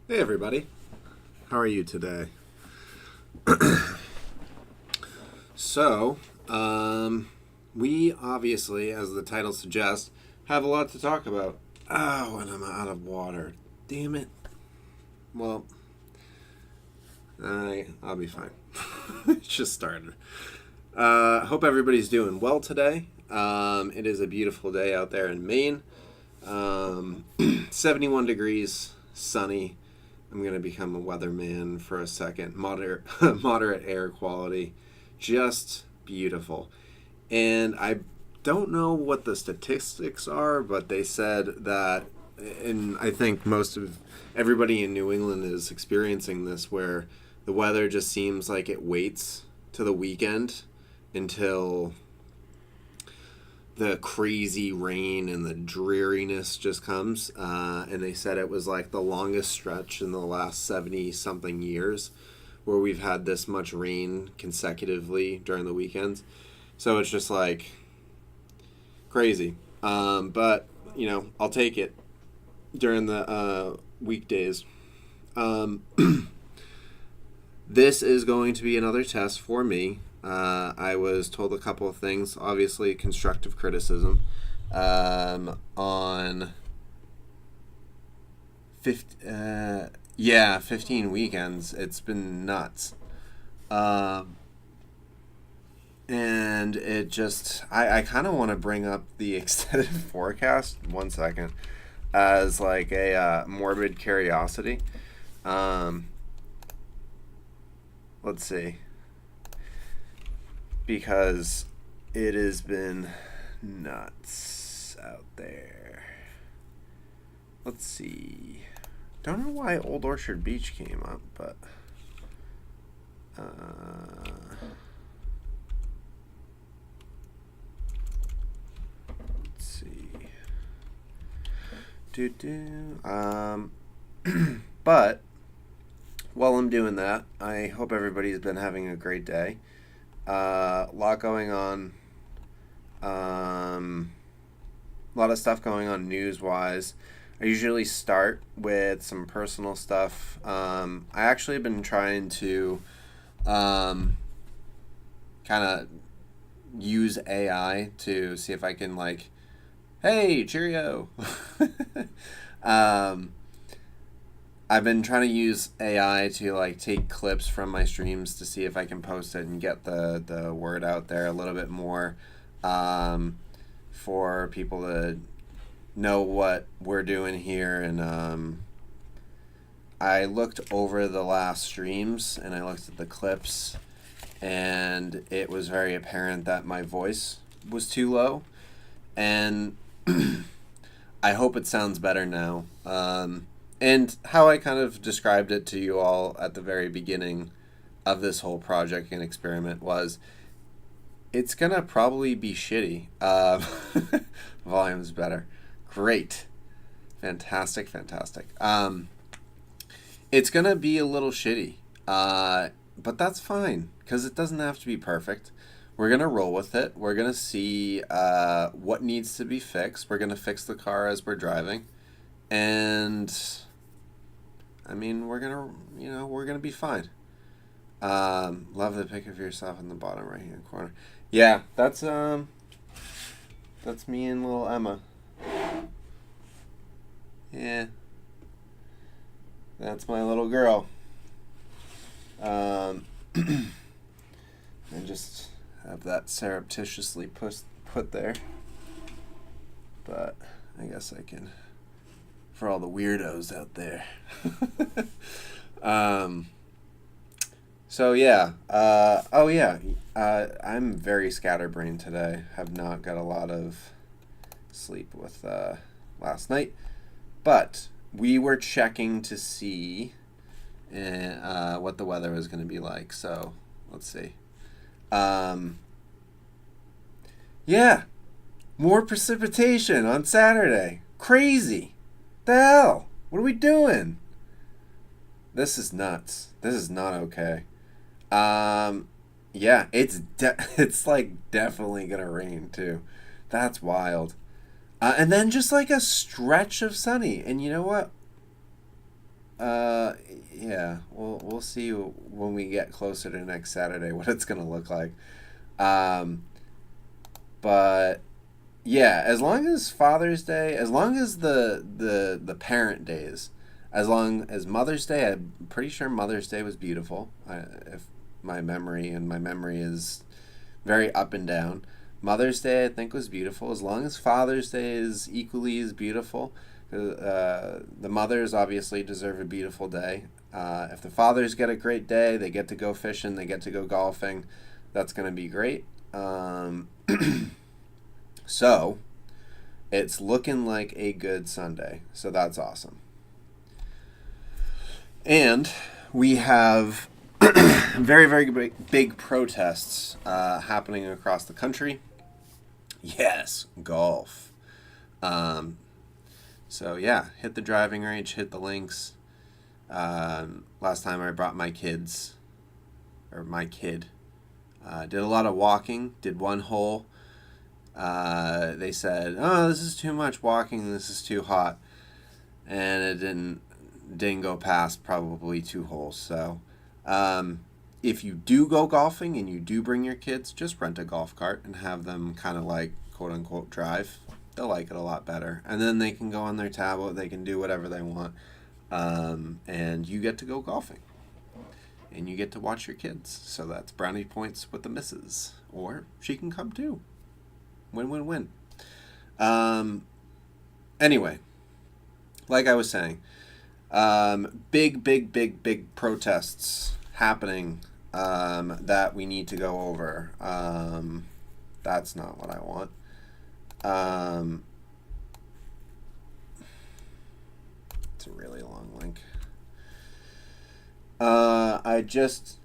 Hey everybody, how are you today? So, we obviously, as the title suggests, have a lot to talk about. Oh, and I'm out of water. Damn it. Well, I'll be fine. It just started. Hope everybody's doing well today. It is a beautiful day out there in Maine. 71 degrees, sunny. I'm going to become a weatherman for a second. Moderate air quality. Just beautiful. And I don't know what the statistics are, but they said that, and I think most of everybody in New England is experiencing this, where the weather just seems like it waits to the weekend until the crazy rain and the dreariness just comes. And they said it was like the longest stretch in the last 70 something years where we've had this much rain consecutively during the weekends. So it's just like crazy. But, I'll take it during the weekdays. This is going to be another test for me. I was told a couple of things, obviously constructive criticism, on 15 weekends. It's been nuts. And it just, I kind of want to bring up the extended forecast. 1 second. as like a morbid curiosity. Um, let's see. Because it has been nuts out there. Let's see. Don't know why Old Orchard Beach came up, but let's see. But while I'm doing that, I hope everybody's been having a great day. A lot going on. A lot of stuff going on news wise. I usually start with some personal stuff. I actually have been trying to kind of use AI to see if I can, like, hey, cheerio. um, I've been trying to use AI to like take clips from my streams to see if I can post it and get the word out there a little bit more, for people to know what we're doing here. And I looked over the last streams and I looked at the clips, and it was very apparent that my voice was too low, and I hope it sounds better now. And how I kind of described it to you all at the very beginning of this whole project and experiment was, it's gonna probably be shitty. Volume's better. Great. Fantastic, fantastic. It's gonna be a little shitty. But that's fine, because it doesn't have to be perfect. We're gonna roll with it. We're gonna see what needs to be fixed. We're gonna fix the car as we're driving. And I mean, we're gonna be fine. Love the pic of yourself in the bottom right hand corner. Yeah, that's me and little Emma. Yeah, that's my little girl. I just have that surreptitiously put there, but I guess I can, for all the weirdos out there. So yeah. Oh yeah. I'm very scatterbrained today. Have not got a lot of sleep with last night, but we were checking to see what the weather was going to be like. So let's see. Yeah, more precipitation on Saturday. Crazy. The hell? What are we doing? This is nuts. This is not okay. Yeah, it's like definitely gonna rain too. That's wild. And then just like a stretch of sunny. And you know what? Yeah, we'll see when we get closer to next Saturday what it's gonna look like. Um, but yeah, as long as Father's Day, as long as the parent days, as long as Mother's Day, I'm pretty sure Mother's Day was beautiful. If my memory is very up and down. Mother's Day, I think, was beautiful. As long as Father's Day is equally as beautiful, the mothers obviously deserve a beautiful day. If the fathers get a great day, they get to go fishing, they get to go golfing. That's going to be great. So, it's looking like a good Sunday. So that's awesome. And we have very, very big protests happening across the country. Yes, golf. So yeah, hit the driving range, hit the links. Last time I brought my kid, did a lot of walking, did one hole. They said, oh, this is too much walking, this is too hot. And it didn't go past probably 2 holes. So if you do go golfing and you do bring your kids, just rent a golf cart and have them kind of like quote unquote drive. They'll like it a lot better. And then they can go on their tablet, they can do whatever they want. And you get to go golfing. And you get to watch your kids. So that's brownie points with the missus. Or she can come too. Win, win, win. Anyway, like I was saying, big protests happening that we need to go over. That's not what I want. It's a really long link.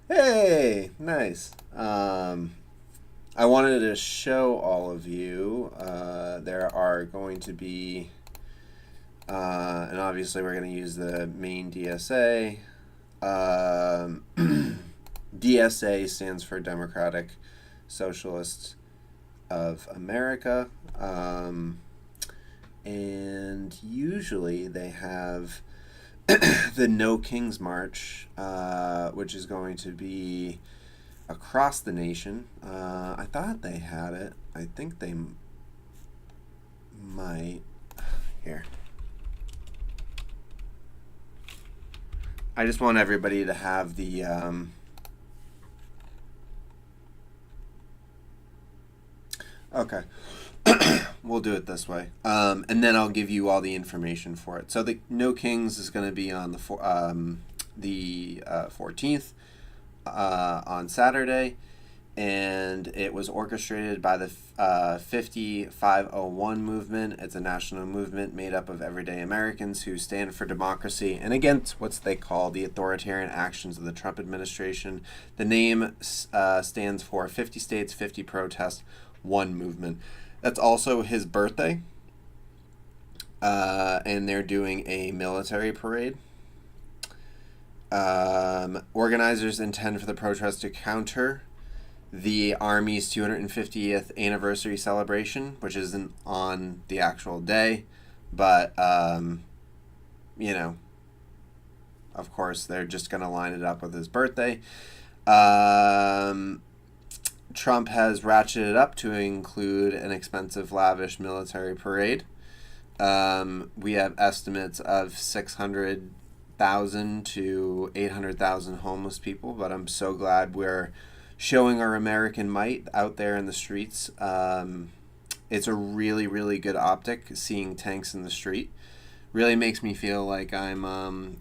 Hey, nice. I wanted to show all of you, there are going to be, and obviously we're going to use the main DSA. DSA stands for Democratic Socialists of America. And usually they have the No Kings March, which is going to be across the nation. I thought they had it. I think they might. Here. I just want everybody to have the okay. We'll do it this way, and then I'll give you all the information for it. So the No Kings is going to be on the 14th on Saturday, and it was orchestrated by the 5501 movement. It's a national movement made up of everyday Americans who stand for democracy and against what they call the authoritarian actions of the Trump administration. The name stands for 50 States, 50 Protests, One Movement. That's also his birthday, and they're doing a military parade. Organizers intend for the protest to counter the Army's 250th anniversary celebration, which isn't on the actual day, but, you know, of course, they're just going to line it up with his birthday. Trump has ratcheted up to include an expensive, lavish military parade. We have estimates of 600,000 to 800,000 homeless people, but I'm so glad we're showing our American might out there in the streets. It's a really, really good optic seeing tanks in the street. Really makes me feel like I'm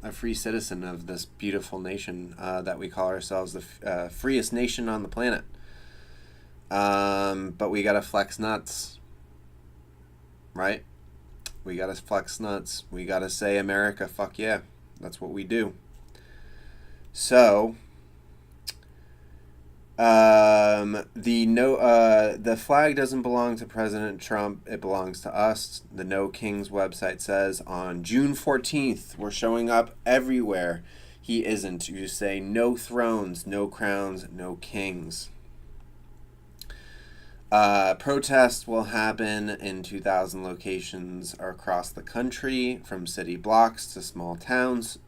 a free citizen of this beautiful nation that we call ourselves the freest nation on the planet. But we gotta flex nuts, right? We gotta flex nuts. We gotta say, America, fuck yeah. That's what we do. So, the flag doesn't belong to President Trump. It belongs to us. The No Kings website says on June 14th, we're showing up everywhere. He isn't. You say no thrones, no crowns, no kings. Protests will happen in 2,000 locations across the country, from city blocks to small towns.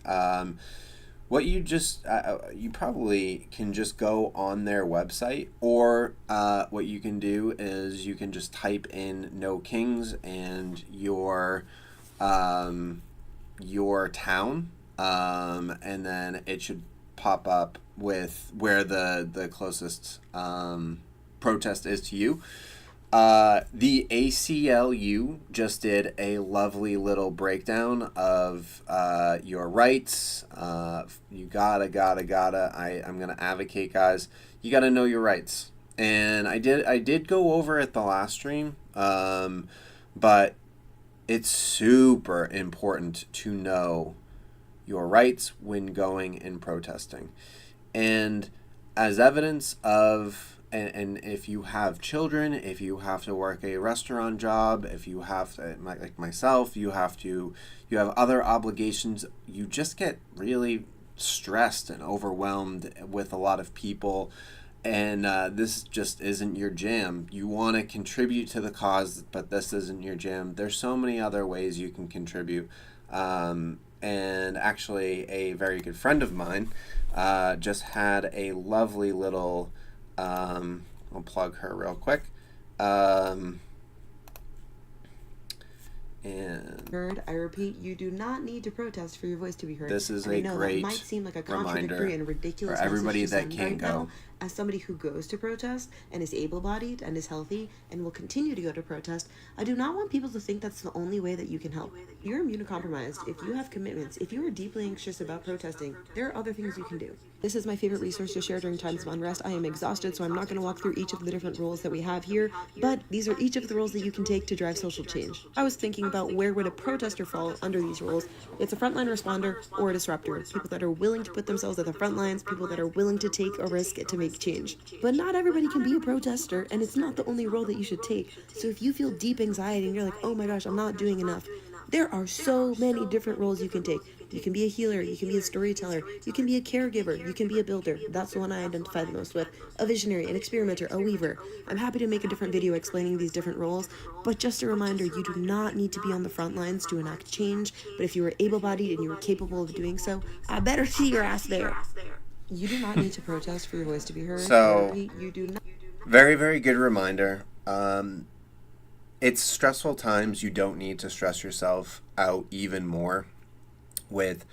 What you just, you probably can just go on their website, or what you can do is you can just type in No Kings and your town, and then it should pop up with where the closest protest is to you. The ACLU just did a lovely little breakdown of your rights. You I'm gonna advocate, guys. You gotta know your rights, and I did go over it the last stream, but it's super important to know your rights when going and protesting, and as evidence of. And if you have children, if you have to work a restaurant job, if you have to, like myself, you have other obligations, you just get really stressed and overwhelmed with a lot of people, and this just isn't your jam. You want to contribute to the cause, but this isn't your jam. There's so many other ways you can contribute. And actually, a very good friend of mine just had a lovely little... I'll plug her real quick. And I repeat, you do not need to protest for your voice to be heard. This is a great that might seem like a contradictory and ridiculous for everybody that can't go. as somebody who goes to protest and is able-bodied and is healthy and will continue to go to protest, I do not want people to think that's the only way that you can help. If you're immunocompromised, if you have commitments, if you are deeply anxious about protesting, there are other things you can do. This is my favorite resource to share during times of unrest. I am exhausted, so I'm not going to walk through each of the different roles that we have here, but these are each of the roles that you can take to drive social change. I was thinking about where would a protester fall under these roles. It's a frontline responder or a disruptor. People that are willing to put themselves at the front lines, people that are willing to take a risk to make change. But not everybody can be a protester, and it's not the only role that you should take. So if you feel deep anxiety and you're like, oh my gosh, I'm not doing enough, there are so many different roles you can take. You can be a healer, you can be a storyteller, you can be a caregiver, you can be a builder. That's the one I identify the most with. A visionary, an experimenter, a weaver. I'm happy to make a different video explaining these different roles, but just a reminder, you do not need to be on the front lines to enact change, but if you are able-bodied and you are capable of doing so, I better see your ass there. You do not need to protest for your voice to be heard. So, You do not. very, very good reminder. It's stressful times. You don't need to stress yourself out even more with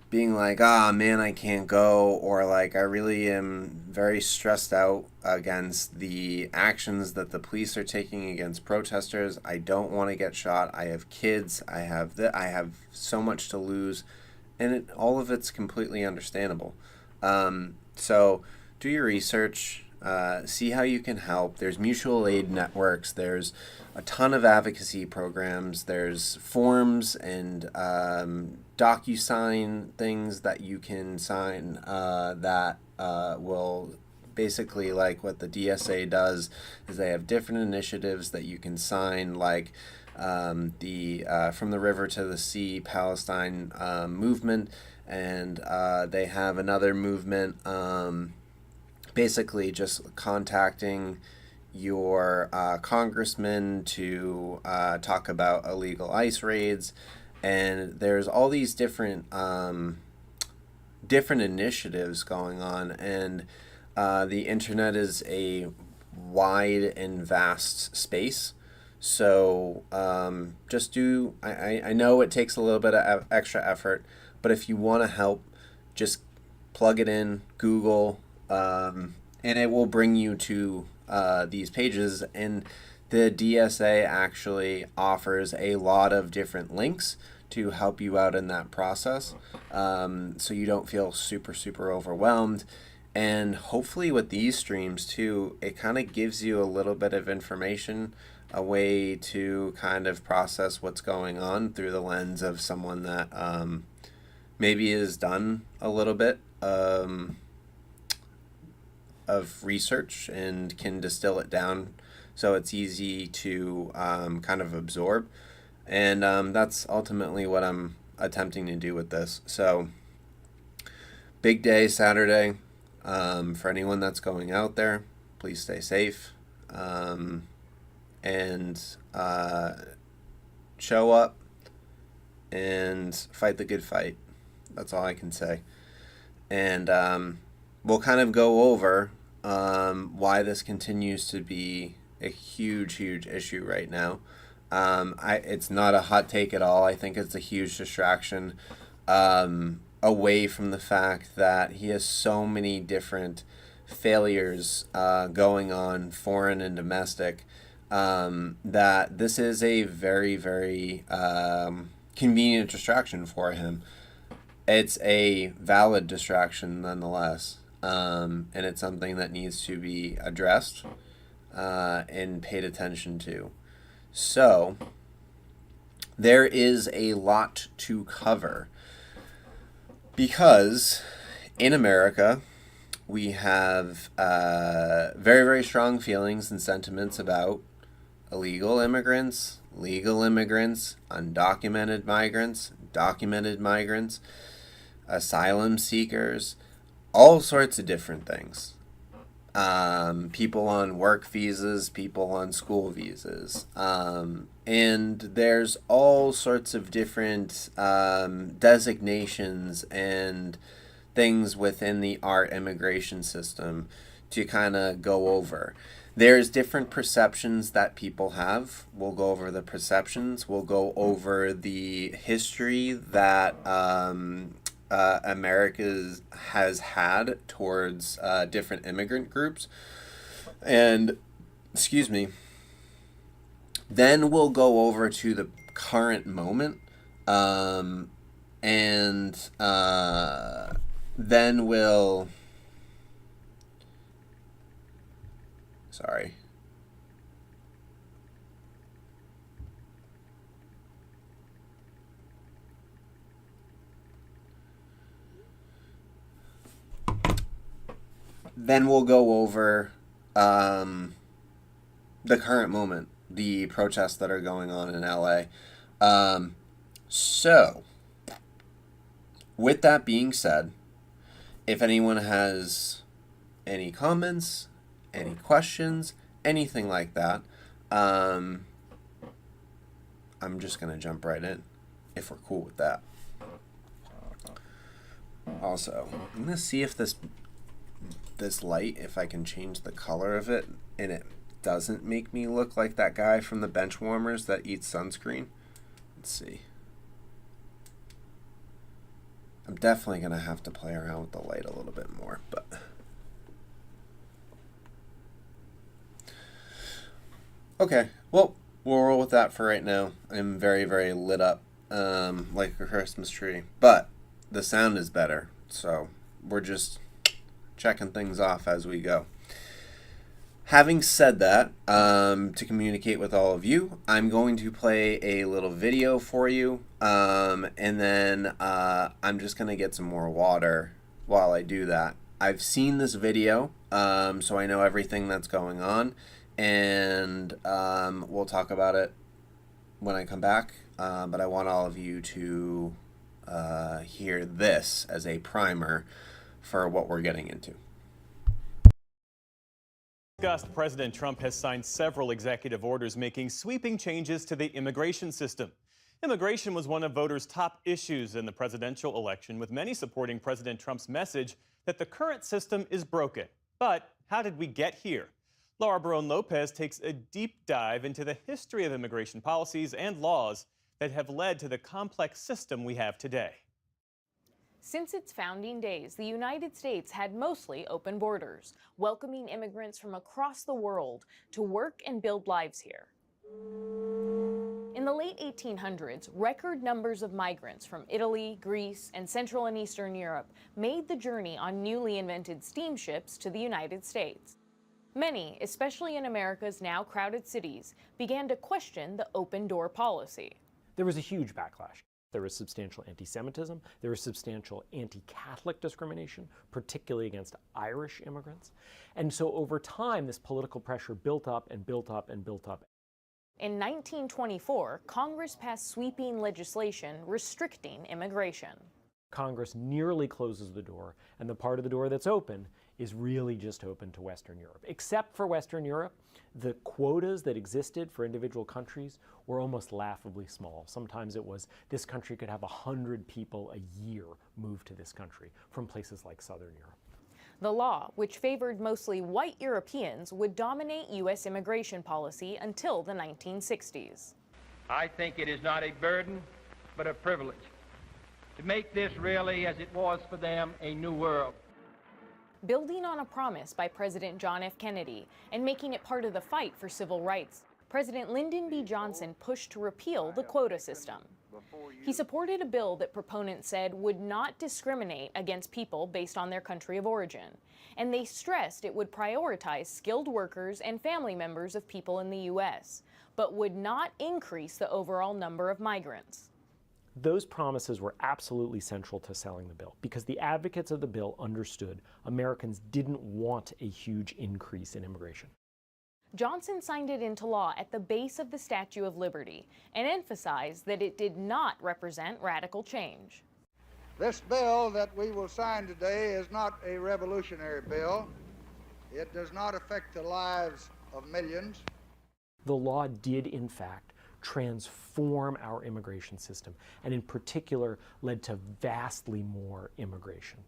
being like, man, I can't go, or like, I really am very stressed out against the actions that the police are taking against protesters. I don't want to get shot. I have kids. I have so much to lose, and all of it's completely understandable. So do your research. See how you can help. There's mutual aid networks. There's a ton of advocacy programs. There's forms and DocuSign things that you can sign that will basically, like what the DSA does is they have different initiatives that you can sign, like the From the River to the Sea Palestine movement, and they have another movement basically just contacting your congressman to talk about illegal ICE raids. And there's all these different initiatives going on, and the internet is a wide and vast space. So just do, I know it takes a little bit of extra effort, but if you want to help, just plug it in, Google, and it will bring you to these pages. And the DSA actually offers a lot of different links to help you out in that process, so you don't feel super, super overwhelmed. And hopefully with these streams too, it kind of gives you a little bit of information, a way to kind of process what's going on through the lens of someone that maybe has done a little bit of research and can distill it down so it's easy to kind of absorb. And that's ultimately what I'm attempting to do with this. So, big day Saturday. For anyone that's going out there, please stay safe. And show up and fight the good fight. That's all I can say. And we'll kind of go over why this continues to be a huge, huge issue right now. It's not a hot take at all. I think it's a huge distraction away from the fact that he has so many different failures going on, foreign and domestic, that this is a very, very convenient distraction for him. It's a valid distraction nonetheless, and it's something that needs to be addressed and paid attention to. So, there is a lot to cover because in America, we have very, very strong feelings and sentiments about illegal immigrants, legal immigrants, undocumented migrants, documented migrants, asylum seekers, all sorts of different things. People on work visas, people on school visas. And there's all sorts of different designations and things within the ART immigration system to kind of go over. There's different perceptions that people have. We'll go over the perceptions. We'll go over the history that America has had towards different immigrant groups. And, excuse me, then we'll go over to the current moment. And then we'll. Sorry. Then we'll go over the current moment, the protests that are going on in LA. So, with that being said, if anyone has any comments, any questions, anything like that, I'm just going to jump right in if we're cool with that. Also, I'm going to see if this light, if I can change the color of it and it doesn't make me look like that guy from the bench warmers that eats sunscreen. Let's see. I'm definitely going to have to play around with the light a little bit more, but okay, well, we'll roll with that for right now. I'm very, very lit up like a Christmas tree, but the sound is better, so we're just checking things off as we go. Having said that, to communicate with all of you, I'm going to play a little video for you, and then I'm just going to get some more water while I do that. I've seen this video, so I know everything that's going on, and we'll talk about it when I come back, but I want all of you to hear this as a primer for what we're getting into. President Trump has signed several executive orders making sweeping changes to the immigration system. Immigration was one of voters' top issues in the presidential election, with many supporting President Trump's message that the current system is broken. But how did we get here? Laura Barone-Lopez takes a deep dive into the history of immigration policies and laws that have led to the complex system we have today. Since its founding days, the United States had mostly open borders, welcoming immigrants from across the world to work and build lives here. In the late 1800s, record numbers of migrants from Italy, Greece, and Central and Eastern Europe made the journey on newly invented steamships to the United States. Many, especially in America's now crowded cities, began to question the open-door policy. There was a huge backlash. There was substantial anti-Semitism. There was substantial anti-Catholic discrimination, particularly against Irish immigrants. And so over time, this political pressure built up and built up and built up. In 1924, Congress passed sweeping legislation restricting immigration. Congress nearly closes the door, and the part of the door that's open is really just open to Western Europe. Except for Western Europe, the quotas that existed for individual countries were almost laughably small. Sometimes it was this country could have 100 people a year move to this country from places like Southern Europe. The law, which favored mostly white Europeans, would dominate U.S. immigration policy until the 1960s. I think it is not a burden, but a privilege to make this really, as it was for them, a new world. Building on a promise by President John F. Kennedy and making it part of the fight for civil rights, President Lyndon B. Johnson pushed to repeal the quota system. He supported a bill that proponents said would not discriminate against people based on their country of origin, and they stressed it would prioritize skilled workers and family members of people in the U.S., but would not increase the overall number of migrants. Those promises were absolutely central to selling the bill because the advocates of the bill understood Americans didn't want a huge increase in immigration. Johnson signed it into law at the base of the Statue of Liberty and emphasized that it did not represent radical change. This bill that we will sign today is not a revolutionary bill. It does not affect the lives of millions. The law did, in fact, transform our immigration system, and in particular led to vastly more immigration.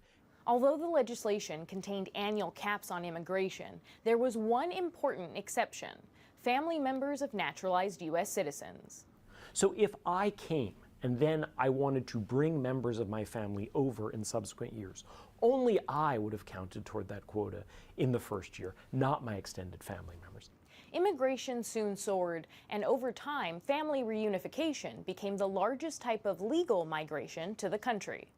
Although the legislation contained annual caps on immigration, there was one important exception: family members of naturalized U.S. citizens. So if I came and then I wanted to bring members of my family over in subsequent years. Only I would have counted toward that quota in the first year, not my extended family members. Immigration soon soared, and over time, family reunification became the largest type of legal migration to the country.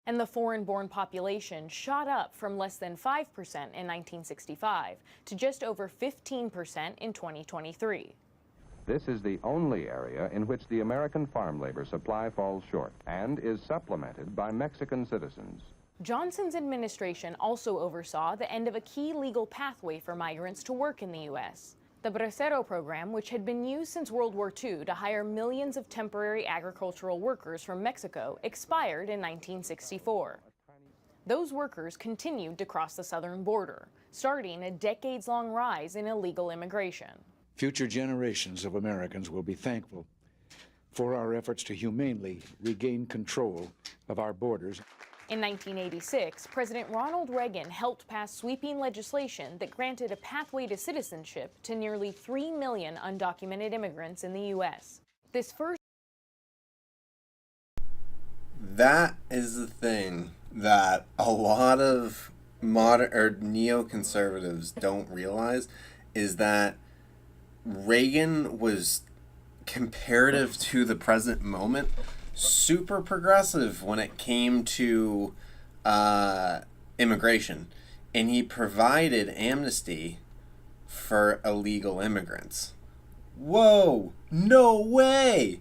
And the foreign-born population shot up from less than 5% in 1965 to just over 15% in 2023. This is the only area in which the American farm labor supply falls short and is supplemented by Mexican citizens. Johnson's administration also oversaw the end of a key legal pathway for migrants to work in the U.S. The Bracero program, which had been used since World War II to hire millions of temporary agricultural workers from Mexico, expired in 1964. Those workers continued to cross the southern border, starting a decades-long rise in illegal immigration. Future generations of Americans will be thankful for our efforts to humanely regain control of our borders. In 1986, President Ronald Reagan helped pass sweeping legislation that granted a pathway to citizenship to nearly 3 million undocumented immigrants in the U.S. This first... That is the thing that a lot of modern or neoconservatives don't realize, is that Reagan was, comparative to the present moment, super progressive when it came to immigration, and he provided amnesty for illegal immigrants. Whoa, no way!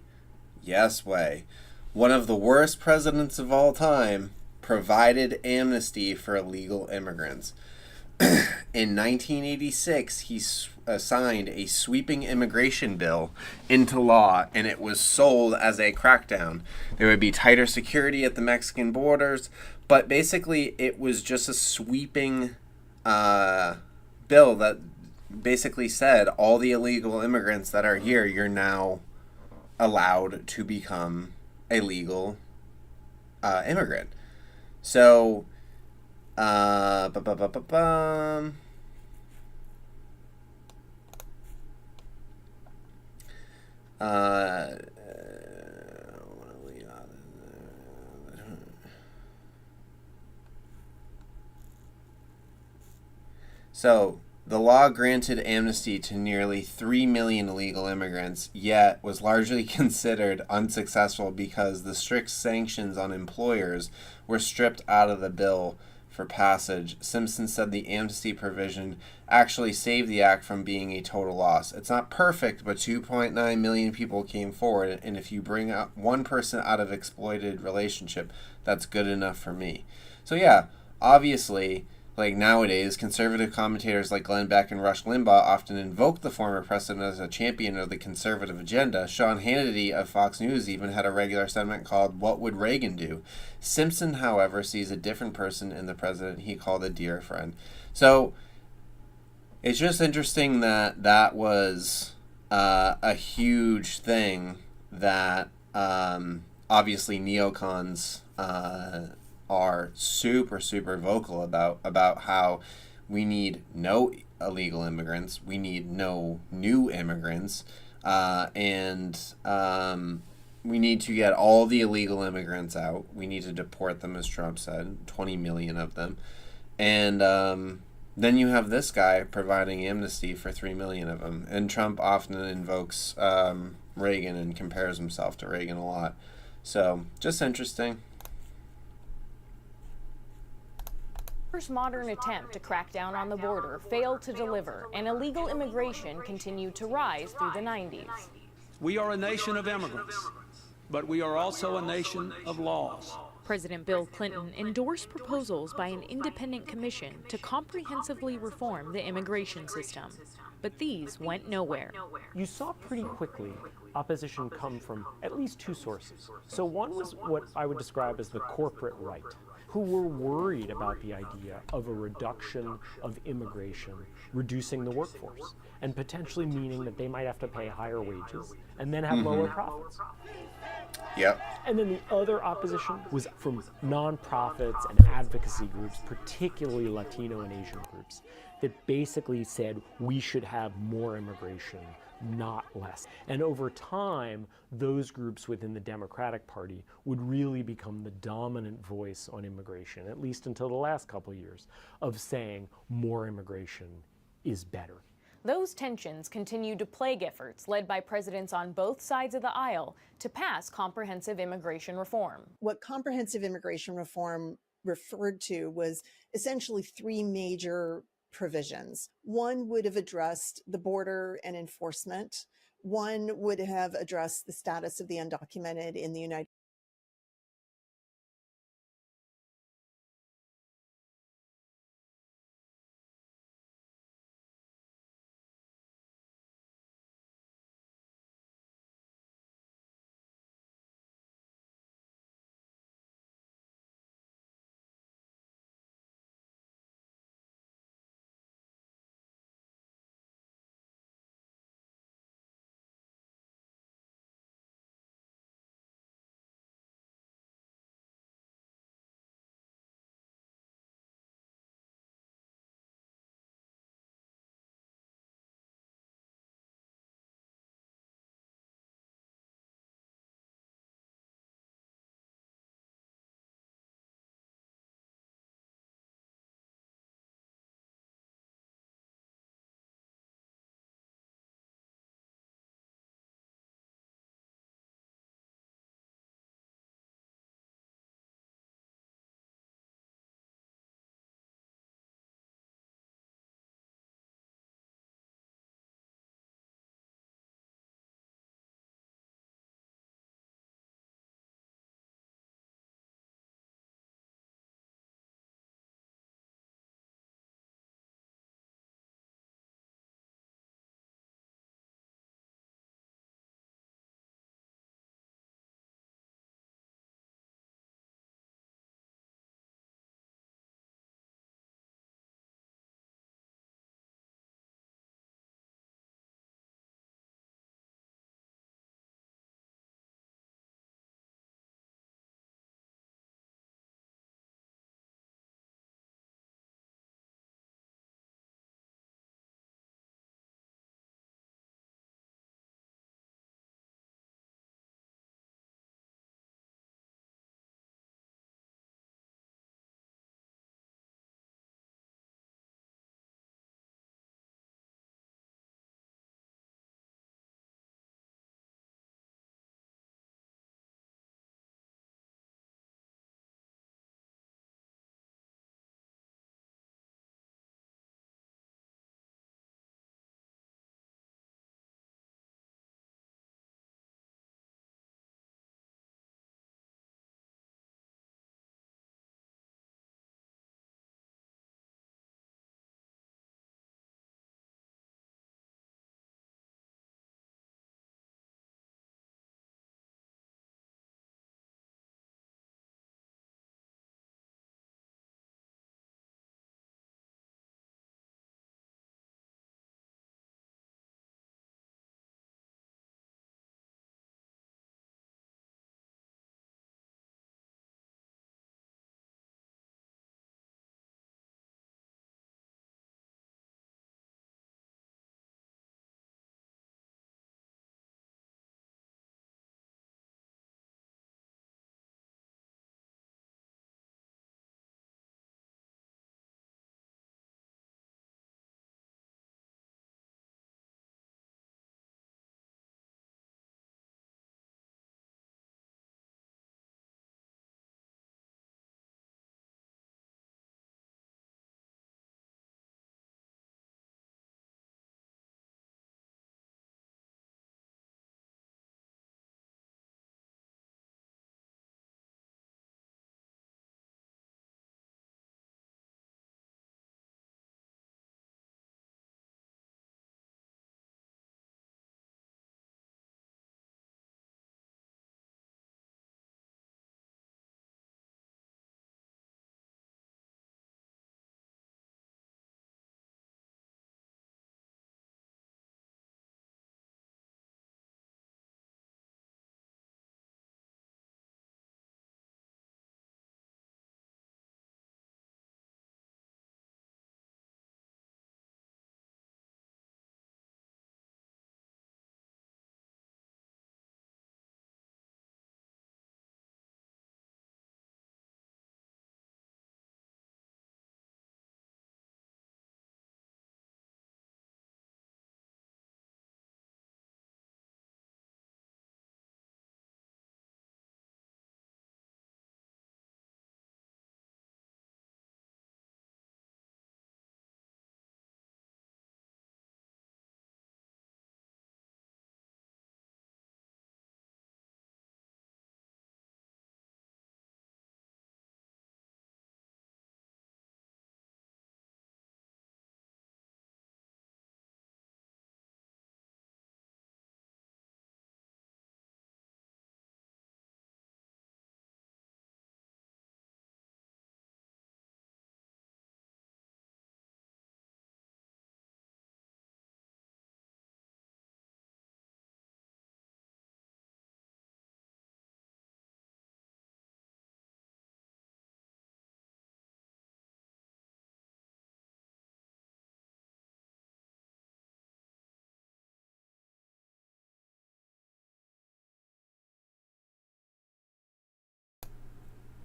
Yes way. One of the worst presidents of all time provided amnesty for illegal immigrants. In 1986, he signed a sweeping immigration bill into law, and it was sold as a crackdown. There would be tighter security at the Mexican borders, but basically it was just a sweeping bill that basically said all the illegal immigrants that are here, you're now allowed to become a legal immigrant. So So, the law granted amnesty to nearly 3 million illegal immigrants, yet was largely considered unsuccessful because the strict sanctions on employers were stripped out of the bill for passage. Simpson said the amnesty provision actually saved the act from being a total loss. It's not perfect, but 2.9 million people came forward, and if you bring out one person out of exploited relationship, that's good enough for me. So yeah, obviously, like nowadays, conservative commentators like Glenn Beck and Rush Limbaugh often invoke the former president as a champion of the conservative agenda. Sean Hannity of Fox News even had a regular segment called "What Would Reagan Do?" Simpson, however, sees a different person in the president he called a dear friend. So it's just interesting that that was a huge thing that obviously neocons are super vocal about how we need no illegal immigrants, we need no new immigrants, and we need to get all the illegal immigrants out. We need to deport them, as Trump said, 20 million of them. And then you have this guy providing amnesty for 3 million of them. And Trump often invokes Reagan and compares himself to Reagan a lot. So, just interesting. First modern attempt to crack down on the border failed to deliver, and illegal immigration continued to rise through the 90s. We are a nation of immigrants, but we are also a nation of laws. President Bill Clinton endorsed proposals by an independent commission to comprehensively reform the immigration system, but these went nowhere. You saw pretty quickly opposition come from at least two sources. So one was what I would describe as the corporate right, who were worried about the idea of a reduction of immigration, reducing the workforce, and potentially meaning that they might have to pay higher wages and then have lower profits. Yep. And then the other opposition was from nonprofits and advocacy groups, particularly Latino and Asian groups, that basically said we should have more immigration not less. And over time, those groups within the Democratic Party would really become the dominant voice on immigration, at least until the last couple of years, of saying more immigration is better. Those tensions continue to plague efforts led by presidents on both sides of the aisle to pass comprehensive immigration reform. What comprehensive immigration reform referred to was essentially three major provisions. One would have addressed the border and enforcement. One would have addressed the status of the undocumented in the United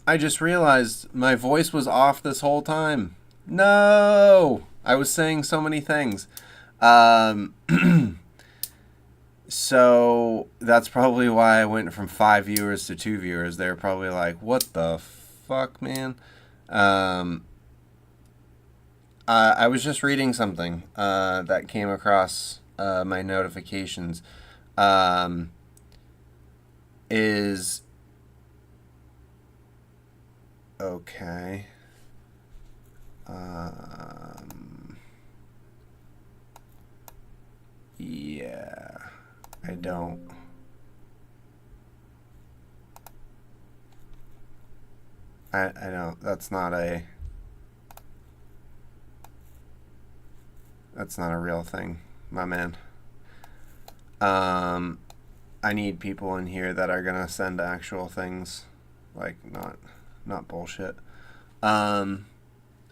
I just realized my voice was off this whole time. No! I was saying so many things. So that's probably why I went from 5 viewers to 2 viewers. They were probably like, what the fuck, man? I was just reading something that came across my notifications. Okay. Yeah, I don't. I don't. That's not a real thing, my man. I need people in here that are gonna send actual things, like not bullshit.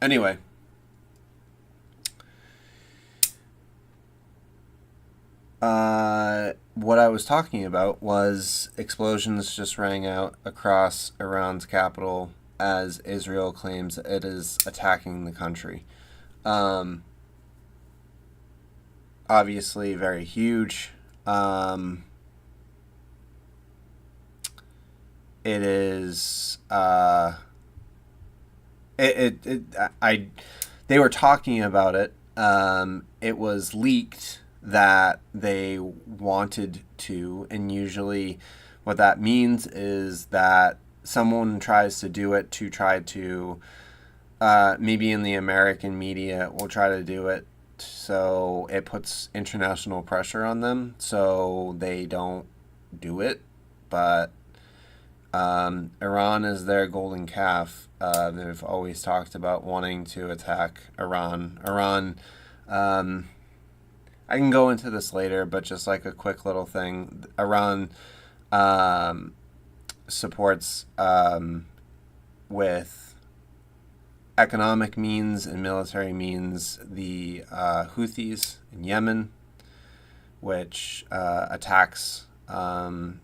Anyway. What I was talking about was explosions just rang out across Iran's capital as Israel claims it is attacking the country. Obviously very huge. It is, they were talking about it. It was leaked that they wanted to, and usually what that means is that someone tries to do it to try to, maybe in the American media will try to do it so it puts international pressure on them so they don't do it. But Iran is their golden calf. They've always talked about wanting to attack Iran. I can go into this later, but just like a quick little thing. Iran supports with economic means and military means the Houthis in Yemen, which attacks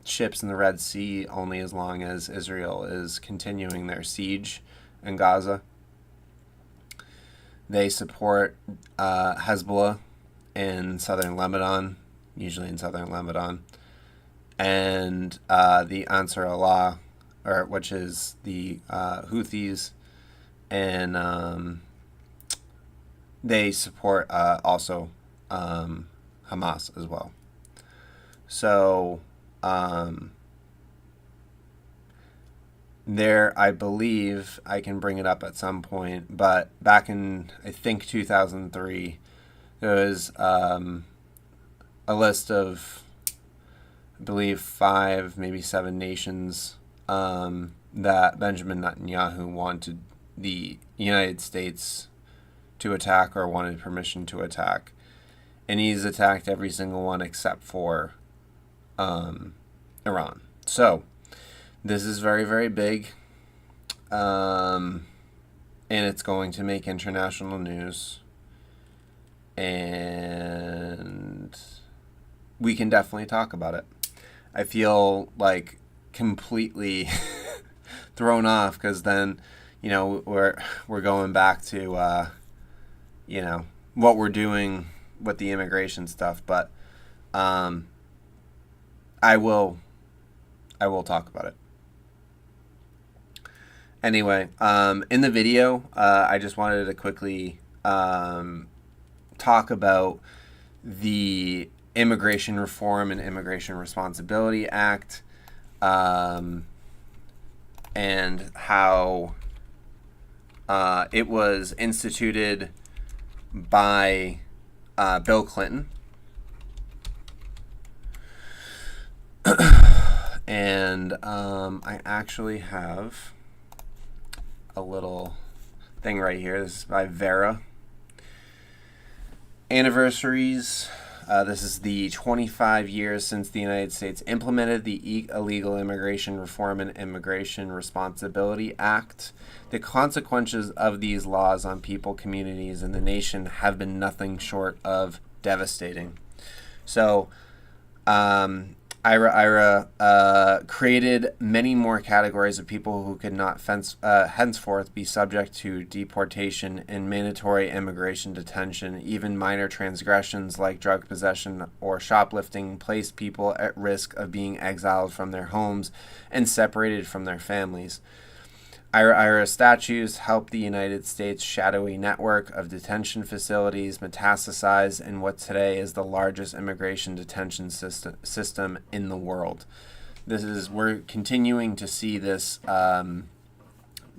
ships in the Red Sea only as long as Israel is continuing their siege in Gaza. They support Hezbollah in southern Lebanon, usually in southern Lebanon, and the Ansar Allah, which is the Houthis, and they support also Hamas as well. So there, I believe, I can bring it up at some point, but back in, I think, 2003, there was a list of, I believe, 5, maybe 7 nations that Benjamin Netanyahu wanted the United States to attack or wanted permission to attack. And he's attacked every single one except for Iran. So this is very, very big. And it's going to make international news. And we can definitely talk about it. I feel like completely thrown off because then, you know, we're going back to, you know, what we're doing with the immigration stuff. But I will talk about it. Anyway, in the video, I just wanted to quickly talk about the Immigration Reform and Immigration Responsibility Act, and how it was instituted by Bill Clinton. And I actually have a little thing right here. This is by Vera. Anniversaries. This is the 25 years since the United States implemented the Illegal Immigration Reform and Immigration Responsibility Act. The consequences of these laws on people, communities, and the nation have been nothing short of devastating. So, IRA created many more categories of people who could not henceforth be subject to deportation and mandatory immigration detention. Even minor transgressions like drug possession or shoplifting placed people at risk of being exiled from their homes and separated from their families. IRA statutes helped the United States' shadowy network of detention facilities metastasize in what today is the largest immigration detention system in the world. We're continuing to see this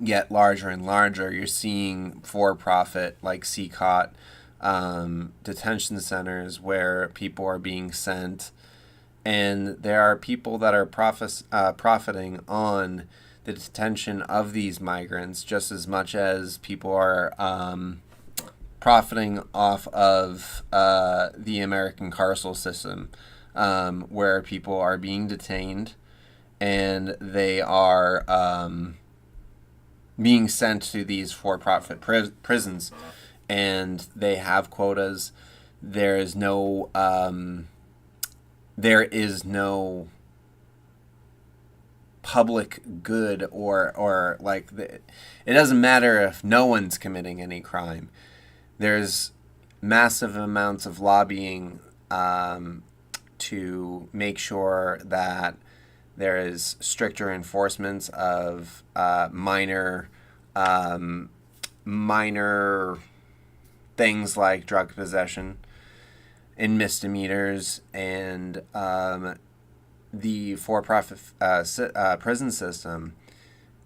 get larger and larger. You're seeing for-profit like CCOT detention centers where people are being sent, and there are people that are profiting on the detention of these migrants just as much as people are profiting off of the American carceral system, where people are being detained and they are being sent to these for-profit prisons, and they have quotas. There is no public good or like it doesn't matter if no one's committing any crime. There's massive amounts of lobbying to make sure that there is stricter enforcements of minor things like drug possession and misdemeanors, and the for-profit prison system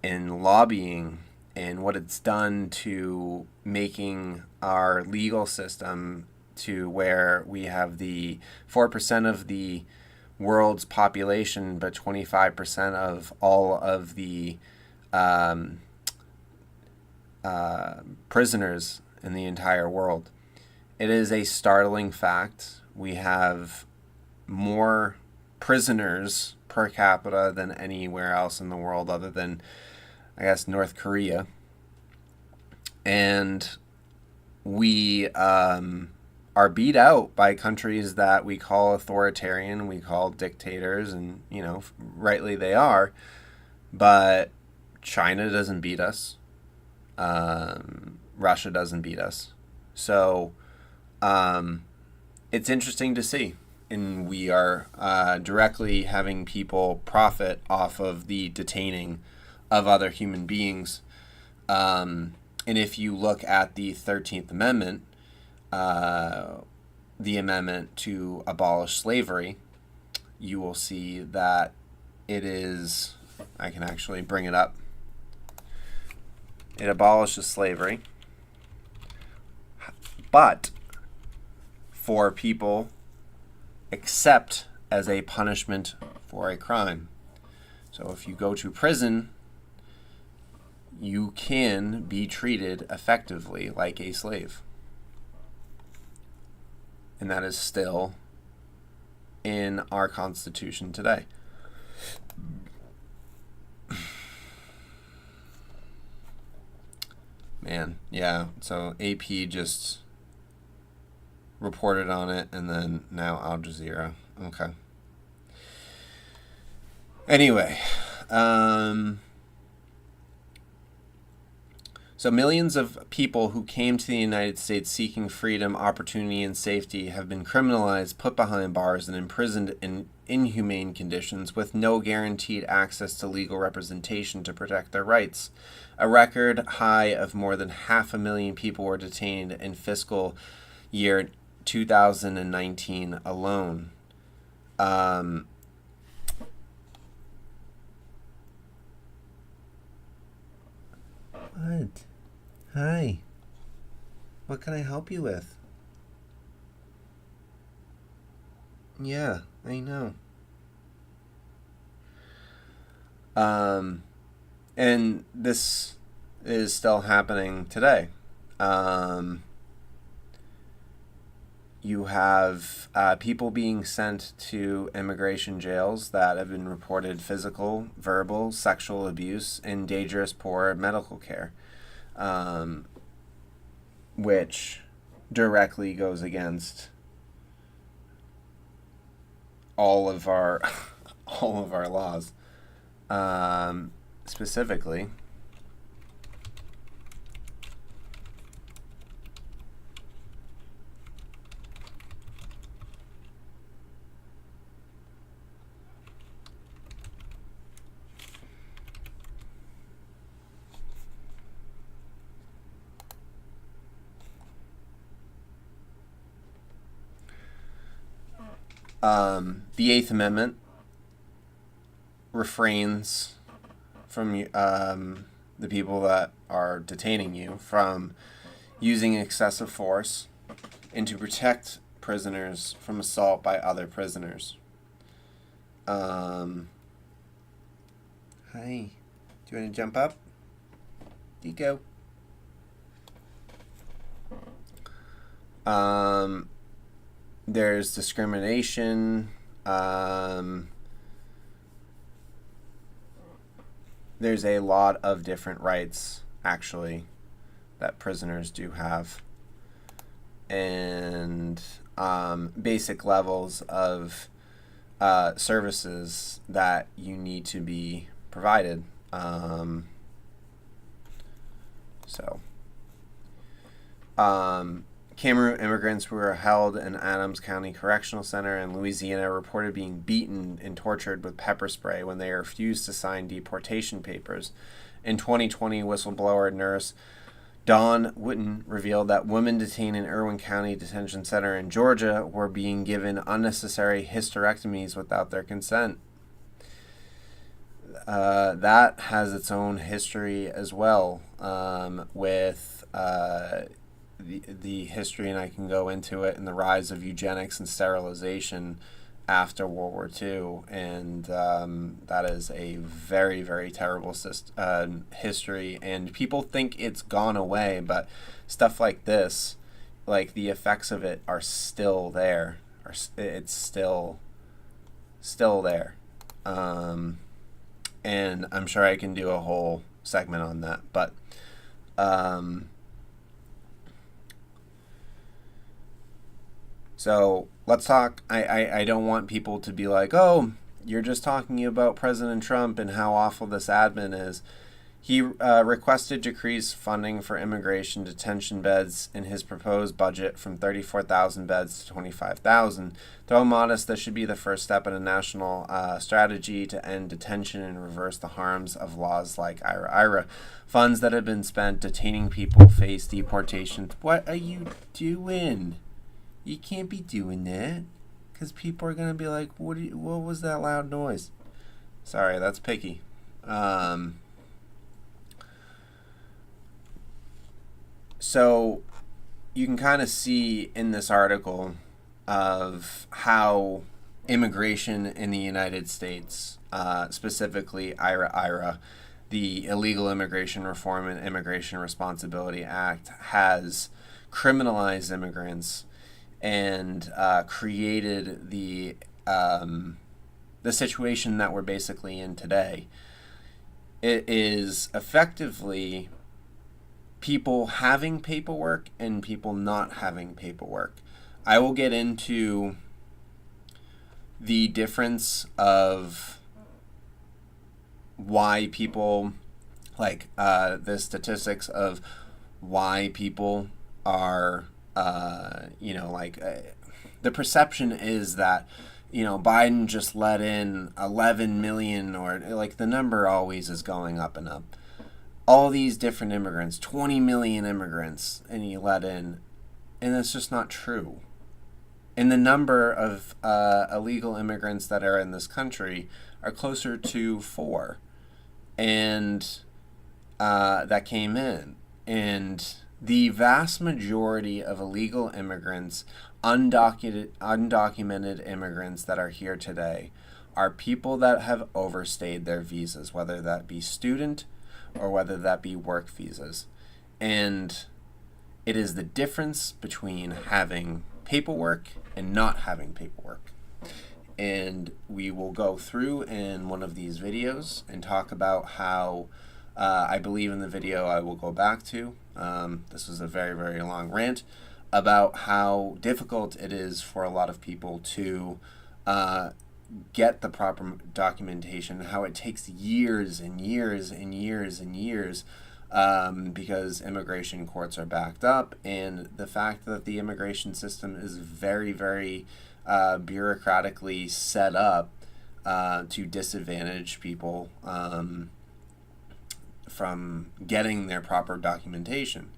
and lobbying and what it's done to making our legal system to where we have the 4% of the world's population, but 25% of all of the prisoners in the entire world. It is a startling fact. We have more prisoners per capita than anywhere else in the world other than, I guess, North Korea. And we are beat out by countries that we call authoritarian, we call dictators, and, you know, rightly they are. But China doesn't beat us. Russia doesn't beat us. So it's interesting to see. And we are directly having people profit off of the detaining of other human beings. And if you look at the 13th Amendment, the amendment to abolish slavery, you will see that it is, I can actually bring it up. It abolishes slavery, but for people except as a punishment for a crime. So if you go to prison, you can be treated effectively like a slave. And that is still in our Constitution today. Man, yeah, so AP just reported on it, and then now Al Jazeera. Okay. Anyway, so millions of people who came to the United States seeking freedom, opportunity, and safety have been criminalized, put behind bars, and imprisoned in inhumane conditions with no guaranteed access to legal representation to protect their rights. A record high of more than 500,000 people were detained in fiscal year 2019 alone. What? Hi. What can I help you with? Yeah, I know. And this is still happening today. You have people being sent to immigration jails that have been reported physical, verbal, sexual abuse, and dangerous poor medical care, which directly goes against all of our all of our laws. Specifically, the Eighth Amendment refrains from the people that are detaining you from using excessive force and to protect prisoners from assault by other prisoners. Hi. Do you want to jump up? Deco. There's discrimination. There's a lot of different rights, actually, that prisoners do have. And basic levels of services that you need to be provided. Cameroon immigrants who were held in Adams County Correctional Center in Louisiana reported being beaten and tortured with pepper spray when they refused to sign deportation papers. In 2020, whistleblower nurse Dawn Witten revealed that women detained in Irwin County Detention Center in Georgia were being given unnecessary hysterectomies without their consent. That has its own history as well, with the history, and I can go into it, and the rise of eugenics and sterilization after World War II, and that is a very, very terrible history, and people think it's gone away, but stuff like this, like the effects of it are still there. It's still there. And I'm sure I can do a whole segment on that, but so let's talk. I don't want people to be like, oh, you're just talking about President Trump and how awful this admin is. He requested decrease funding for immigration detention beds in his proposed budget from 34,000 beds to 25,000. Though modest, this should be the first step in a national strategy to end detention and reverse the harms of laws like IRA. Funds that have been spent detaining people face deportation. What are you doing? You can't be doing that, because people are going to be like, what was that loud noise? Sorry, that's picky. So you can kind of see in this article of how immigration in the United States, specifically IRA, the Illegal Immigration Reform and Immigration Responsibility Act, has criminalized immigrants and created the situation that we're basically in today. It is effectively people having paperwork and people not having paperwork. I will get into the difference of why people, like the statistics of why people are the perception is that, Biden just let in 11 million, or like the number always is going up and up. All these different immigrants, 20 million immigrants, and he let in, and that's just not true. And the number of illegal immigrants that are in this country are closer to 4, and that came in. And the vast majority of illegal immigrants, undocumented immigrants that are here today, are people that have overstayed their visas, whether that be student or whether that be work visas. And it is the difference between having paperwork and not having paperwork. And we will go through in one of these videos and talk about how I believe in the video I will go back to. This was a very, very long rant about how difficult it is for a lot of people to get the proper documentation, how it takes years and years and years and years because immigration courts are backed up, and the fact that the immigration system is very, very bureaucratically set up to disadvantage people from getting their proper documentation.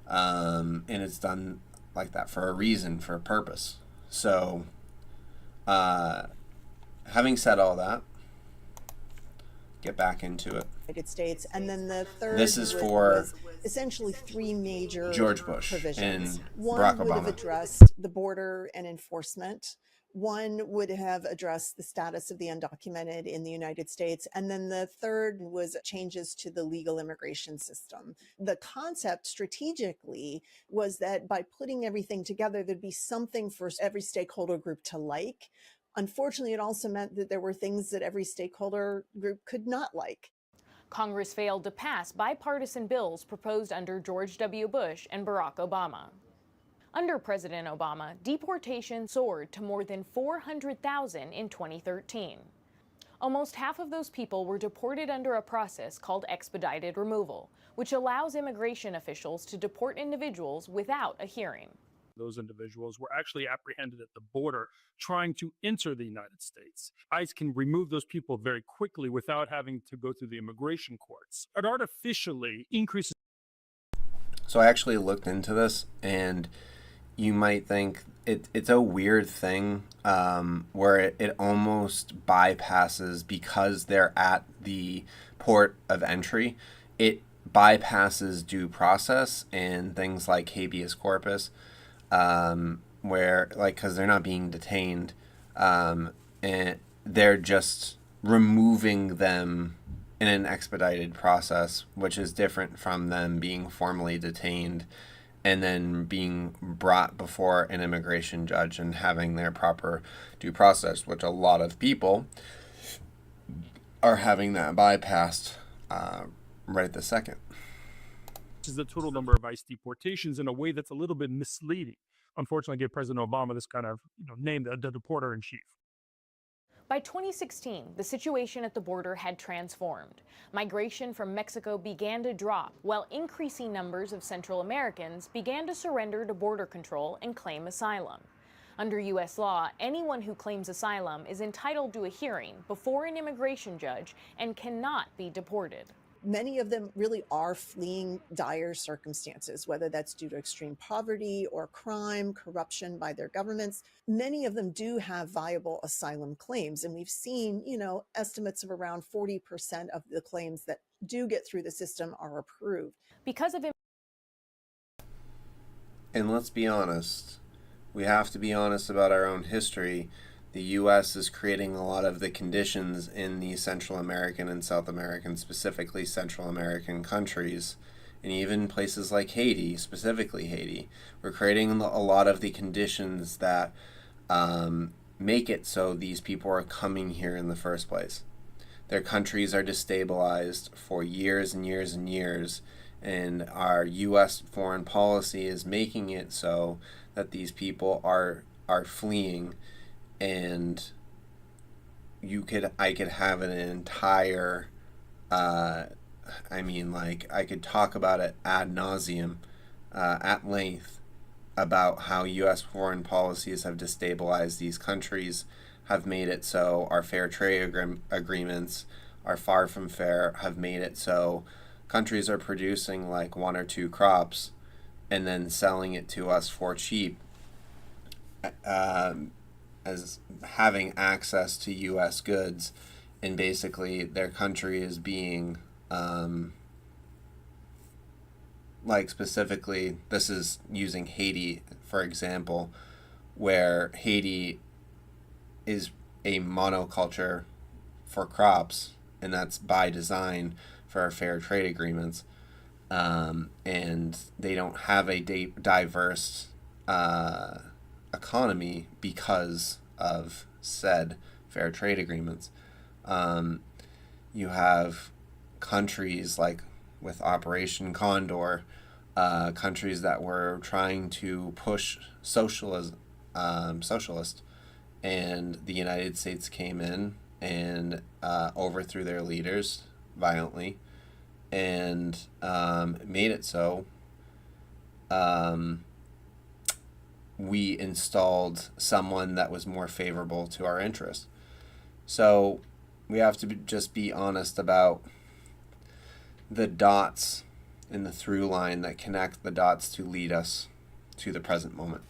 And it's done like that for a reason, for a purpose. So, having said all that, get back into it. United States, and then the third This is for was essentially three major George Bush provisions. and One Barack would have Obama. addressed the border and enforcement. One would have addressed the status of the undocumented in the United States. And then the third was changes to the legal immigration system. The concept strategically was that by putting everything together, there'd be something for every stakeholder group to like. Unfortunately, it also meant that there were things that every stakeholder group could not like. Congress failed to pass bipartisan bills proposed under George W. Bush and Barack Obama. Under President Obama, deportation soared to more than 400,000 in 2013. Almost half of those people were deported under a process called expedited removal, which allows immigration officials to deport individuals without a hearing. Those individuals were actually apprehended at the border trying to enter the United States. ICE can remove those people very quickly without having to go through the immigration courts. It artificially increases. So I actually looked into this, and you might think it's a weird thing where it almost bypasses, because they're at the port of entry, it bypasses due process and things like habeas corpus, where, like, because they're not being detained, and they're just removing them in an expedited process, which is different from them being formally detained and then being brought before an immigration judge and having their proper due process, which a lot of people are having that bypassed right this second. Is the total number of ICE deportations in a way that's a little bit misleading. Unfortunately, gave President Obama this kind of name, the deporter in chief. By 2016, the situation at the border had transformed. Migration from Mexico began to drop, while increasing numbers of Central Americans began to surrender to border control and claim asylum. Under U.S. law, anyone who claims asylum is entitled to a hearing before an immigration judge and cannot be deported. Many of them really are fleeing dire circumstances, whether that's due to extreme poverty or crime, corruption by their governments. Many of them do have viable asylum claims. And we've seen, estimates of around 40% of the claims that do get through the system are approved. Because of And let's be honest, we have to be honest about our own history. The U.S. is creating a lot of the conditions in the Central American and South American, specifically Central American countries, and even places like Haiti, specifically Haiti. We're creating a lot of the conditions that make it so these people are coming here in the first place. Their countries are destabilized for years and years and years, and our U.S. foreign policy is making it so that these people are fleeing. And I could have an entire, I could talk about it ad nauseum, at length, about how U.S. foreign policies have destabilized these countries, have made it so our fair trade agreements are far from fair, have made it so countries are producing like one or two crops and then selling it to us for cheap, as having access to U.S. goods, and basically their country is being, specifically, this is using Haiti, for example, where Haiti is a monoculture for crops, and that's by design for our fair trade agreements, and they don't have a diverse economy because of said fair trade agreements. You have countries like with Operation Condor, countries that were trying to push socialist, and the United States came in and overthrew their leaders violently and made it so we installed someone that was more favorable to our interests. So we have to just be honest about the dots in the through line that connect the dots to lead us to the present moment.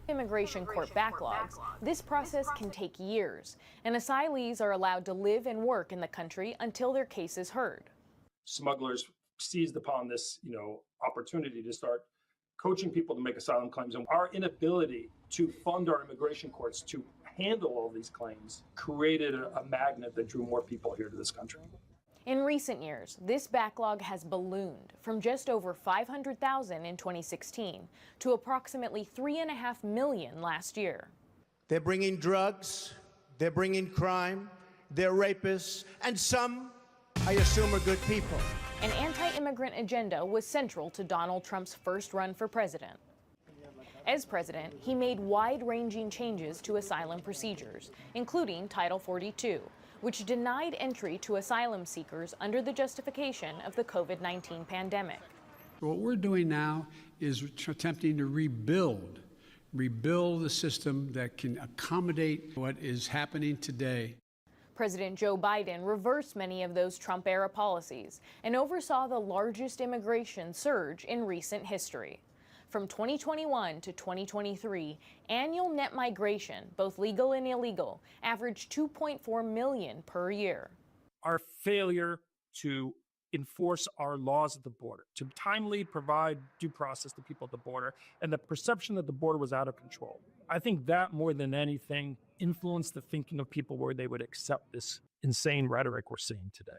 Immigration court backlogs, this process can take years, and asylees are allowed to live and work in the country until their case is heard. Smugglers seized upon this, opportunity to start coaching people to make asylum claims, and our inability to fund our immigration courts to handle all these claims created a magnet that drew more people here to this country. In recent years, this backlog has ballooned from just over 500,000 in 2016 to approximately 3.5 million last year. They're bringing drugs, they're bringing crime, they're rapists, and some, I assume, are good people. An anti-immigrant agenda was central to Donald Trump's first run for president. As president, he made wide-ranging changes to asylum procedures, including Title 42, which denied entry to asylum seekers under the justification of the COVID-19 pandemic. What we're doing now is attempting to rebuild the system that can accommodate what is happening today. President Joe Biden reversed many of those Trump-era policies and oversaw the largest immigration surge in recent history. From 2021 to 2023, annual net migration, both legal and illegal, averaged 2.4 million per year. Our failure to enforce our laws at the border, to timely provide due process to people at the border, and the perception that the border was out of control. I think that, more than anything, influenced the thinking of people where they would accept this insane rhetoric we're seeing today.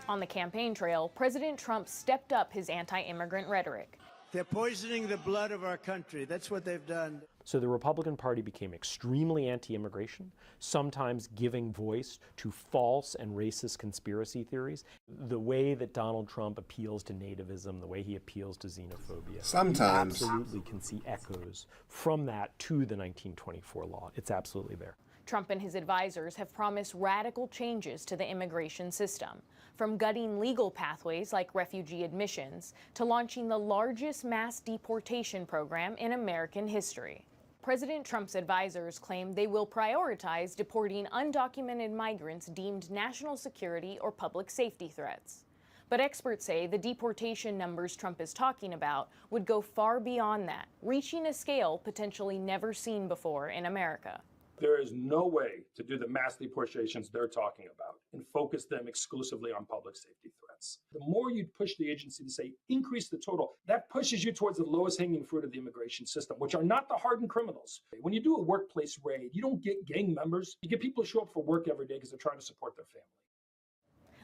On the campaign trail, President Trump stepped up his anti-immigrant rhetoric. They're poisoning the blood of our country. That's what they've done. So the Republican Party became extremely anti-immigration, sometimes giving voice to false and racist conspiracy theories. The way that Donald Trump appeals to nativism, the way he appeals to xenophobia. Sometimes. You absolutely can see echoes from that to the 1924 law. It's absolutely there. Trump and his advisors have promised radical changes to the immigration system, from gutting legal pathways like refugee admissions to launching the largest mass deportation program in American history. President Trump's advisors claim they will prioritize deporting undocumented migrants deemed national security or public safety threats. But experts say the deportation numbers Trump is talking about would go far beyond that, reaching a scale potentially never seen before in America. There is no way to do the mass deportations they're talking about and focus them exclusively on public safety threats. The more you push the agency to say, increase the total, that pushes you towards the lowest hanging fruit of the immigration system, which are not the hardened criminals. When you do a workplace raid, you don't get gang members. You get people who show up for work every day because they're trying to support their family.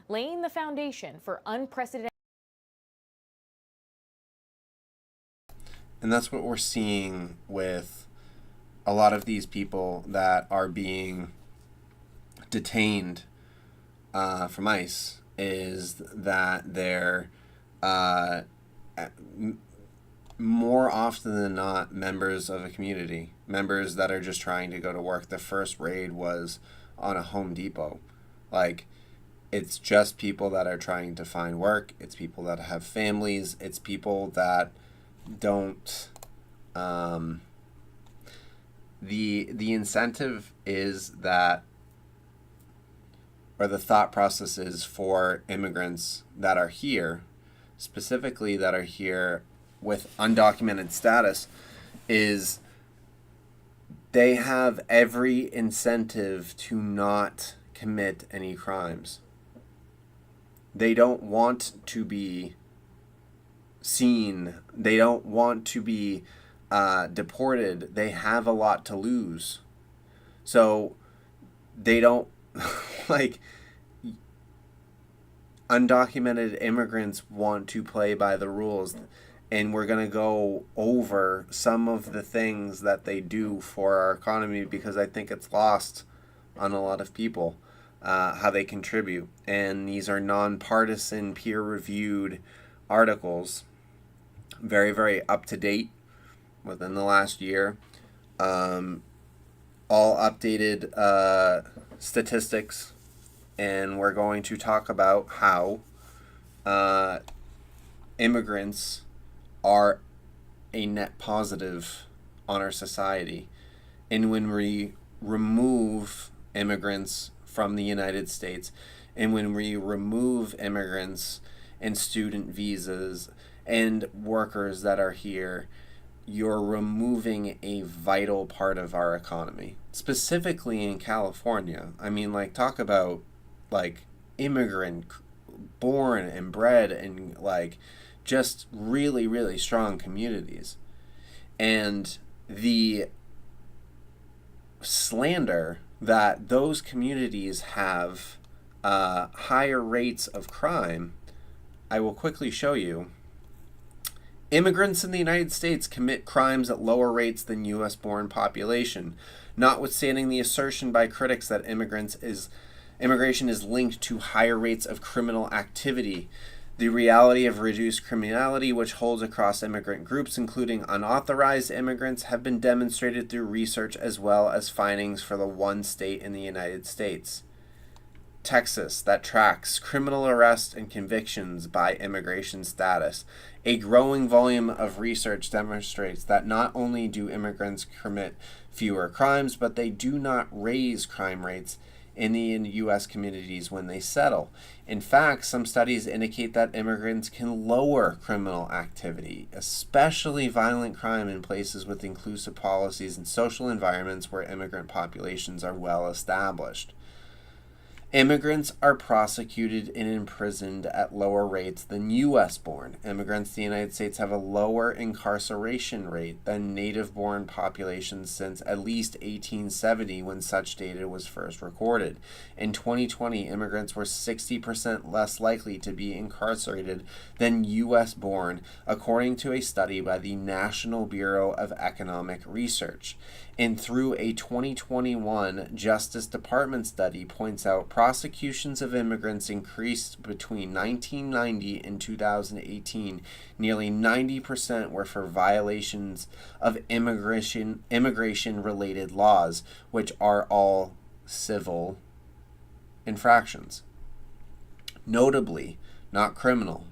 Laying the foundation for unprecedented. And that's what we're seeing with a lot of these people that are being detained from ICE, is that they're more often than not members of a community, members that are just trying to go to work. The first raid was on a Home Depot. Like, it's just people that are trying to find work. It's people that have families. It's people that don't... The incentive is that, or the thought process is for immigrants that are here, specifically that are here with undocumented status, is they have every incentive to not commit any crimes. They don't want to be seen. They don't want to be deported. They have a lot to lose. So they don't, like, undocumented immigrants want to play by the rules. And we're going to go over some of the things that they do for our economy, because I think it's lost on a lot of people, how they contribute. And these are nonpartisan, peer-reviewed articles, very, very up-to-date within the last year, all updated statistics, and we're going to talk about how immigrants are a net positive on our society. And when we remove immigrants from the United States, and when we remove immigrants and student visas and workers that are here, you're removing a vital part of our economy, specifically in California. I mean, like, talk about like immigrant born and bred and like just really, really strong communities. And the slander that those communities have higher rates of crime, I will quickly show you. Immigrants in the United States commit crimes at lower rates than U.S.-born population, notwithstanding the assertion by critics that immigration is linked to higher rates of criminal activity. The reality of reduced criminality, which holds across immigrant groups, including unauthorized immigrants, have been demonstrated through research as well as findings for the one state in the United States, Texas, that tracks criminal arrests and convictions by immigration status. A growing volume of research demonstrates that not only do immigrants commit fewer crimes, but they do not raise crime rates in the U.S. communities when they settle. In fact, some studies indicate that immigrants can lower criminal activity, especially violent crime in places with inclusive policies and social environments where immigrant populations are well established. Immigrants are prosecuted and imprisoned at lower rates than U.S.-born. Immigrants to the United States have a lower incarceration rate than native-born populations since at least 1870, when such data was first recorded. In 2020, immigrants were 60% less likely to be incarcerated than U.S.-born, according to a study by the National Bureau of Economic Research. And through a 2021 Justice Department study points out prosecutions of immigrants increased between 1990 and 2018. Nearly 90% were for violations of immigration-related laws, which are all civil infractions. Notably, not criminal.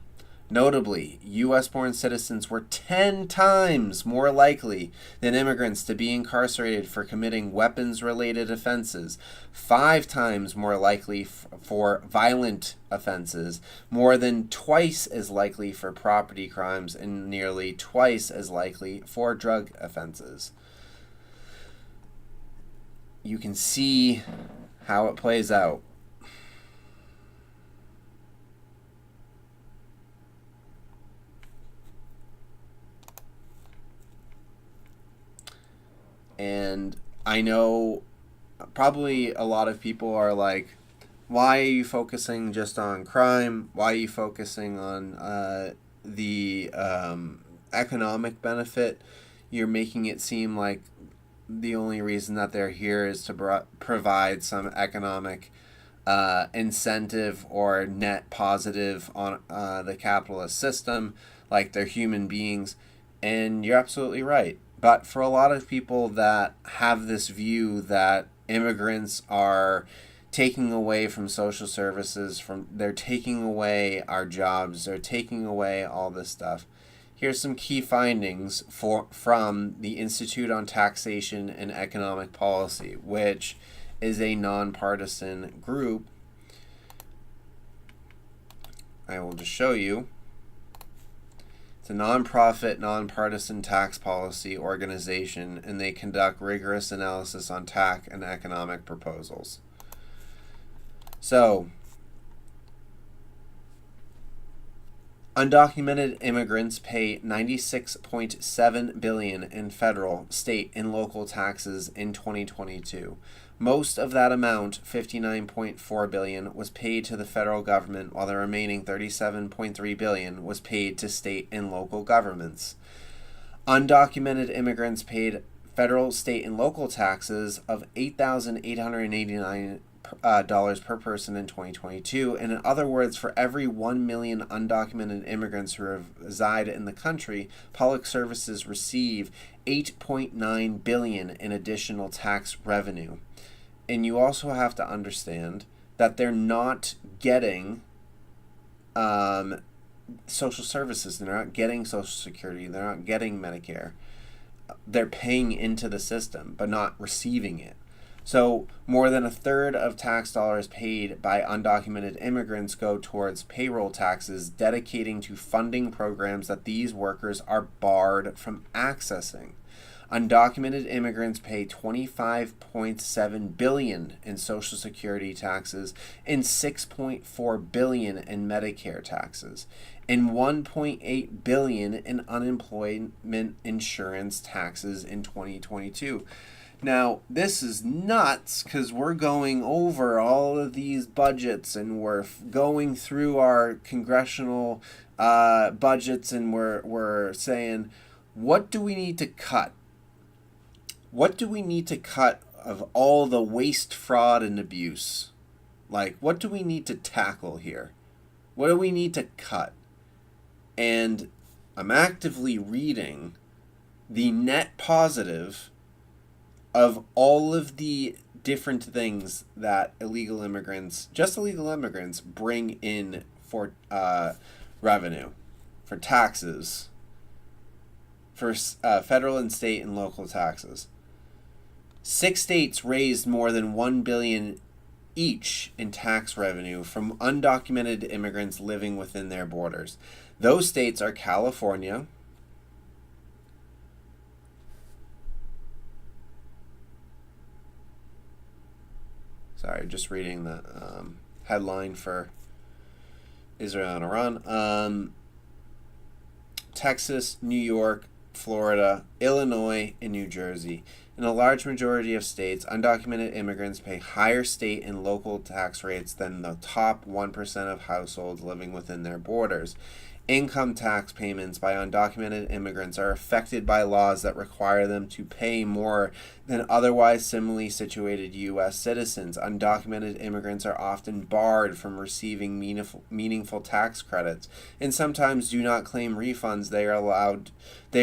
Notably, U.S.-born citizens were 10 times more likely than immigrants to be incarcerated for committing weapons-related offenses, 5 times more likely for violent offenses, more than twice as likely for property crimes, and nearly twice as likely for drug offenses. You can see how it plays out. And I know probably a lot of people are like, why are you focusing just on crime? Why are you focusing on the economic benefit? You're making it seem like the only reason that they're here is to provide some economic incentive or net positive on the capitalist system, like they're human beings. And you're absolutely right. But for a lot of people that have this view that immigrants are taking away from social services, they're taking away our jobs, they're taking away all this stuff. Here's some key findings from the Institute on Taxation and Economic Policy, which is a nonpartisan group. I will just show you. It's a nonprofit, nonpartisan tax policy organization, and they conduct rigorous analysis on tax and economic proposals. So, undocumented immigrants pay $96.7 billion in federal, state, and local taxes in 2022. Most of that amount, $59.4 billion, was paid to the federal government, while the remaining $37.3 billion was paid to state and local governments. Undocumented immigrants paid federal, state, and local taxes of $8,889 dollars per person in 2022. And in other words, for every 1 million undocumented immigrants who reside in the country, public services receive $8.9 billion in additional tax revenue. And you also have to understand that they're not getting social services. They're not getting Social Security. They're not getting Medicare. They're paying into the system, but not receiving it. So more than a third of tax dollars paid by undocumented immigrants go towards payroll taxes, dedicating to funding programs that these workers are barred from accessing. Undocumented immigrants pay $25.7 billion in Social Security taxes and $6.4 billion in Medicare taxes and $1.8 billion in unemployment insurance taxes in 2022. Now, this is nuts because we're going over all of these budgets and we're going through our congressional budgets and we're saying, what do we need to cut? What do we need to cut of all the waste, fraud, and abuse? Like, what do we need to tackle here? What do we need to cut? And I'm actively reading the net positive of all of the different things that illegal immigrants, just illegal immigrants, bring in for revenue, for taxes, for federal and state and local taxes. 6 states raised more than $1 billion each in tax revenue from undocumented immigrants living within their borders. Those states are California, sorry, just reading the headline for Israel and Iran. Texas, New York, Florida, Illinois, and New Jersey. In a large majority of states, undocumented immigrants pay higher state and local tax rates than the top 1% of households living within their borders. Income tax payments by undocumented immigrants are affected by laws that require them to pay more than otherwise similarly situated U.S. citizens. Undocumented immigrants are often barred from receiving meaningful tax credits and sometimes do not claim refunds they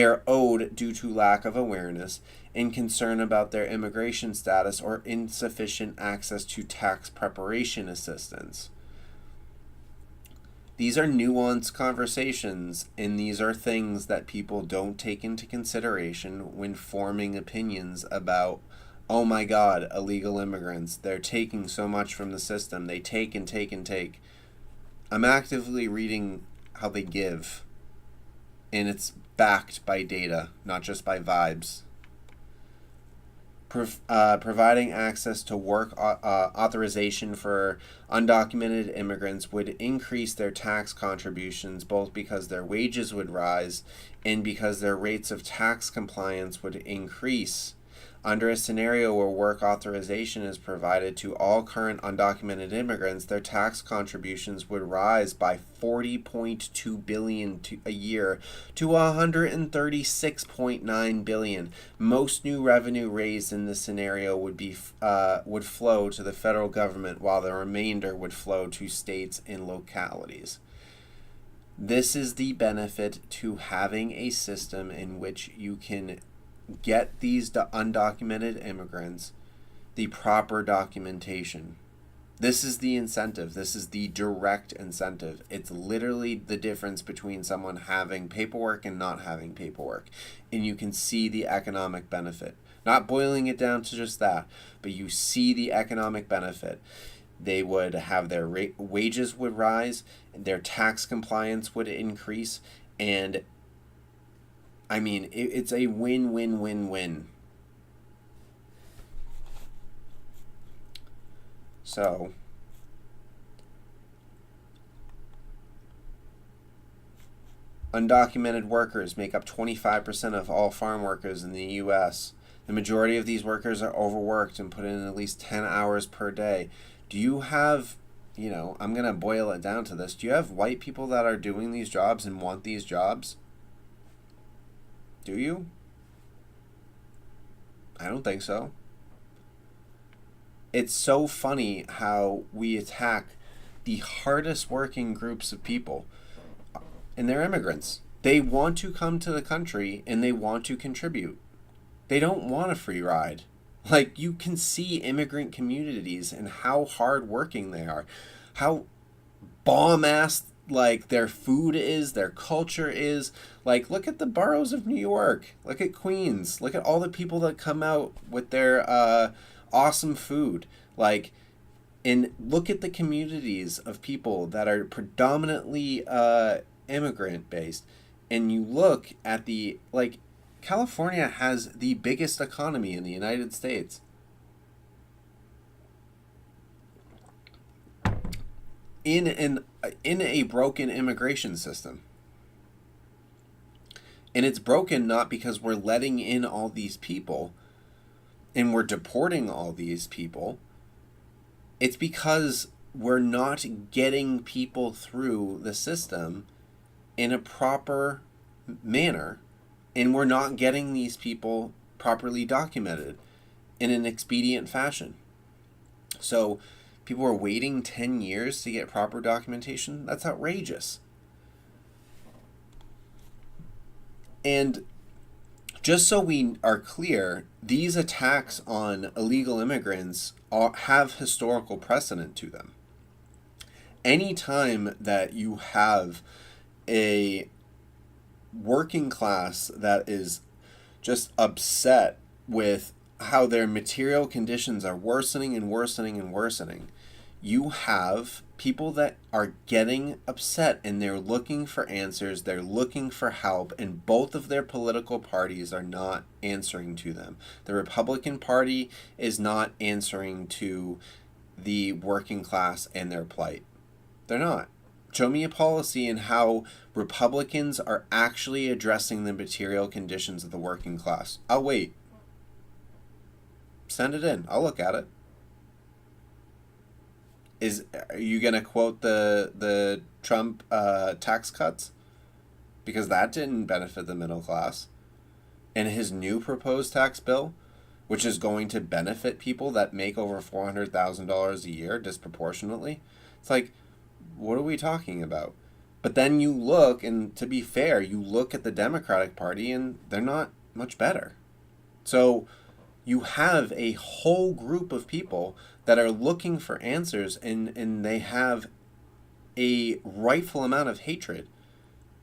are owed due to lack of awareness and concern about their immigration status or insufficient access to tax preparation assistance. These are nuanced conversations, and these are things that people don't take into consideration when forming opinions about, oh my God, illegal immigrants. They're taking so much from the system. They take and take and take. I'm actively reading how they give, and it's backed by data, not just by vibes. Providing access to work authorization for undocumented immigrants would increase their tax contributions, both because their wages would rise and because their rates of tax compliance would increase. Under a scenario where work authorization is provided to all current undocumented immigrants, their tax contributions would rise by $40.2 billion a year to $136.9 billion. Most new revenue raised in this scenario would flow to the federal government, while the remainder would flow to states and localities. This is the benefit to having a system in which you can get these undocumented immigrants the proper documentation. This is the incentive. This is the direct incentive. It's literally the difference between someone having paperwork and not having paperwork. And you can see the economic benefit. Not boiling it down to just that, but you see the economic benefit. They would have their wages would rise, their tax compliance would increase, and I mean, it's a win-win-win-win. So, undocumented workers make up 25% of all farm workers in the U.S. The majority of these workers are overworked and put in at least 10 hours per day. Do you have, I'm going to boil it down to this. Do you have white people that are doing these jobs and want these jobs? Do you? I don't think so. it's so funny how we attack the hardest working groups of people, and they're immigrants. They want to come to the country and they want to contribute. They don't want a free ride. Like, you can see immigrant communities and how hard working they are, how bomb ass like their food is, their culture is. Like, look at the boroughs of New York, look at Queens, look at all the people that come out with their awesome food. Like, and look at the communities of people that are predominantly immigrant based, and you look at the, like, California has the biggest economy in the United States. In a broken immigration system. And it's broken not because we're letting in all these people and we're deporting all these people. It's because we're not getting people through the system in a proper manner, and we're not getting these people properly documented in an expedient fashion. So people are waiting 10 years to get proper documentation. That's outrageous. And just so we are clear, these attacks on illegal immigrants have historical precedent to them. Anytime that you have a working class that is just upset with how their material conditions are worsening and worsening and worsening, you have people that are getting upset and they're looking for answers, they're looking for help, and both of their political parties are not answering to them. The Republican Party is not answering to the working class and their plight. They're not. Show me a policy in how Republicans are actually addressing the material conditions of the working class. I'll wait. Send it in. I'll look at it. Are you going to quote the Trump tax cuts? Because that didn't benefit the middle class. And his new proposed tax bill, which is going to benefit people that make over $400,000 a year disproportionately. It's like, what are we talking about? But then you look, and to be fair, you look at the Democratic Party and they're not much better. So you have a whole group of people that are looking for answers, and they have a rightful amount of hatred.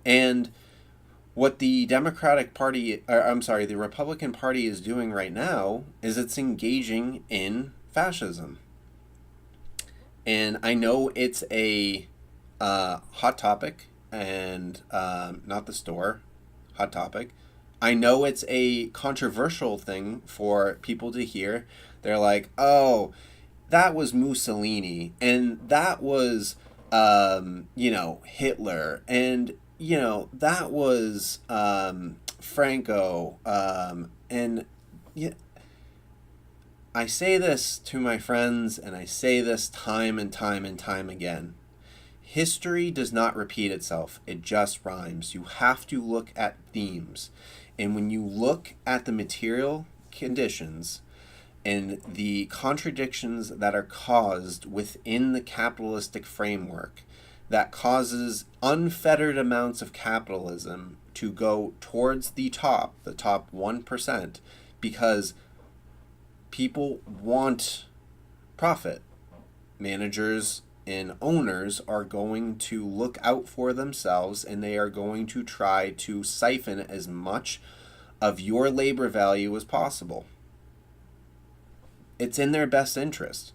And what the Democratic Party, the Republican Party is doing right now is it's engaging in fascism. And I know it's a hot topic, and not the store, hot topic. I know it's a controversial thing for people to hear. They're like, oh, that was Mussolini, and that was, Hitler, and, that was Franco, and yeah. I say this to my friends, and I say this time and time and time again. History does not repeat itself. It just rhymes. You have to look at themes. And when you look at the material conditions and the contradictions that are caused within the capitalistic framework that causes unfettered amounts of capitalism to go towards the top 1%, because people want profit. Managers and owners are going to look out for themselves, and they are going to try to siphon as much of your labor value as possible. It's in their best interest.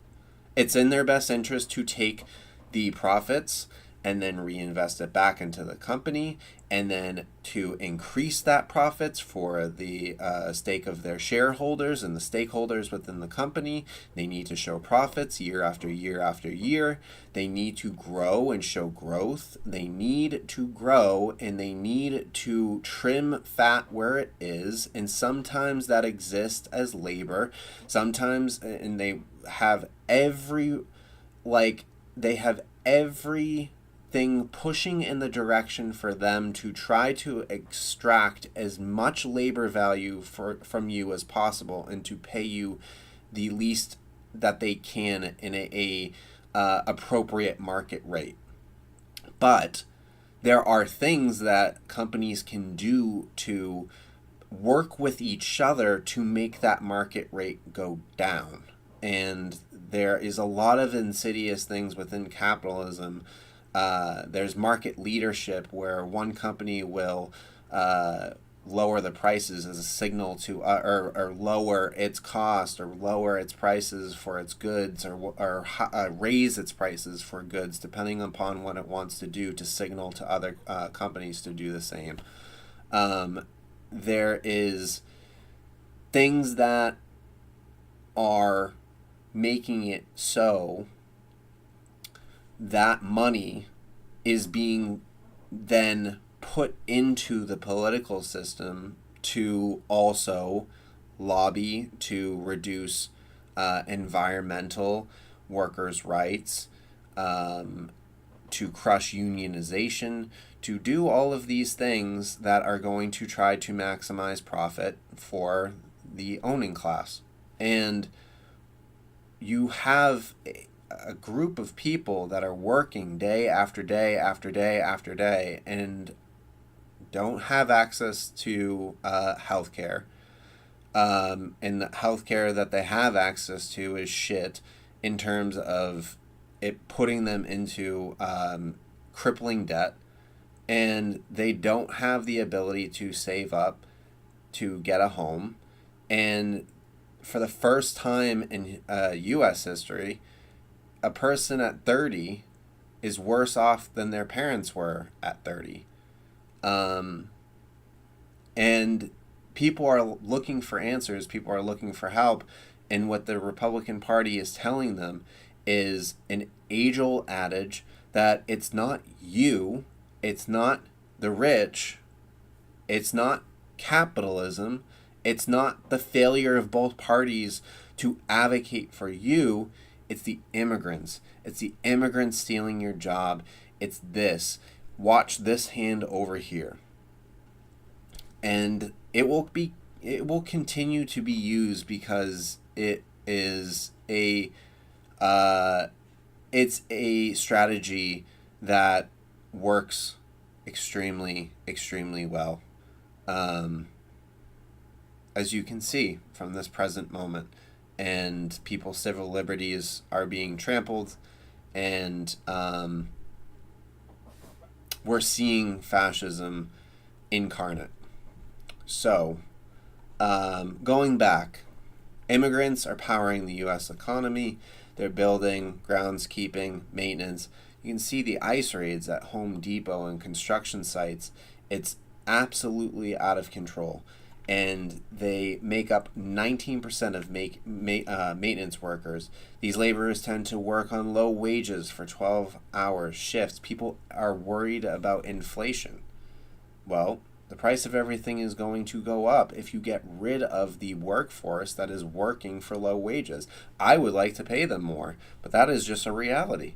It's in their best interest to take the profits and then reinvest it back into the company, and then to increase that profits for the stake of their shareholders and the stakeholders within the company. They need to show profits year after year after year. They need to grow and show growth. They need to grow, and they need to trim fat where it is, and sometimes that exists as labor. Sometimes, and they have everything pushing in the direction for them to try to extract as much labor value from you as possible, and to pay you the least that they can in a appropriate market rate. But there are things that companies can do to work with each other to make that market rate go down. And there is a lot of insidious things within capitalism. There's market leadership where one company will lower the prices as a signal to, or lower its cost, or lower its prices for its goods, or raise its prices for goods, depending upon what it wants to do to signal to other companies to do the same. There is things that are making it so that money is being then put into the political system to also lobby to reduce environmental workers' rights, to crush unionization, to do all of these things that are going to try to maximize profit for the owning class. And you have a group of people that are working day after day after day after day and don't have access to healthcare. And the healthcare that they have access to is shit in terms of it putting them into crippling debt, and they don't have the ability to save up to get a home. And for the first time in U.S. history, a person at 30 is worse off than their parents were at 30. And people are looking for answers. People are looking for help. And what the Republican Party is telling them is an age-old adage that it's not you, it's not the rich, it's not capitalism, it's not the failure of both parties to advocate for you, it's the immigrants. It's the immigrants stealing your job. It's this. Watch this hand over here. And it will continue to be used because it is it's a strategy that works extremely, extremely well. As you can see from this present moment, and people's civil liberties are being trampled, and we're seeing fascism incarnate. So, going back, immigrants are powering the U.S. economy. They're building, groundskeeping, maintenance. You can see the ICE raids at Home Depot and construction sites. It's absolutely out of control. And they make up 19% of maintenance workers. These laborers tend to work on low wages for 12-hour shifts. People are worried about inflation. Well, the price of everything is going to go up if you get rid of the workforce that is working for low wages. I would like to pay them more, but that is just a reality.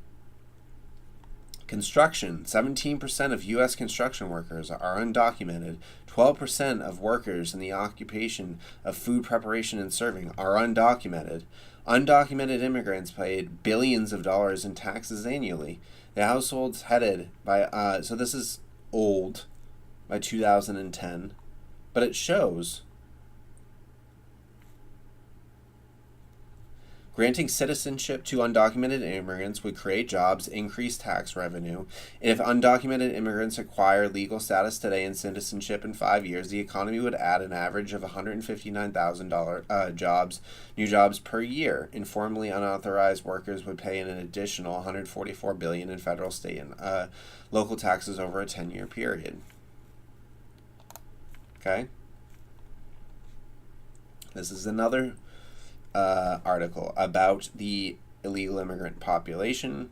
Construction, 17% of U.S. construction workers are undocumented. 12% of workers in the occupation of food preparation and serving are undocumented. Undocumented immigrants paid billions of dollars in taxes annually. The households headed by, so this is old, by 2010, but it shows granting citizenship to undocumented immigrants would create jobs, increase tax revenue, and if undocumented immigrants acquire legal status today and citizenship in 5 years, the economy would add an average of 159,000 new jobs per year. Informally unauthorized workers would pay an additional $144 billion in federal, state, and local taxes over a 10-year period. Okay? This is another article about the illegal immigrant population,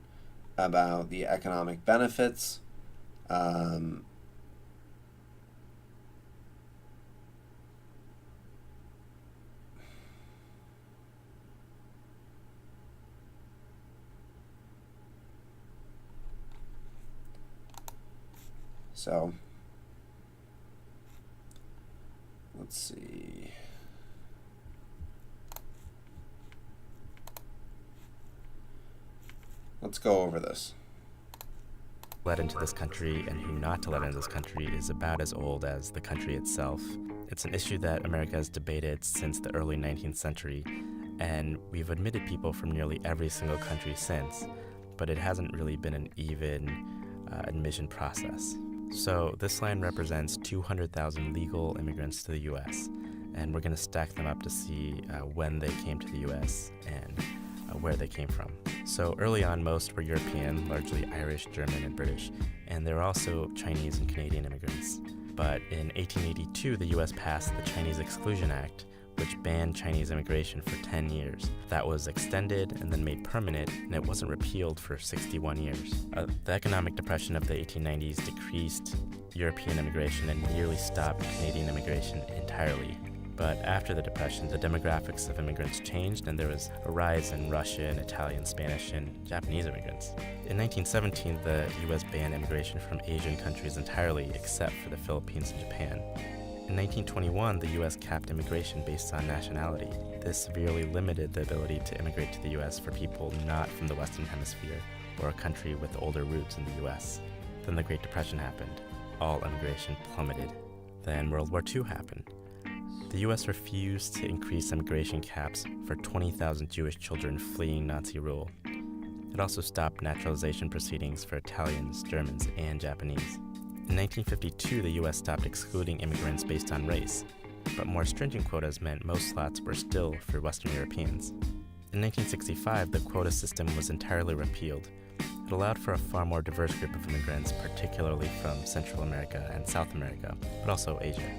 about the economic benefits. So, let's see. Let's go over this. Let into this country and who not to let into this country is about as old as the country itself. It's an issue that America has debated since the early 19th century, and we've admitted people from nearly every single country since, but it hasn't really been an even admission process. So this line represents 200,000 legal immigrants to the U.S., and we're going to stack them up to see when they came to the U.S. and where they came from. So early on, most were European, largely Irish, German, and British, and there were also Chinese and Canadian immigrants. But in 1882, the U.S. passed the Chinese Exclusion Act, which banned Chinese immigration for 10 years. That was extended and then made permanent, and it wasn't repealed for 61 years. The economic depression of the 1890s decreased European immigration and nearly stopped Canadian immigration entirely. But after the Depression, the demographics of immigrants changed, and there was a rise in Russian, Italian, Spanish, and Japanese immigrants. In 1917, the U.S. banned immigration from Asian countries entirely, except for the Philippines and Japan. In 1921, the U.S. capped immigration based on nationality. This severely limited the ability to immigrate to the U.S. for people not from the Western Hemisphere or a country with older roots in the U.S. Then the Great Depression happened. All immigration plummeted. Then World War II happened. The U.S. refused to increase immigration caps for 20,000 Jewish children fleeing Nazi rule. It also stopped naturalization proceedings for Italians, Germans, and Japanese. In 1952, the U.S. stopped excluding immigrants based on race, but more stringent quotas meant most slots were still for Western Europeans. In 1965, the quota system was entirely repealed. It allowed for a far more diverse group of immigrants, particularly from Central America and South America, but also Asia.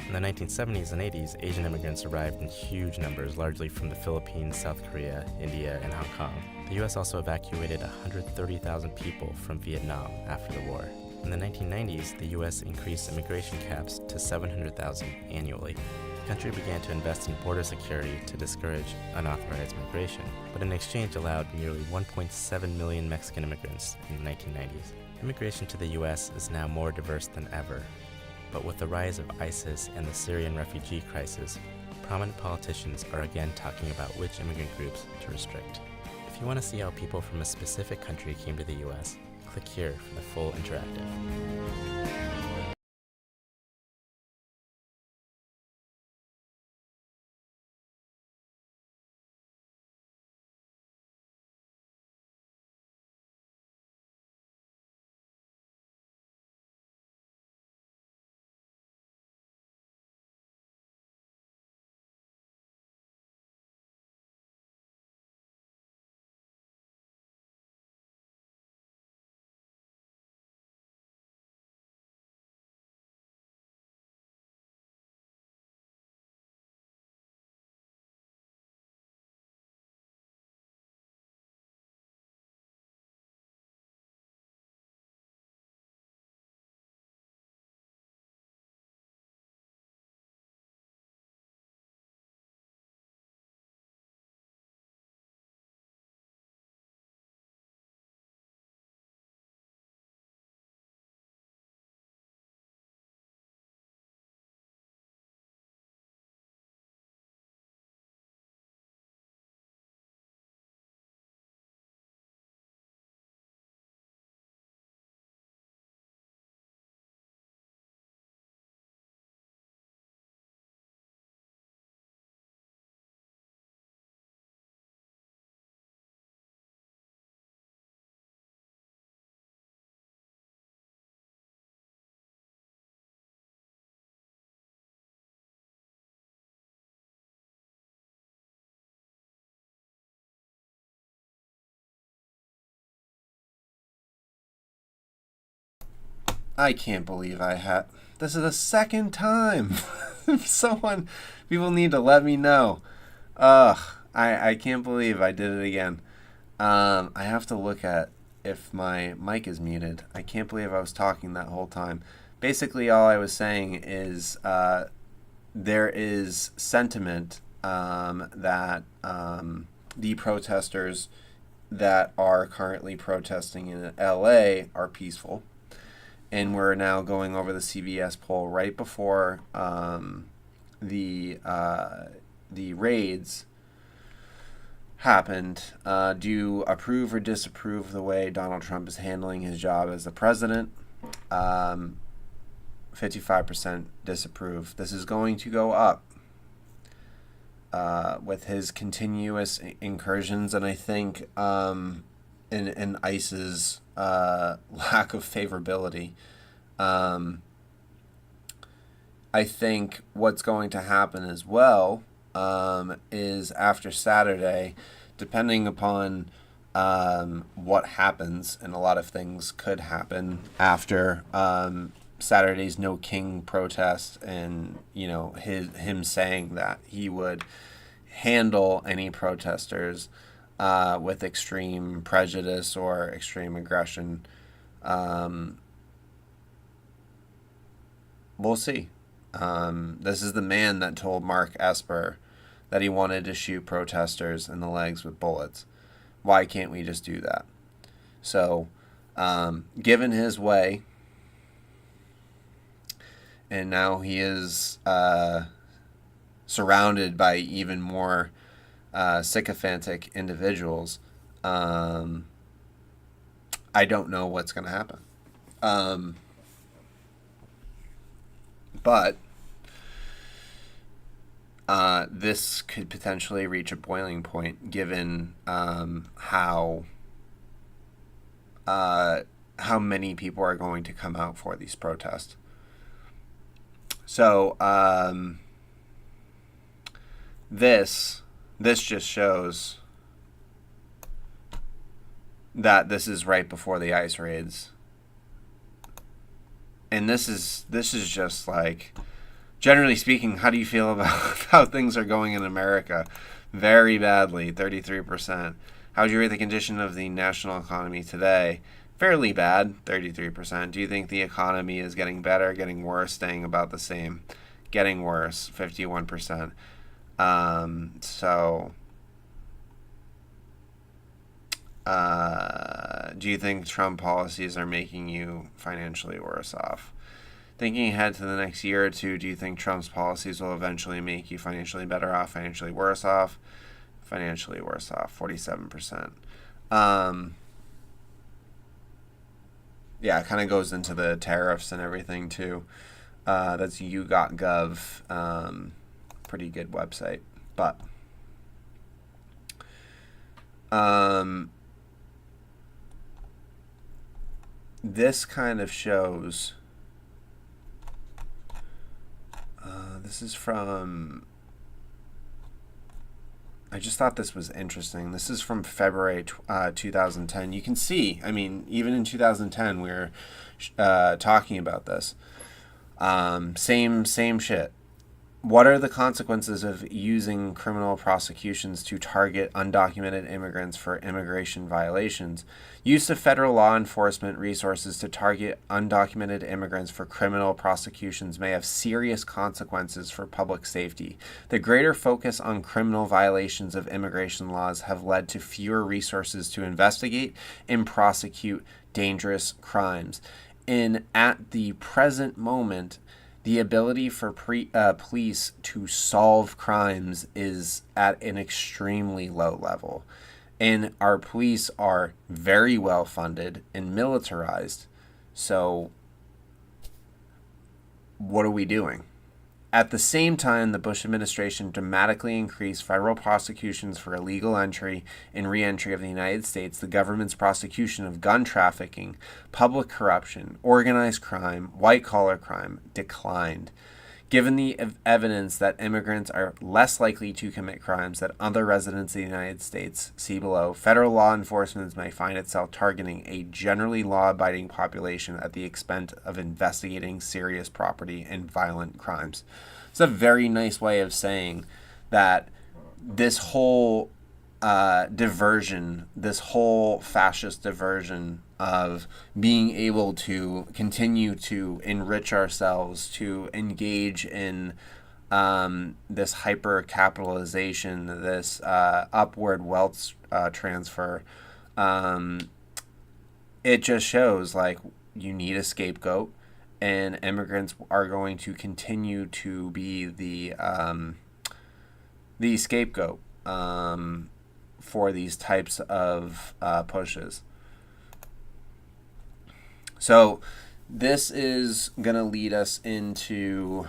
In the 1970s and 80s, Asian immigrants arrived in huge numbers, largely from the Philippines, South Korea, India, and Hong Kong. The U.S. also evacuated 130,000 people from Vietnam after the war. In the 1990s, the U.S. increased immigration caps to 700,000 annually. The country began to invest in border security to discourage unauthorized migration, but in exchange allowed nearly 1.7 million Mexican immigrants in the 1990s. Immigration to the U.S. is now more diverse than ever. But with the rise of ISIS and the Syrian refugee crisis, prominent politicians are again talking about which immigrant groups to restrict. If you want to see how people from a specific country came to the U.S., click here for the full interactive. I can't believe I had... This is the second time. People need to let me know. I can't believe I did it again. I have to look at if my mic is muted. I can't believe I was talking that whole time. Basically, all I was saying is there is sentiment that the protesters that are currently protesting in LA are peaceful. And we're now going over the CBS poll right before the raids. happened. Do you approve or disapprove the way Donald Trump is handling his job as the president? 55% disapprove. This is going to go up with his continuous incursions, and I think in ICE's lack of favorability. I think what's going to happen as well is after Saturday, depending upon what happens, and a lot of things could happen after Saturday's No King protest, and him saying that he would handle any protesters with extreme prejudice or extreme aggression. We'll see. This is the man that told Mark Esper that he wanted to shoot protesters in the legs with bullets. Why can't we just do that? So, given his way, and now he is surrounded by even more sycophantic individuals, I don't know what's going to happen. But this could potentially reach a boiling point, given how many people are going to come out for these protests. So this just shows that this is right before the ICE raids. And this is just like, generally speaking, how do you feel about how things are going in America? Very badly, 33%. How would you rate the condition of the national economy today? Fairly bad, 33%. Do you think the economy is getting better, getting worse, staying about the same? Getting worse, 51%. Do you think Trump policies are making you financially worse off? Thinking ahead to the next year or two, do you think Trump's policies will eventually make you financially better off, financially worse off? Financially worse off, 47%. Yeah, it kind of goes into the tariffs and everything too. That's YouGotGov. Pretty good website. But this kind of shows, this is from, I just thought this was interesting. This is from February 2010. You can see, I mean, even in 2010, we were talking about this. Same shit. What are the consequences of using criminal prosecutions to target undocumented immigrants for immigration violations? Use of federal law enforcement resources to target undocumented immigrants for criminal prosecutions may have serious consequences for public safety. The greater focus on criminal violations of immigration laws have led to fewer resources to investigate and prosecute dangerous crimes. At the present moment, the ability for police to solve crimes is at an extremely low level. And our police are very well funded and militarized. So what are we doing? At the same time, the Bush administration dramatically increased federal prosecutions for illegal entry and re-entry of the United States. The government's prosecution of gun trafficking, public corruption, organized crime, white-collar crime declined. Given the evidence that immigrants are less likely to commit crimes than other residents of the United States, see below, federal law enforcement may find itself targeting a generally law-abiding population at the expense of investigating serious property and violent crimes. It's a very nice way of saying that this whole diversion, this whole fascist diversion of being able to continue to enrich ourselves, to engage in this hyper capitalization, this upward wealth transfer, it just shows like you need a scapegoat, and immigrants are going to continue to be the scapegoat for these types of pushes. So this is going to lead us into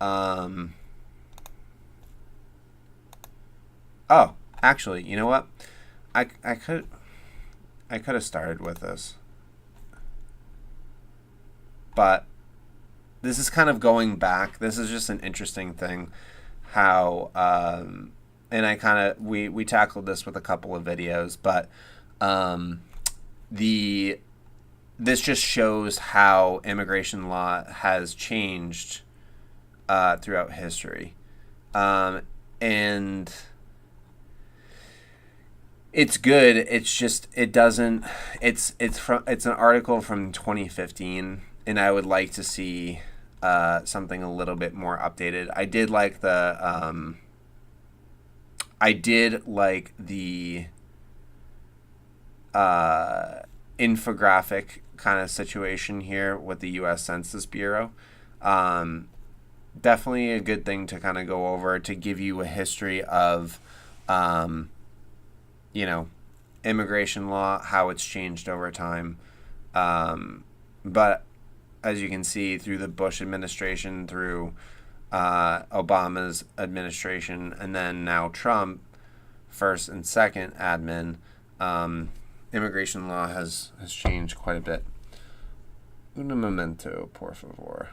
oh, actually, you know what? I could have started with this. But this is kind of going back. This is just an interesting thing how and I kind of we tackled this with a couple of videos, but this just shows how immigration law has changed throughout history. And it's good. It's just it's an article from 2015, and I would like to see something a little bit more updated. I did like the infographic kind of situation here with the U.S. Census Bureau. Definitely a good thing to kind of go over to give you a history of immigration law, how it's changed over time. But as you can see, through the Bush administration, through Obama's administration, and then now Trump, first and second admin, immigration law has changed quite a bit. Un momento, por favor.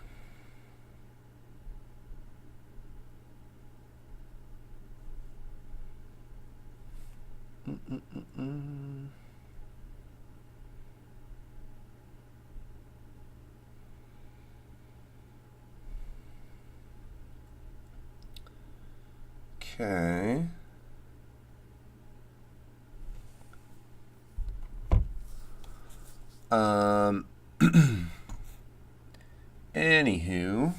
Okay. Anywho,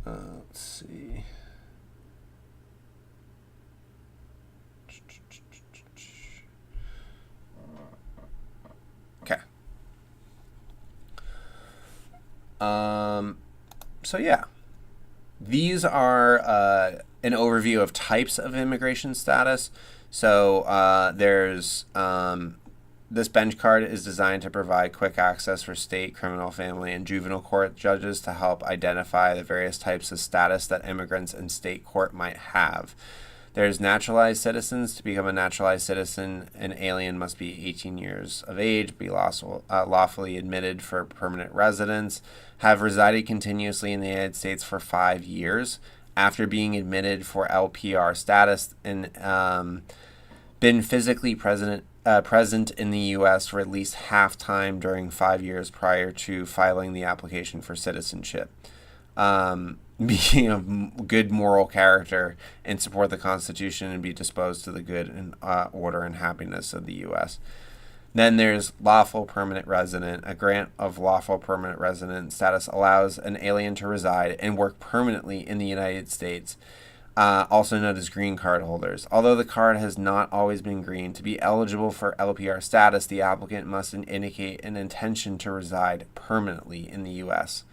let's see. Okay. So yeah, these are an overview of types of immigration status. So there's this bench card is designed to provide quick access for state, criminal, family, and juvenile court judges to help identify the various types of status that immigrants in state court might have. There's naturalized citizens. To become a naturalized citizen, an alien must be 18 years of age, be lawfully admitted for permanent residence, have resided continuously in the United States for 5 years after being admitted for LPR status, and been physically present in the U.S. for at least half time during 5 years prior to filing the application for citizenship. Being of good moral character and support the Constitution and be disposed to the good and order and happiness of the U.S. Then there's lawful permanent resident. A grant of lawful permanent resident status allows an alien to reside and work permanently in the United States, also known as green card holders. Although the card has not always been green, to be eligible for LPR status, the applicant must indicate an intention to reside permanently in the U.S.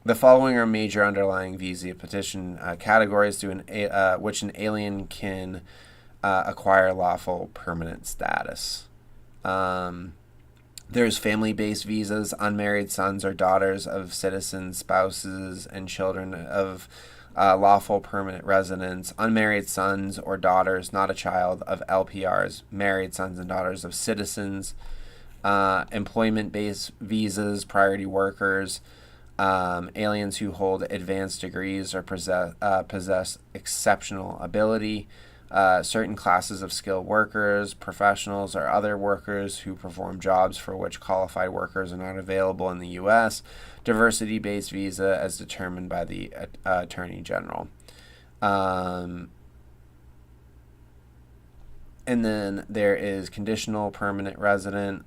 The following are major underlying visa petition categories to which an alien can acquire lawful permanent status. There's family-based visas, unmarried sons or daughters of citizens, spouses, and children of lawful permanent residents, unmarried sons or daughters, not a child, of LPRs, married sons and daughters of citizens, employment-based visas, priority workers, aliens who hold advanced degrees or possess exceptional ability, certain classes of skilled workers, professionals, or other workers who perform jobs for which qualified workers are not available in the U.S., diversity-based visa as determined by the Attorney General. And then there is conditional permanent resident,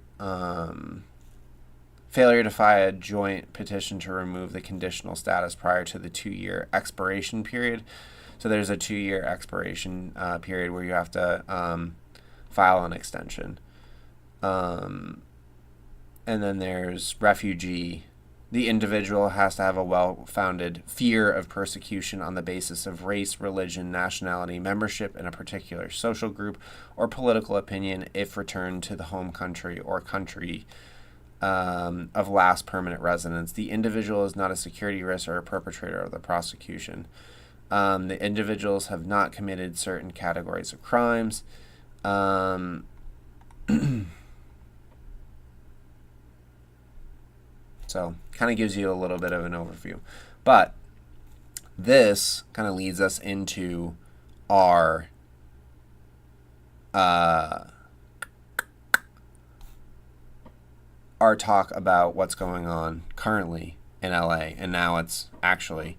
failure to file a joint petition to remove the conditional status prior to the 2-year expiration period. So there's a 2-year expiration period where you have to file an extension. And then there's refugee The individual has to have a well-founded fear of persecution on the basis of race, religion, nationality, membership in a particular social group, or political opinion if returned to the home country or country of last permanent residence. The individual is not a security risk or a perpetrator of the prosecution. The individuals have not committed certain categories of crimes. So kind of gives you a little bit of an overview. But this kind of leads us into our talk about what's going on currently in LA, and now it's actually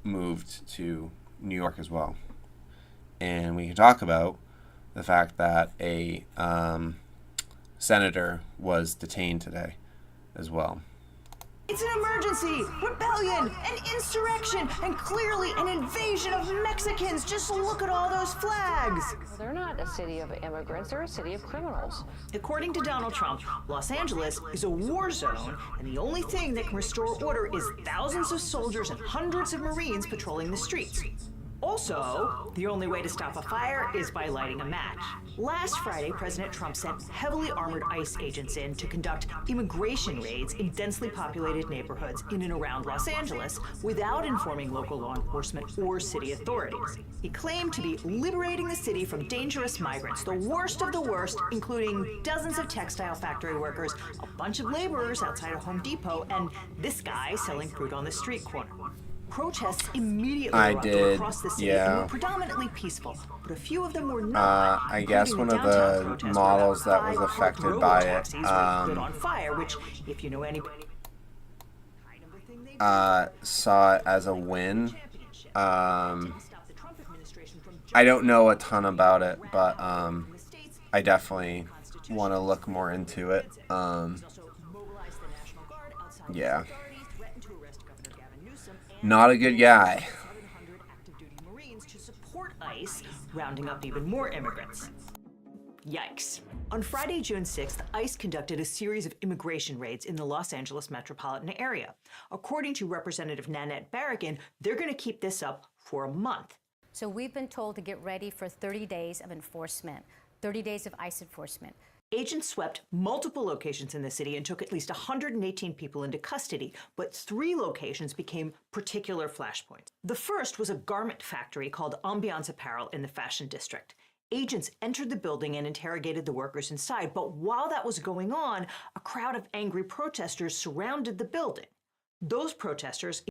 moved to New York as well. And we can talk about the fact that a senator was detained today as well. It's an emergency, rebellion, an insurrection, and clearly an invasion of Mexicans. Just look at all those flags. They're not a city of immigrants, they're a city of criminals. According to Donald Trump, Los Angeles is a war zone, and the only thing that can restore order is thousands of soldiers and hundreds of Marines patrolling the streets. Also, the only way to stop a fire is by lighting a match. Last Friday, President Trump sent heavily armored ICE agents in to conduct immigration raids in densely populated neighborhoods in and around Los Angeles without informing local law enforcement or city authorities. He claimed to be liberating the city from dangerous migrants, the worst of the worst, including dozens of textile factory workers, a bunch of laborers outside a Home Depot, and this guy selling fruit on the street corner. Protests immediately erupted across the city and were predominantly peaceful, but a few of them were not. I guess one of the models that was affected by it on fire, which, if you know anybody, saw it as a win. I don't know a ton about it, but I definitely want to look more into it. Yeah. Not a good guy. To support ICE, rounding up even more immigrants. Yikes. On Friday, June 6th, ICE conducted a series of immigration raids in the Los Angeles metropolitan area. According to Representative Nanette Barragan, they're going to keep this up for a month. So we've been told to get ready for 30 days of enforcement, 30 days of ICE enforcement. Agents swept multiple locations in the city and took at least 118 people into custody, but 3 locations became particular flashpoints. The first was a garment factory called Ambiance Apparel in the Fashion District. Agents entered the building and interrogated the workers inside, but while that was going on, a crowd of angry protesters surrounded the building. Those protesters...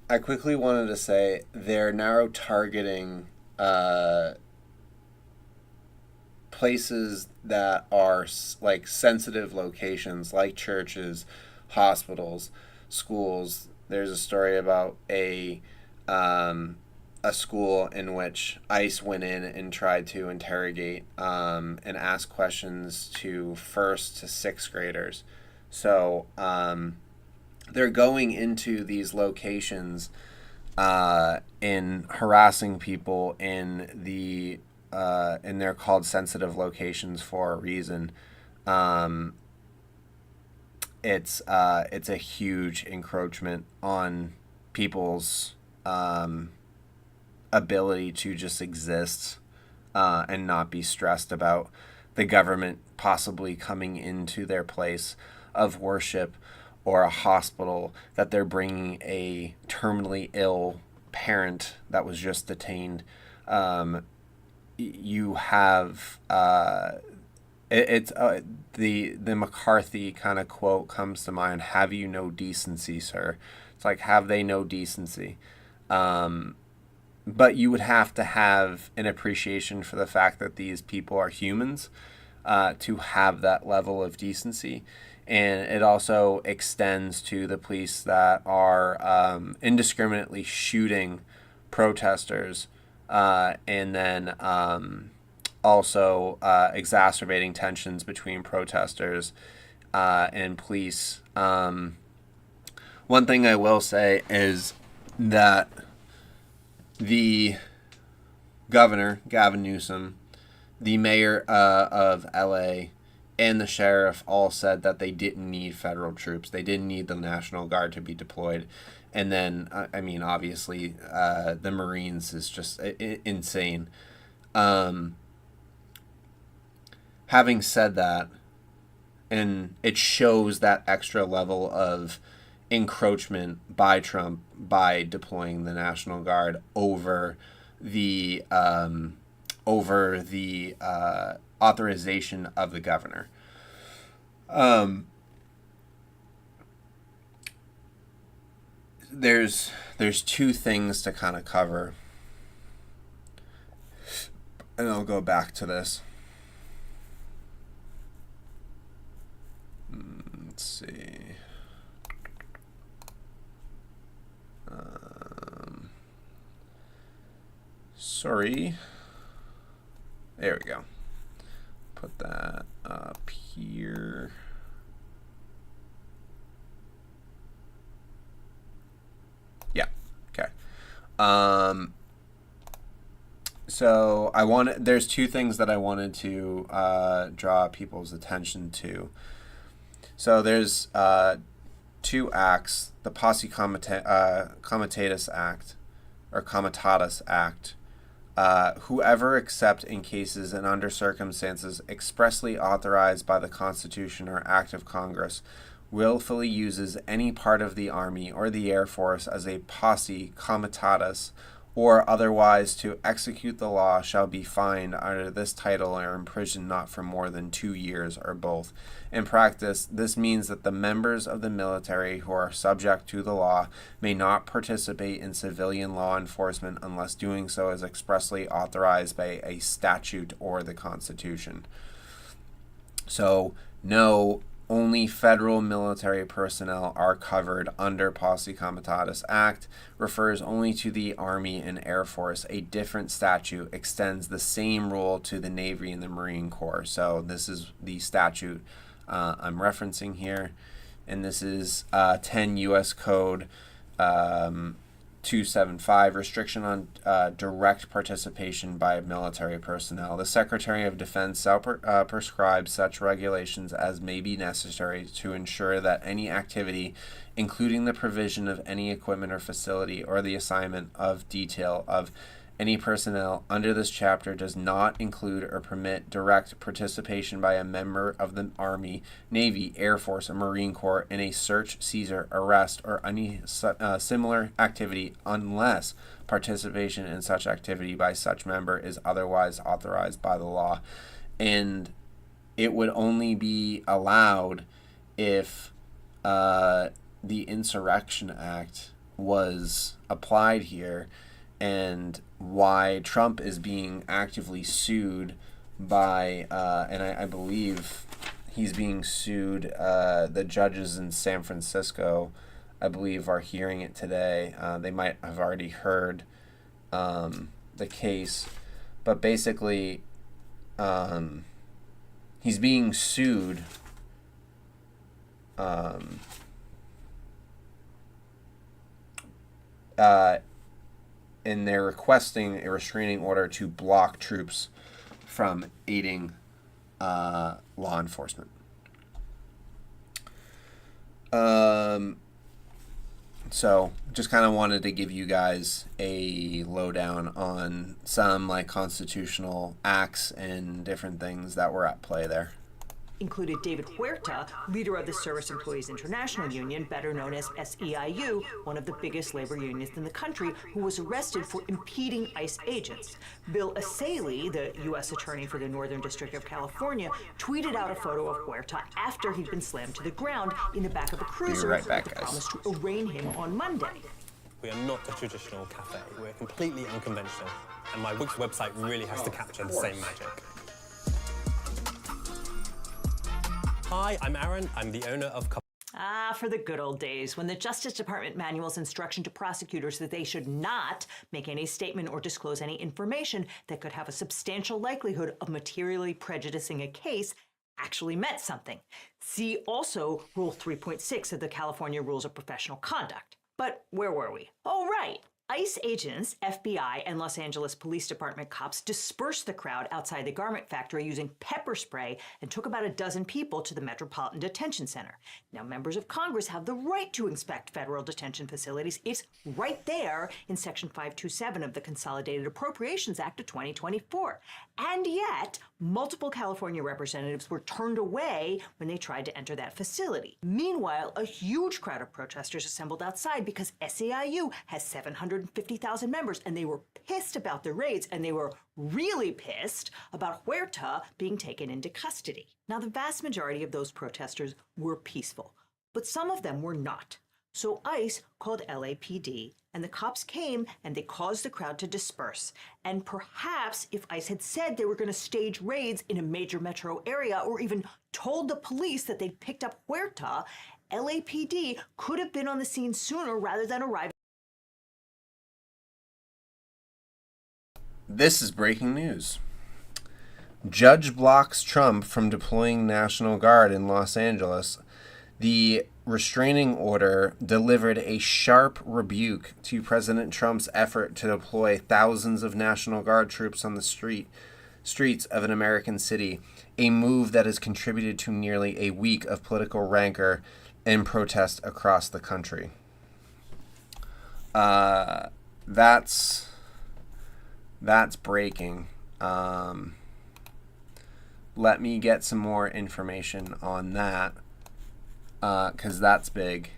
I quickly wanted to say they're now targeting places that are like sensitive locations, like churches, hospitals, schools. There's a story about a school in which ICE went in and tried to interrogate and ask questions to 1st to 6th graders. So they're going into these locations and harassing people in the and they're called sensitive locations for a reason. It's a huge encroachment on people's ability to just exist and not be stressed about the government possibly coming into their place of worship or a hospital, that they're bringing a terminally ill parent that was just detained. You have the McCarthy kind of quote comes to mind: "Have you no decency, sir?" It's like, have they no decency? But you would have to have an appreciation for the fact that these people are humans to have that level of decency. And it also extends to the police that are indiscriminately shooting protesters and then also exacerbating tensions between protesters and police. One thing I will say is that the governor, Gavin Newsom, the mayor of LA, and the sheriff all said that they didn't need federal troops. They didn't need the National Guard to be deployed. And then, I mean, obviously, the Marines is just insane. Having said that, and it shows that extra level of encroachment by Trump by deploying the National Guard over the authorization of the governor. There's two things to kind of cover, and I'll go back to this. Let's see. Sorry. There we go. Put that up here. Yeah. Okay. So there's two things that I wanted to draw people's attention to. So there's two acts, the Posse Comitatus Act, or Comitatus Act. Whoever, except in cases and under circumstances expressly authorized by the Constitution or Act of Congress, willfully uses any part of the Army or the Air Force as a posse comitatus or otherwise to execute the law shall be fined under this title or imprisoned not for more than 2 years or both. In practice, this means that the members of the military who are subject to the law may not participate in civilian law enforcement unless doing so is expressly authorized by a statute or the Constitution. So, no, only federal military personnel are covered under Posse Comitatus Act, refers only to the Army and Air Force. A different statute extends the same rule to the Navy and the Marine Corps. So this is the statute I'm referencing here, and this is 10 U.S. Code 275, restriction on direct participation by military personnel. The Secretary of Defense shall prescribe such regulations as may be necessary to ensure that any activity, including the provision of any equipment or facility or the assignment of detail of any personnel under this chapter, does not include or permit direct participation by a member of the Army, Navy, Air Force, or Marine Corps in a search, seizure, arrest, or any similar activity unless participation in such activity by such member is otherwise authorized by the law. And it would only be allowed if the Insurrection Act was applied here, and why Trump is being actively sued by, and I believe he's being sued, the judges in San Francisco, I believe, are hearing it today. They might have already heard the case, but basically he's being sued and they're requesting a restraining order to block troops from aiding law enforcement. So just kind of wanted to give you guys a lowdown on some constitutional acts and different things that were at play there. Included David Huerta, leader of the Service Employees International Union, better known as SEIU, one of the biggest labor unions in the country, who was arrested for impeding ICE agents. Bill Asalee, the U.S. attorney for the Northern District of California, tweeted out a photo of Huerta after he'd been slammed to the ground in the back of a cruiser with the promise to arraign him on Monday. We are not a traditional cafe. We're completely unconventional, and my Wix website really has to capture the same magic. Hi, I'm Aaron. I'm the owner of For the good old days, when the Justice Department manual's instruction to prosecutors that they should not make any statement or disclose any information that could have a substantial likelihood of materially prejudicing a case actually meant something. See also Rule 3.6 of the California Rules of Professional Conduct. But where were we? Oh, right. ICE agents, FBI, and Los Angeles Police Department cops dispersed the crowd outside the garment factory using pepper spray and took about a dozen people to the Metropolitan Detention Center. Now, members of Congress have the right to inspect federal detention facilities. It's right there in Section 527 of the Consolidated Appropriations Act of 2024. And yet, multiple California representatives were turned away when they tried to enter that facility. Meanwhile, a huge crowd of protesters assembled outside because SEIU has 750,000 members, and they were pissed about the raids, and they were really pissed about Huerta being taken into custody. Now, the vast majority of those protesters were peaceful, but some of them were not. So ICE called LAPD, and the cops came and they caused the crowd to disperse. And perhaps if ICE had said they were going to stage raids in a major metro area, or even told the police that they'd picked up Huerta, LAPD could have been on the scene sooner rather than arriving. This is breaking news. Judge blocks Trump from deploying National Guard in Los Angeles. The restraining order delivered a sharp rebuke to President Trump's effort to deploy thousands of National Guard troops on the streets of an American city, a move that has contributed to nearly a week of political rancor and protest across the country. That's breaking. Let me get some more information on that, because that's big.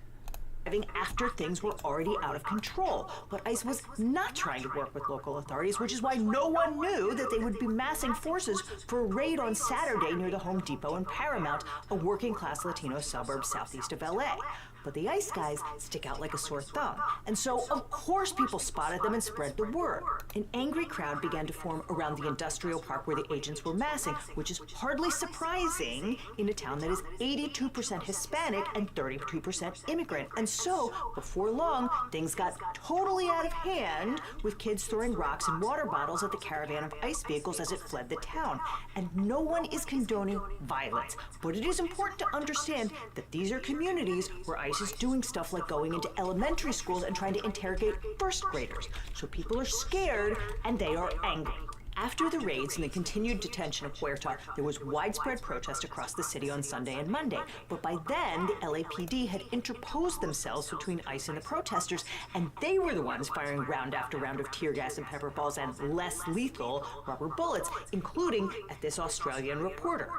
After things were already out of control. But ICE was not trying to work with local authorities, which is why no one knew that they would be massing forces for a raid on Saturday near the Home Depot in Paramount, a working-class Latino suburb southeast of LA. But the ICE guys stick out like a sore thumb. And so, of course, people spotted them and spread the word. An angry crowd began to form around the industrial park where the agents were massing, which is hardly surprising in a town that is 82% Hispanic and 32% immigrant. And so, before long, things got totally out of hand, with kids throwing rocks and water bottles at the caravan of ICE vehicles as it fled the town. And no one is condoning violence. But it is important to understand that these are communities where ICE is doing stuff like going into elementary schools and trying to interrogate first graders. So people are scared and they are angry. After the raids and the continued detention of Huerta, there was widespread protest across the city on Sunday and Monday. But by then, the LAPD had interposed themselves between ICE and the protesters, and they were the ones firing round after round of tear gas and pepper balls and less lethal rubber bullets, including at this Australian reporter.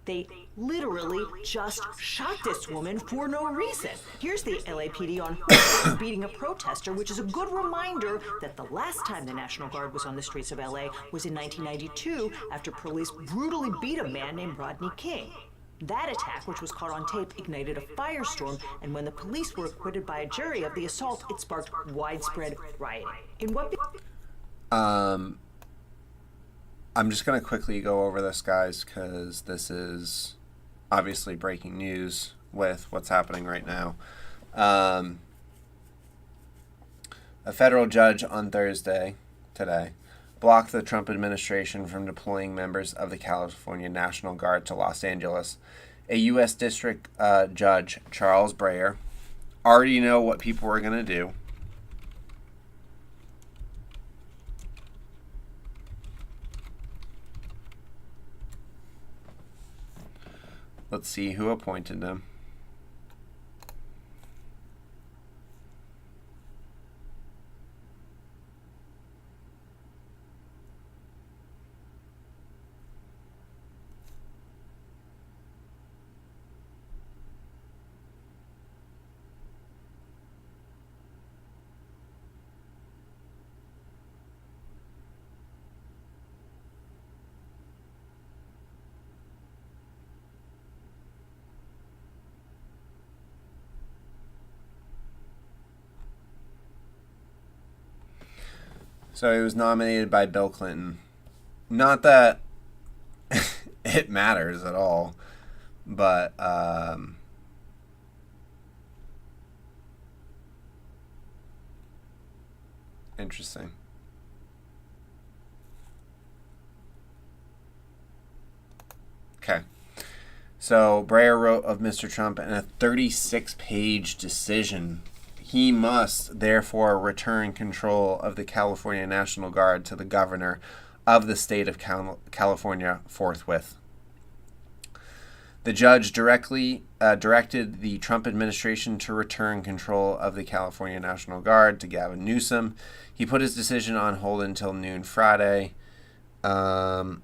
They literally just shot this woman for no reason. Here's the LAPD on beating a protester, which is a good reminder that the last time the National Guard was on the streets of LA was in 1992 after police brutally beat a man named Rodney King. That attack, which was caught on tape, ignited a firestorm, and when the police were acquitted by a jury of the assault, it sparked widespread rioting. In what I'm just going to quickly go over this, guys, because this is obviously breaking news with what's happening right now. A federal judge on Thursday, today, blocked the Trump administration from deploying members of the California National Guard to Los Angeles. A U.S. District Judge, Charles Breyer, already know what people were going to do. Let's see who appointed them. So he was nominated by Bill Clinton. Not that it matters at all, but interesting. Okay. So Breyer wrote of Mr. Trump in a 36-page decision. He must therefore return control of the California National Guard to the governor of the state of California forthwith. The judge directed the Trump administration to return control of the California National Guard to Gavin Newsom. He put his decision on hold until noon Friday. And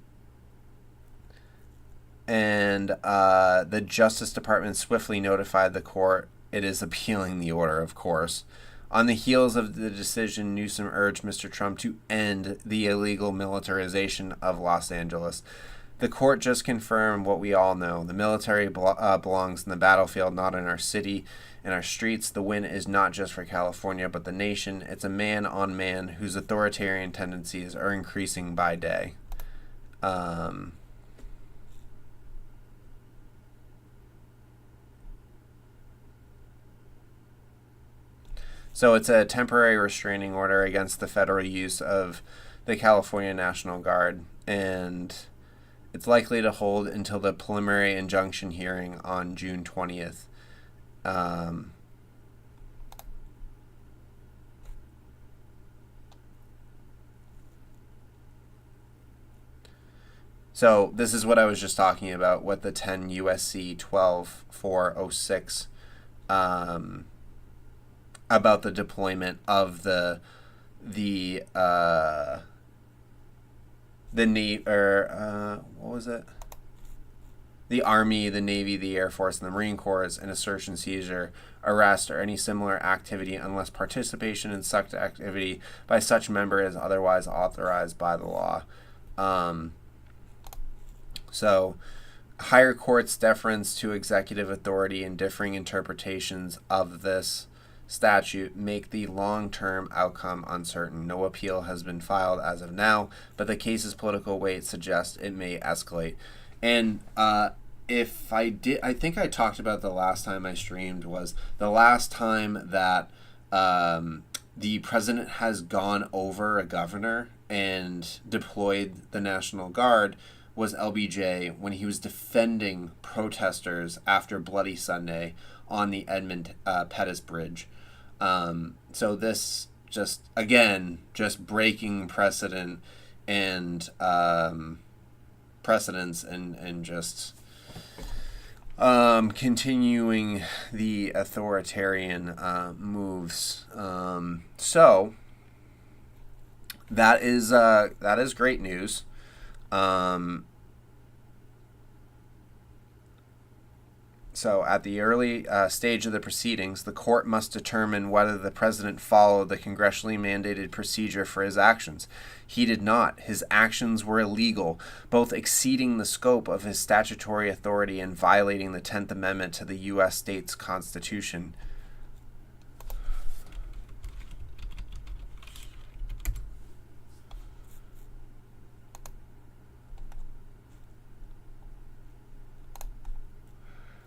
the Justice Department swiftly notified the court it is appealing the order, of course. On the heels of the decision, Newsom urged Mr. Trump to end the illegal militarization of Los Angeles. The court just confirmed what we all know. The military belongs in the battlefield, not in our city and our streets. The win is not just for California, but the nation. It's a man on man whose authoritarian tendencies are increasing by day. So it's a temporary restraining order against the federal use of the California National Guard, and it's likely to hold until the preliminary injunction hearing on June 20th. So this is what I was just talking about, what the 10 USC 12406 about the deployment of the Army, the Navy, the Air Force, and the Marine Corps in a search and seizure, arrest, or any similar activity unless participation in such activity by such member is otherwise authorized by the law. So higher courts' deference to executive authority and differing interpretations of this statute make the long-term outcome uncertain. No appeal has been filed as of now, but the case's political weight suggests it may escalate. And I think I talked about the last time I streamed was the last time that the president has gone over a governor and deployed the National Guard was LBJ when he was defending protesters after Bloody Sunday on the Edmund Pettus Bridge. So this just breaking precedent and precedents and just continuing the authoritarian moves. So that is great news. So at the early stage of the proceedings, the court must determine whether the president followed the congressionally mandated procedure for his actions. He did not. His actions were illegal, both exceeding the scope of his statutory authority and violating the 10th Amendment to the U.S. state's Constitution.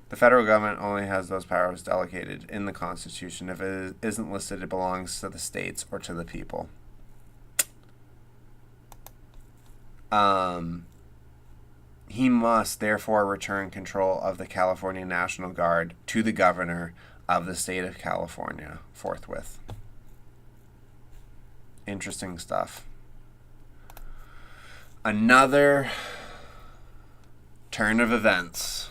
The federal government only has those powers delegated in the Constitution. If it isn't listed, it belongs to the states or to the people. He must therefore return control of the California National Guard to the governor of the state of California forthwith. Interesting stuff. Another turn of events.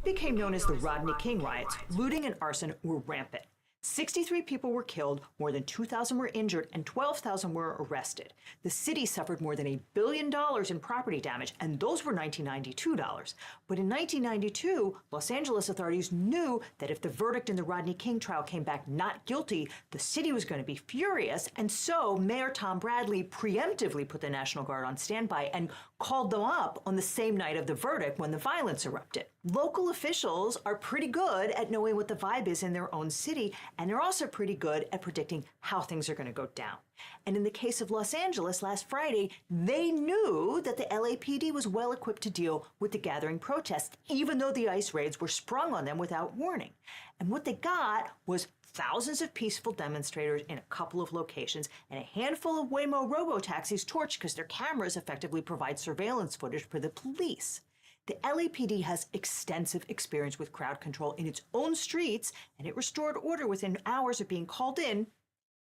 Became known as the Rodney King riots, looting and arson were rampant. 63 people were killed, more than 2,000 were injured, and 12,000 were arrested. The city suffered more than $1 billion in property damage, and those were 1992 dollars. But in 1992, Los Angeles authorities knew that if the verdict in the Rodney King trial came back not guilty, the city was going to be furious, and so Mayor Tom Bradley preemptively put the National Guard on standby and called them up on the same night of the verdict when the violence erupted. Local officials are pretty good at knowing what the vibe is in their own city, and they're also pretty good at predicting how things are going to go down. And in the case of Los Angeles last Friday, they knew that the LAPD was well equipped to deal with the gathering protests, even though the ICE raids were sprung on them without warning. And what they got was thousands of peaceful demonstrators in a couple of locations and a handful of Waymo robo-taxis torched because their cameras effectively provide surveillance footage for the police. The LAPD has extensive experience with crowd control in its own streets, and it restored order within hours of being called in,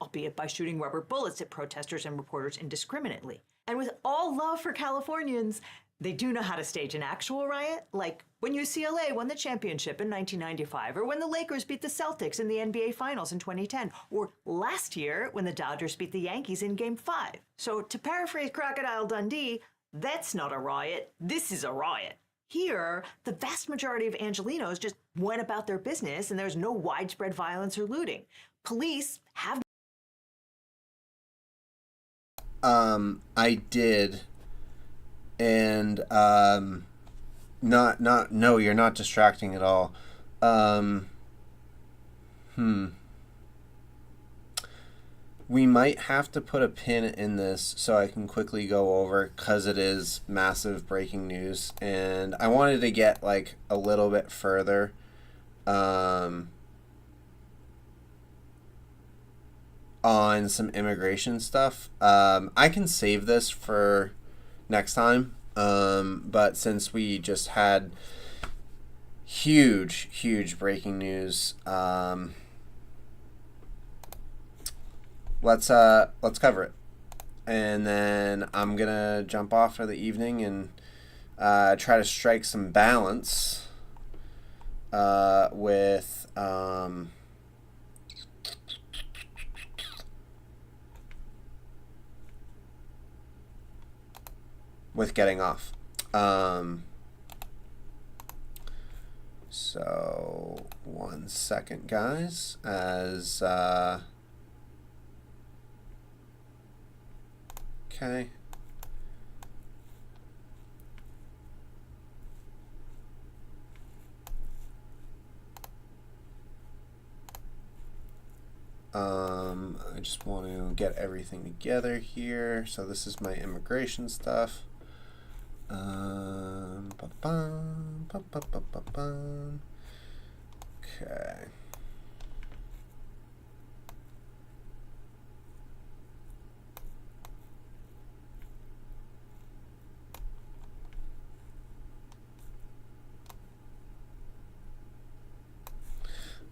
albeit by shooting rubber bullets at protesters and reporters indiscriminately. And with all love for Californians, they do know how to stage an actual riot, like when UCLA won the championship in 1995, or when the Lakers beat the Celtics in the NBA Finals in 2010, or last year when the Dodgers beat the Yankees in Game 5. So to paraphrase Crocodile Dundee, that's not a riot, this is a riot. Here, the vast majority of Angelenos just went about their business and there's no widespread violence or looting. Police have... I did, and, no, you're not distracting at all. We might have to put a pin in this so I can quickly go over, because it is massive breaking news, and I wanted to get, like, a little bit further, on some immigration stuff. I can save this for next time, but since we just had huge breaking news, let's cover it, and then I'm gonna jump off for the evening and try to strike some balance with getting off. So 1 second, guys, as okay. I just want to get everything together here. So this is my immigration stuff. Okay.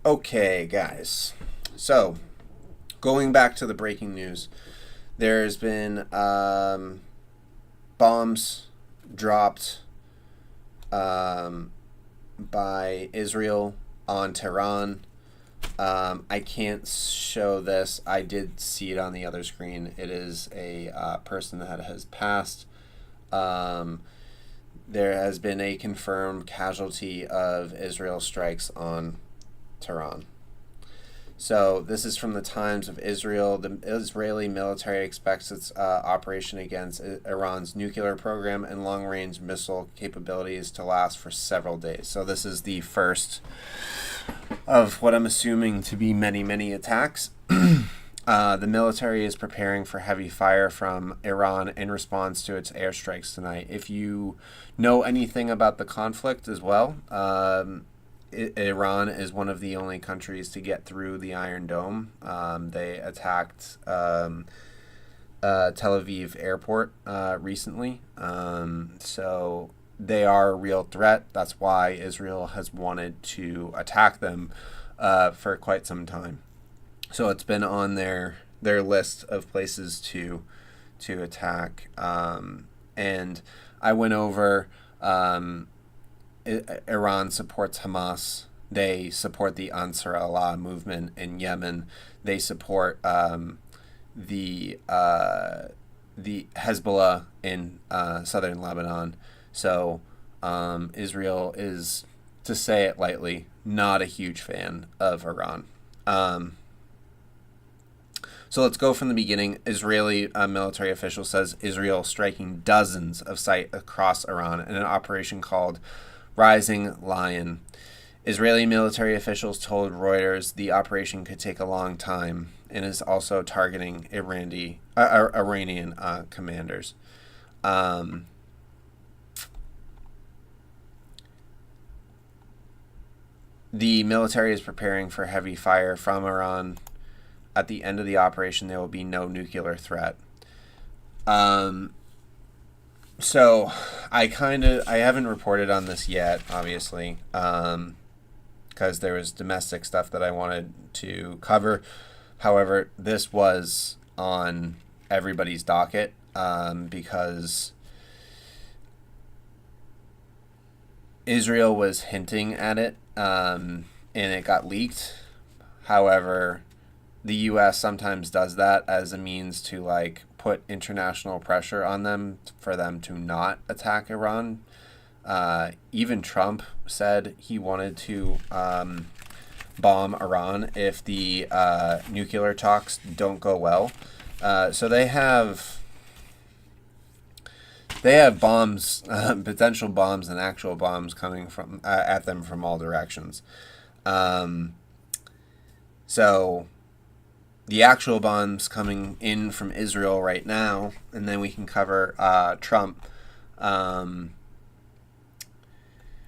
Okay, guys. So, going back to the breaking news, there's been bombs dropped by Israel on Tehran. I can't show this. I did see it on the other screen. It is a person that has passed. There has been a confirmed casualty of Israel strikes on Tehran. So this is from the Times of Israel. The Israeli military expects its operation against Iran's nuclear program and long-range missile capabilities to last for several days. So this is the first of what I'm assuming to be many attacks. The military is preparing for heavy fire from Iran in response to its airstrikes tonight. If you know anything about the conflict as well, Iran is one of the only countries to get through the Iron Dome. They attacked Tel Aviv airport recently. So they are a real threat. That's why Israel has wanted to attack them for quite some time. So it's been on their list of places to attack. And I went over... Iran supports Hamas. They support the Ansar Allah movement in Yemen. They support the Hezbollah in southern Lebanon. So Israel is, to say it lightly, not a huge fan of Iran. So let's go from the beginning. Israeli military official says Israel striking dozens of sites across Iran in an operation called Rising Lion. Israeli military officials told Reuters the operation could take a long time and is also targeting Iranian commanders. The military is preparing for heavy fire from Iran. At the end of the operation, there will be no nuclear threat. So I haven't reported on this yet, obviously, because there was domestic stuff that I wanted to cover. However, this was on everybody's docket because Israel was hinting at it, and it got leaked. However, the U.S. sometimes does that as a means to like put international pressure on them for them to not attack Iran. Even Trump said he wanted to bomb Iran if the nuclear talks don't go well. So they have bombs, potential bombs and actual bombs coming from at them from all directions. So the actual bombs coming in from Israel right now, and then we can cover Trump.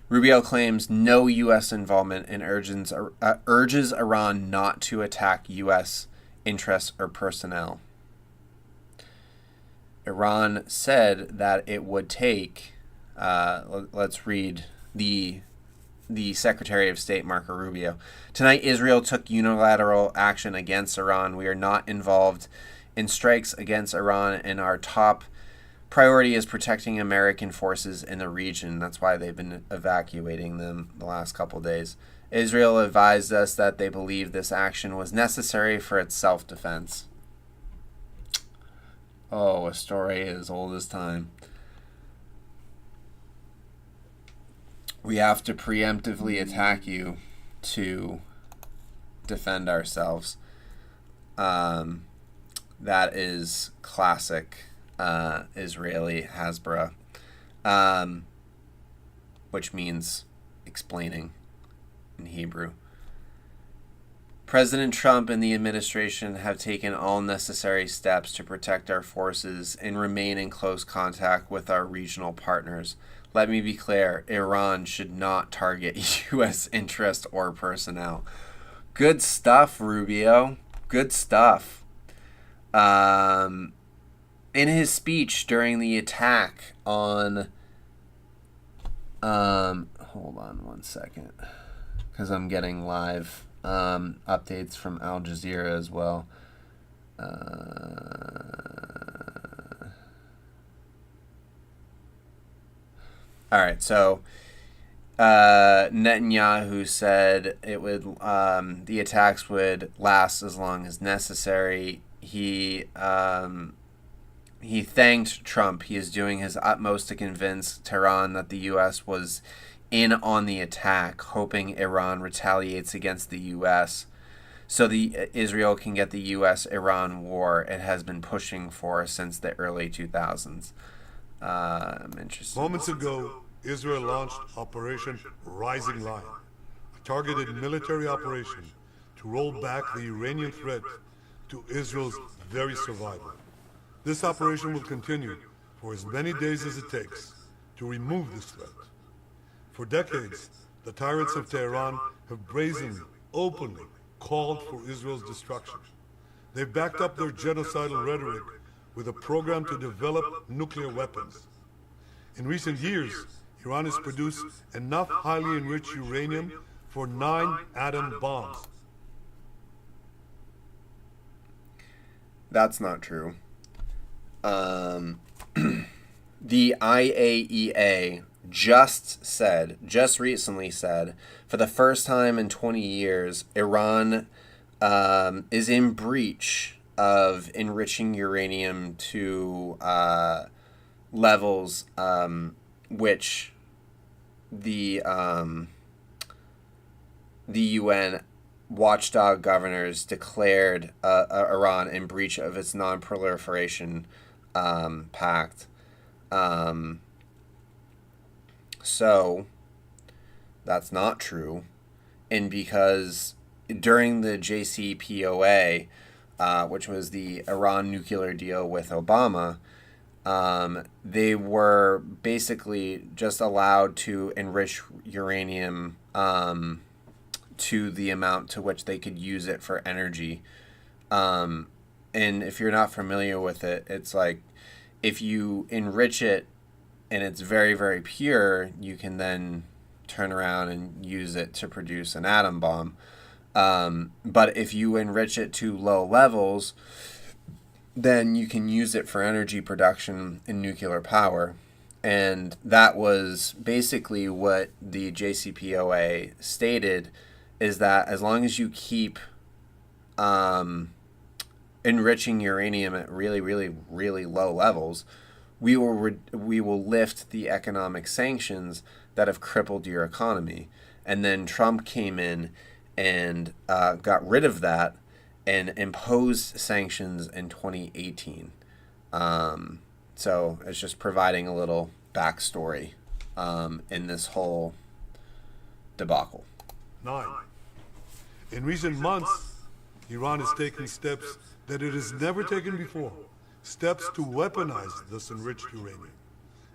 Rubio claims no U.S. involvement and urges Iran not to attack U.S. interests or personnel. Iran said that it would take, let's read the Secretary of State, Marco Rubio. Tonight, Israel took unilateral action against Iran. We are not involved in strikes against Iran, and our top priority is protecting American forces in the region. That's why they've been evacuating them the last couple of days. Israel advised us that they believe this action was necessary for its self-defense. Oh, a story as old as time. We have to preemptively attack you to defend ourselves. That is classic Israeli Hasbara, which means explaining in Hebrew. President Trump and the administration have taken all necessary steps to protect our forces and remain in close contact with our regional partners. Let me be clear, Iran should not target U.S. interest or personnel. Good stuff, Rubio. Good stuff. In his speech during the attack on... hold on one second, because I'm getting live updates from Al Jazeera as well. All right, so Netanyahu said it would the attacks would last as long as necessary. He thanked Trump. He is doing his utmost to convince Tehran that the U.S. was in on the attack, hoping Iran retaliates against the U.S. so the Israel can get the U.S.-Iran war it has been pushing for since the early 2000s. I'm interested. Moments ago, Israel launched Operation Rising Lion, a targeted military operation to roll back the Iranian threat to Israel's very survival. This operation will continue for as many days as it takes to remove this threat. For decades, the tyrants of Tehran have brazenly, openly called for Israel's destruction. They've backed up their genocidal rhetoric with a program to develop nuclear weapons. In recent years, Iran has produced enough highly enriched uranium for 9 atom bombs. That's not true. The IAEA just recently said, for the first time in 20 years, Iran is in breach of enriching uranium to levels which the UN watchdog governors declared Iran in breach of its non-proliferation pact. So that's not true. And because during the JCPOA, which was the Iran nuclear deal with Obama, they were basically just allowed to enrich uranium to the amount to which they could use it for energy. And if you're not familiar with it, it's like if you enrich it and it's very, very pure, you can then turn around and use it to produce an atom bomb. But if you enrich it to low levels, then you can use it for energy production and nuclear power. And that was basically what the JCPOA stated, is that as long as you keep enriching uranium at really, really, really low levels, we will lift the economic sanctions that have crippled your economy. And then Trump came in and got rid of that and imposed sanctions in 2018. So it's just providing a little backstory in this whole debacle. 9. In recent months, Iran has taken steps that it has never taken before, steps to weaponize this enriched uranium.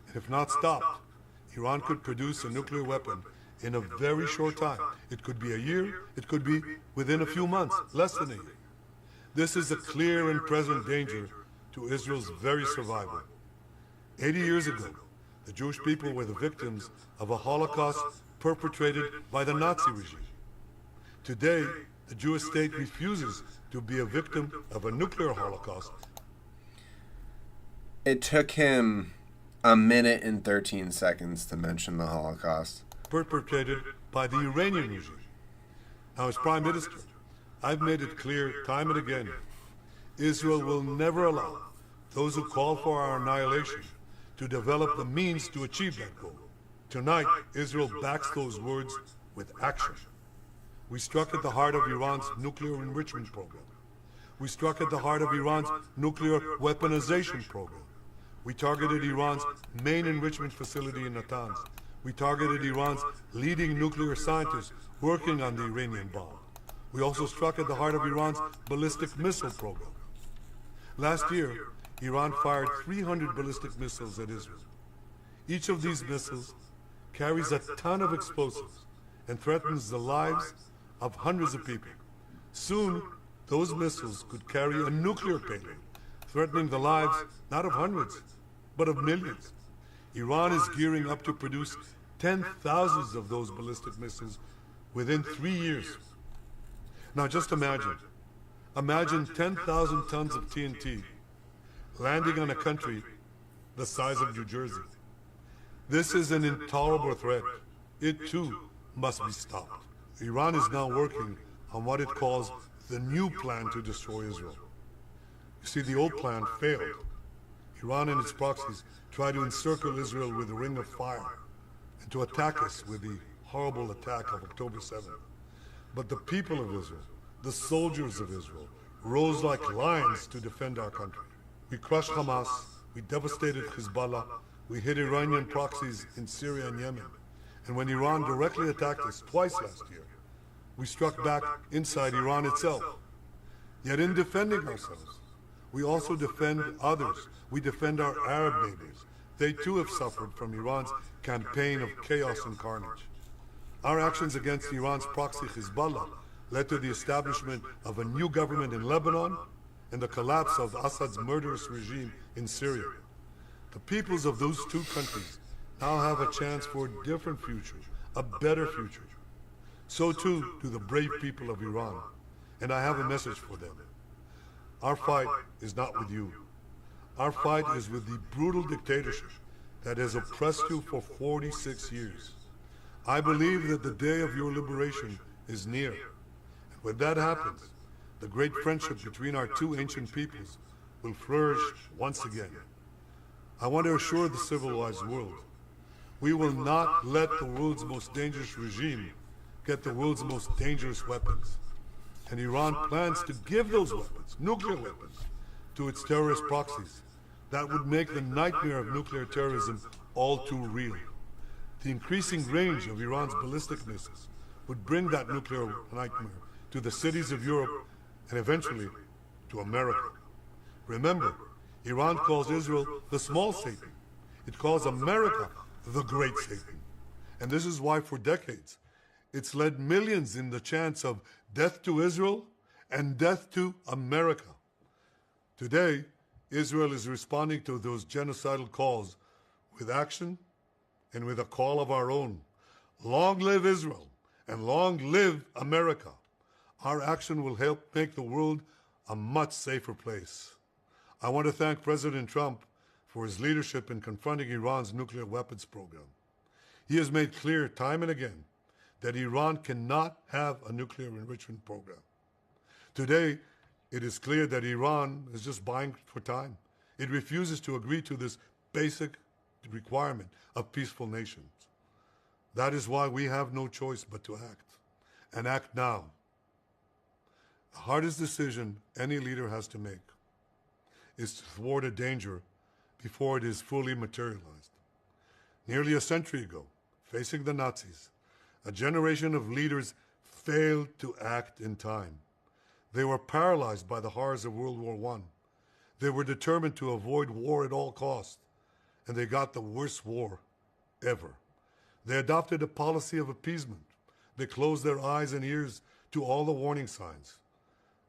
And if not stopped, Iran could produce a nuclear weapon in a very short time. It could be a year, it could be within a few months, less than a year. This is a clear and present danger to Israel's very survival. 80 years ago, the Jewish people were the victims of a Holocaust perpetrated by the Nazi regime. Today, the Jewish state refuses to be a victim of a nuclear Holocaust. It took him a minute and 13 seconds to mention the Holocaust. Perpetrated by the Iranian regime. Now, as Prime Minister, I've made it clear time and again, Israel will never allow those who call for our annihilation to develop the means to achieve that goal. Tonight, Israel backs those words with action. We struck at the heart of Iran's nuclear enrichment program. We struck at the heart of Iran's nuclear weaponization program. We targeted Iran's main enrichment facility in Natanz. We targeted Iran's leading nuclear scientists working on the Iranian bomb. We also struck at the heart of Iran's ballistic missile program. Last year, Iran fired 300 ballistic missiles at Israel. Each of these missiles carries a ton of explosives and threatens the lives of hundreds of people. Soon, those missiles could carry a nuclear payload, threatening the lives not of hundreds, but of millions. Iran is gearing up to produce 10,000 of those ballistic missiles within 3 years. Now just imagine 10,000 tons of TNT landing on a country the size of New Jersey. This is an intolerable threat. It too must be stopped. Iran is now working on what it calls the new plan to destroy Israel. You see, the old plan failed. Iran and its proxies tried to encircle Israel with a ring of fire and to attack us with the horrible attack of October 7th. But the people of Israel, the soldiers of Israel, rose like lions to defend our country. We crushed Hamas, we devastated Hezbollah, we hit Iranian proxies in Syria and Yemen. And when Iran directly attacked us twice last year, we struck back inside Iran itself. Yet in defending ourselves, we also defend others. We defend our Arab neighbors. They too have suffered from Iran's campaign of chaos and carnage. Our actions against Iran's proxy Hezbollah led to the establishment of a new government in Lebanon and the collapse of Assad's murderous regime in Syria. The peoples of those two countries now have a chance for a different future, a better future. So too do the brave people of Iran, and I have a message for them. Our fight is not with you. Our fight is with the brutal dictatorship that has oppressed you for 46 years. I believe that the day of your liberation is near. And when that happens, the great friendship between our two ancient peoples will flourish once again. I want to assure the civilized world, we will not let the world's most dangerous regime get the world's most dangerous weapons. And Iran plans to give those weapons, nuclear weapons, to its terrorist proxies. That would make the nightmare of nuclear terrorism all too real. The increasing range of Iran's ballistic missiles would bring that nuclear nightmare to the cities of Europe and eventually to America. Remember, Iran calls Israel the small Satan. It calls America the great Satan. And this is why for decades, it's led millions in the chants of death to Israel and death to America. Today, Israel is responding to those genocidal calls with action and with a call of our own. Long live Israel and long live America. Our action will help make the world a much safer place. I want to thank President Trump for his leadership in confronting Iran's nuclear weapons program. He has made clear time and again that Iran cannot have a nuclear enrichment program. Today, it is clear that Iran is just buying for time. It refuses to agree to this basic requirement of peaceful nations. That is why we have no choice but to act, and act now. The hardest decision any leader has to make is to thwart a danger before it is fully materialized. Nearly a century ago, facing the Nazis, a generation of leaders failed to act in time. They were paralyzed by the horrors of World War I. They were determined to avoid war at all costs, and they got the worst war ever. They adopted a policy of appeasement. They closed their eyes and ears to all the warning signs.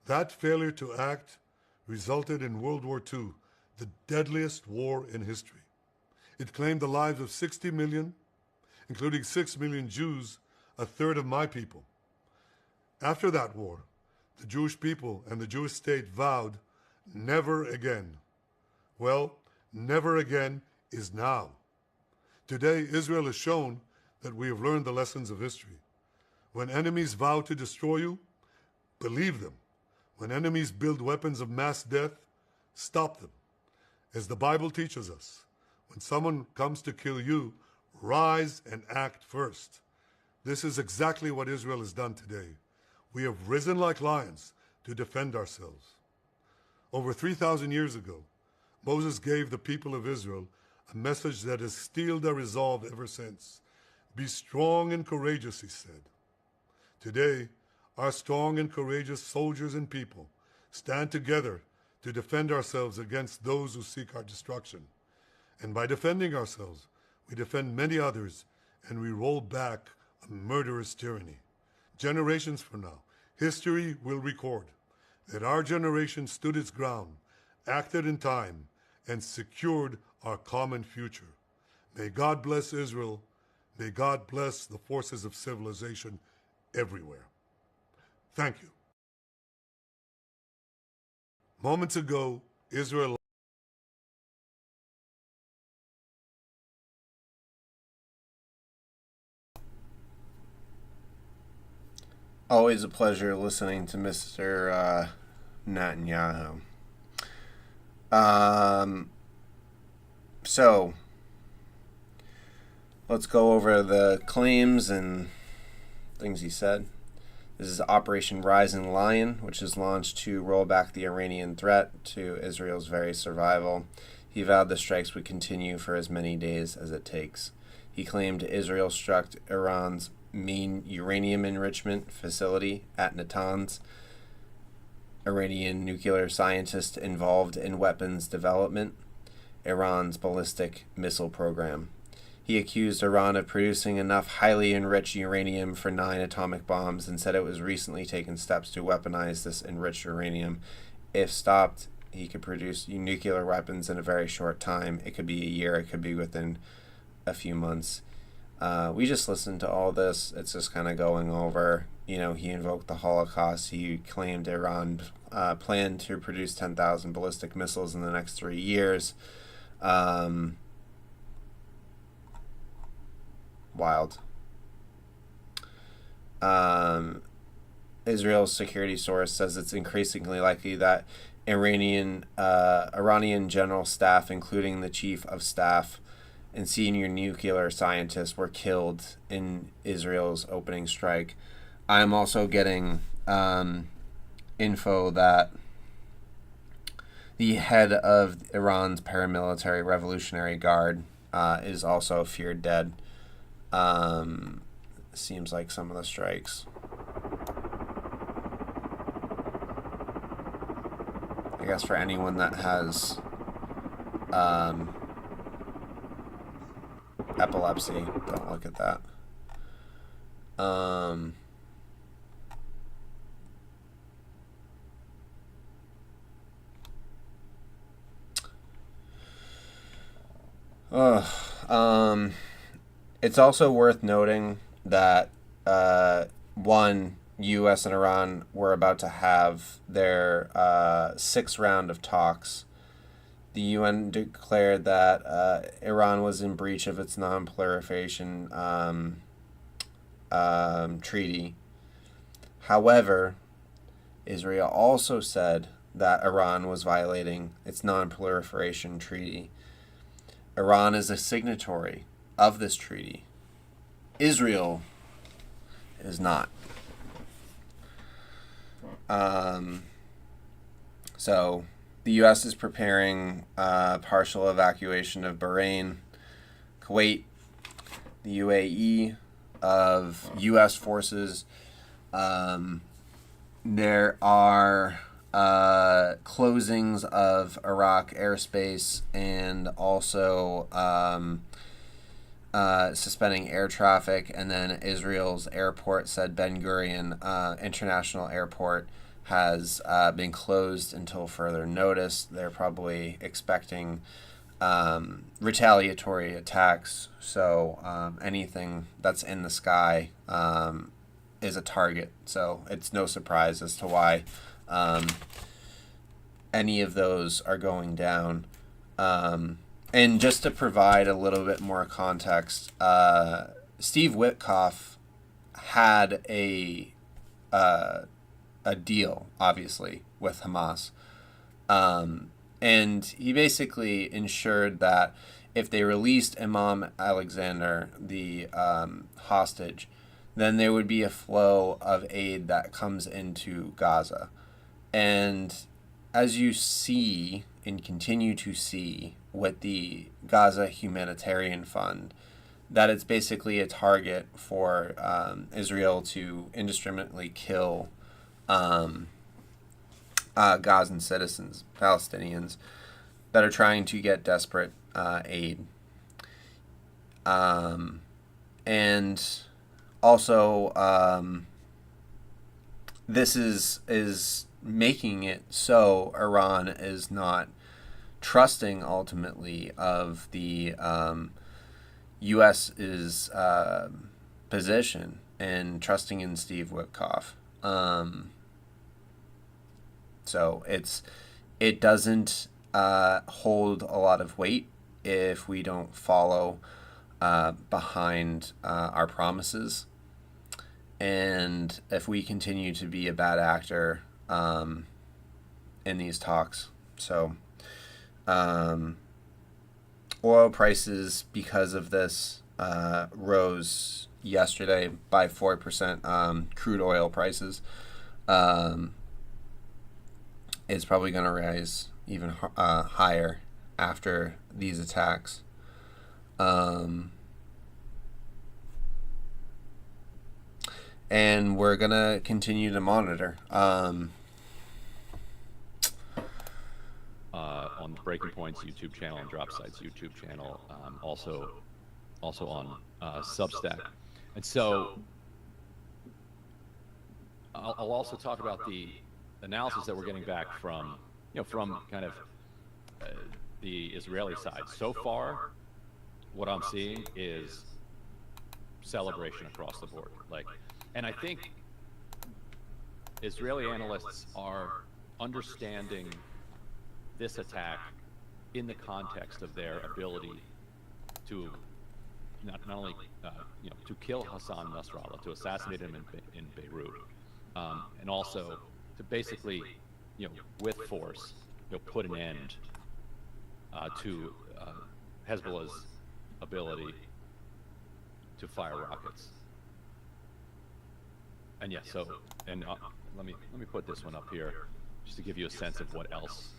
That failure to act resulted in World War II, the deadliest war in history. It claimed the lives of 60 million, including 6 million Jews, a third of my people. After that war, the Jewish people and the Jewish state vowed never again. Well, never again is now. Today, Israel has shown that we have learned the lessons of history. When enemies vow to destroy you, believe them. When enemies build weapons of mass death, stop them. As the Bible teaches us, when someone comes to kill you, rise and act first. This is exactly what Israel has done today. We have risen like lions to defend ourselves. Over 3,000 years ago, Moses gave the people of Israel a message that has steeled their resolve ever since. Be strong and courageous, he said. Today, our strong and courageous soldiers and people stand together to defend ourselves against those who seek our destruction. And by defending ourselves, we defend many others, and we roll back a murderous tyranny. Generations from now, history will record that our generation stood its ground, acted in time, and secured our common future. May God bless Israel. May God bless the forces of civilization everywhere. Thank you. Moments ago, Israel Always a pleasure listening to Mr. Netanyahu. So, let's go over the claims and things he said. This is Operation Rising Lion, which is launched to roll back the Iranian threat to Israel's very survival. He vowed the strikes would continue for as many days as it takes. He claimed Israel struck Iran's main uranium enrichment facility at Natanz. Iranian nuclear scientists involved in weapons development, Iran's ballistic missile program. He accused Iran of producing enough highly enriched uranium for 9 atomic bombs and said it was recently taken steps to weaponize this enriched uranium. If stopped, he could produce nuclear weapons in a very short time. It could be a year, it could be within a few months. We just listened to all this. It's just kind of going over, he invoked the Holocaust. He claimed Iran planned to produce 10,000 ballistic missiles in the next 3 years. Wild. Israel's security source says it's increasingly likely that Iranian general staff, including the chief of staff and senior nuclear scientists, were killed in Israel's opening strike. I'm also getting info that the head of Iran's paramilitary Revolutionary Guard is also feared dead. Seems like some of the strikes. I guess for anyone that has epilepsy, don't look at that. It's also worth noting that one, U.S. and Iran were about to have their sixth round of talks. The UN declared that Iran was in breach of its non-proliferation treaty. However, Israel also said that Iran was violating its non-proliferation treaty. Iran is a signatory of this treaty. Israel is not. So the U.S. is preparing partial evacuation of Bahrain, Kuwait, the UAE, of U.S. forces. There are closings of Iraq airspace and also suspending air traffic. And then Israel's airport, said Ben Gurion International Airport, has been closed until further notice. They're probably expecting retaliatory attacks. So anything that's in the sky is a target. So it's no surprise as to why any of those are going down. And just to provide a little bit more context, Steve Witkoff had a deal, obviously, with Hamas. And he basically ensured that if they released Imam Alexander, the hostage, then there would be a flow of aid that comes into Gaza. And as you see and continue to see with the Gaza Humanitarian Fund, that it's basically a target for Israel to indiscriminately kill Gazan citizens, Palestinians, that are trying to get desperate aid. And also, this is making it so Iran is not trusting ultimately of the U.S.'s position and trusting in Steve Witkoff. So it doesn't hold a lot of weight if we don't follow behind our promises, and if we continue to be a bad actor in these talks. So oil prices, because of this, rose yesterday by 4%. Crude oil prices is probably going to rise even higher after these attacks. And we're going to continue to monitor. On the Breaking Point's YouTube channel and Dropside's YouTube channel, also on Substack. And so I'll also talk about the analysis that we're getting back from kind of the Israeli side. So far, what I'm seeing is celebration across the board. And I think Israeli analysts are understanding this attack in the context of their ability to not only to kill Hassan Nasrallah, to assassinate him in Beirut, and also to basically with force put an end to Hezbollah's ability to fire rockets. And yeah, so let me put this one up here just to give you a sense of what else.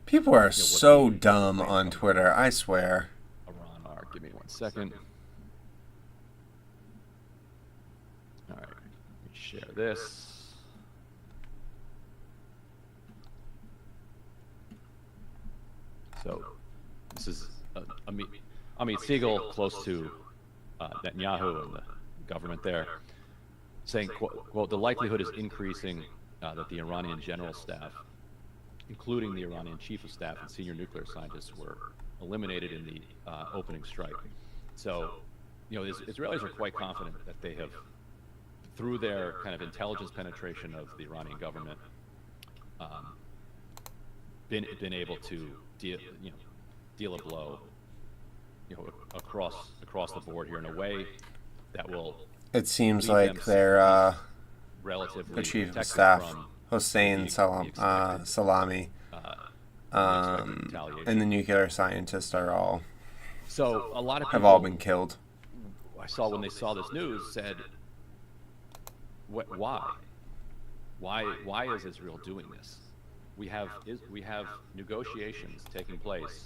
People are so dumb on Twitter, I swear. Iran are. Give me 1 second. All right, let me share this. So this is Amit Siegel, close to Netanyahu and the government there, saying, quote, the likelihood is increasing that the Iranian general staff, including the Iranian chief of staff and senior nuclear scientists, were eliminated in the opening strike. So, the Israelis are quite confident that they have, through their kind of intelligence penetration of the Iranian government, been able to deal a blow, across the board here in a way that will. It seems leave like them their relatively the chief of protected staff, from Hossein Salami, and the nuclear scientists are all So a lot of have people all been killed. I saw when they saw this news said, why? Why is Israel doing this? We have negotiations taking place.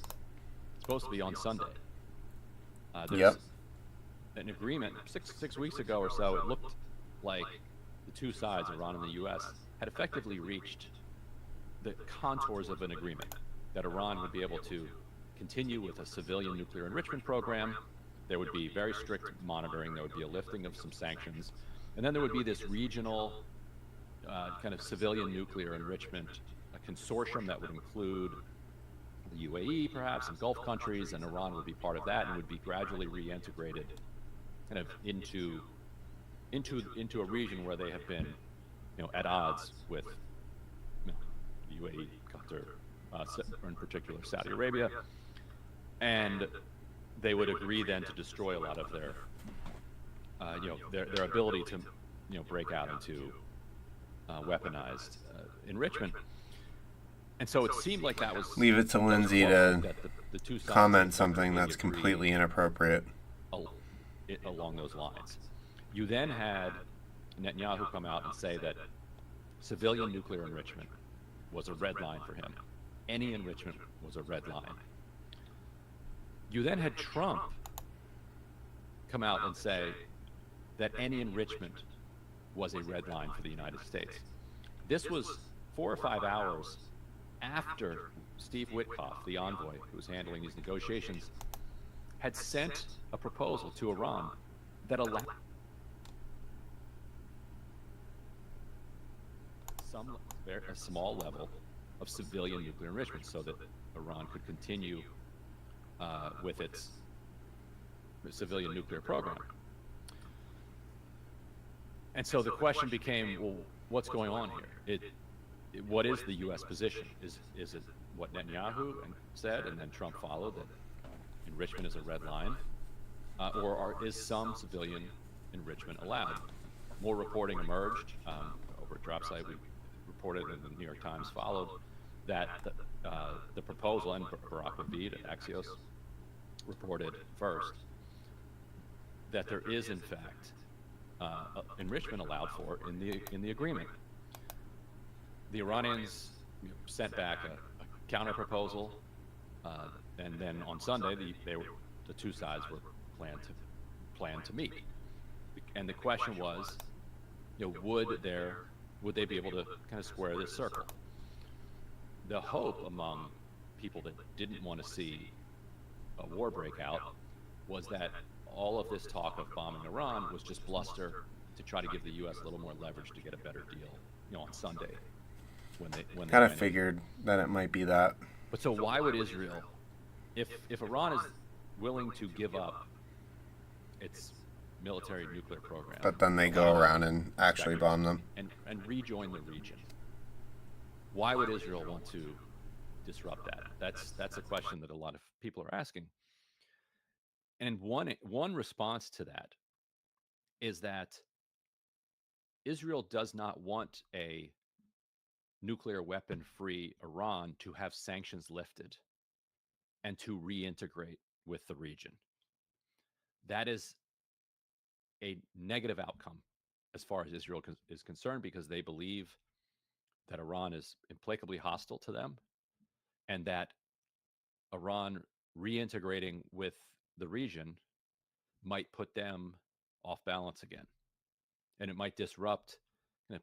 It's supposed to be on Sunday. There's an agreement six weeks ago or so. It looked like the two sides, Iran and the U.S., had effectively reached the contours of an agreement that Iran would be able to continue with a civilian nuclear enrichment program. There would be very strict monitoring. There would be a lifting of some sanctions. And then there would be this regional kind of civilian nuclear enrichment consortium that would include the UAE, perhaps, and Gulf countries, and Iran would be part of that and would be gradually reintegrated kind of into a region where they have been, at odds with the UAE, Qatar, in particular Saudi Arabia, and they would agree then to destroy a lot of their, their ability to, break out into weaponized enrichment. And so it seemed like that was. Leave it to Lindsay to the two sides comment something that's completely inappropriate. Along those lines. You then had Netanyahu come out and say that civilian nuclear enrichment was a red line for him. Any enrichment was a red line. You then had Trump come out and say that any enrichment was a red line for the United States. This was 4 or 5 hours after Steve Witkoff, the envoy who was handling these negotiations, had sent a proposal to Iran that allowed a small level of civilian nuclear enrichment so that Iran could continue with its civilian nuclear program. And so the question became, well, what's going on here? What is the U.S. position? Is it what Netanyahu said and then Trump followed, that enrichment is a red line, or is some civilian enrichment allowed? More reporting emerged over at Dropsite. We reported, and the New York Times followed, that the proposal, and Barak Ravid at Axios reported first, that there is in fact enrichment allowed for in the agreement. The Iranians sent back a counter proposal, and then on Sunday the two sides were planned to meet. And the question was, would they be able to kind of square this circle? The hope among people that didn't want to see a war break out was that all of this talk of bombing Iran was just bluster to try to give the U.S. a little more leverage to get a better deal, on Sunday. When Kind of figured that it might be that. But so why would Israel, if Iran is willing to give up its military nuclear program, But then they go around and actually bomb them. and rejoin the region, why would Israel want to disrupt that? That's a question that a lot of people are asking. And one response to that is that Israel does not want a nuclear weapon-free Iran to have sanctions lifted and to reintegrate with the region. That is a negative outcome as far as Israel is concerned, because they believe that Iran is implacably hostile to them, and that Iran reintegrating with the region might put them off balance again, and it might disrupt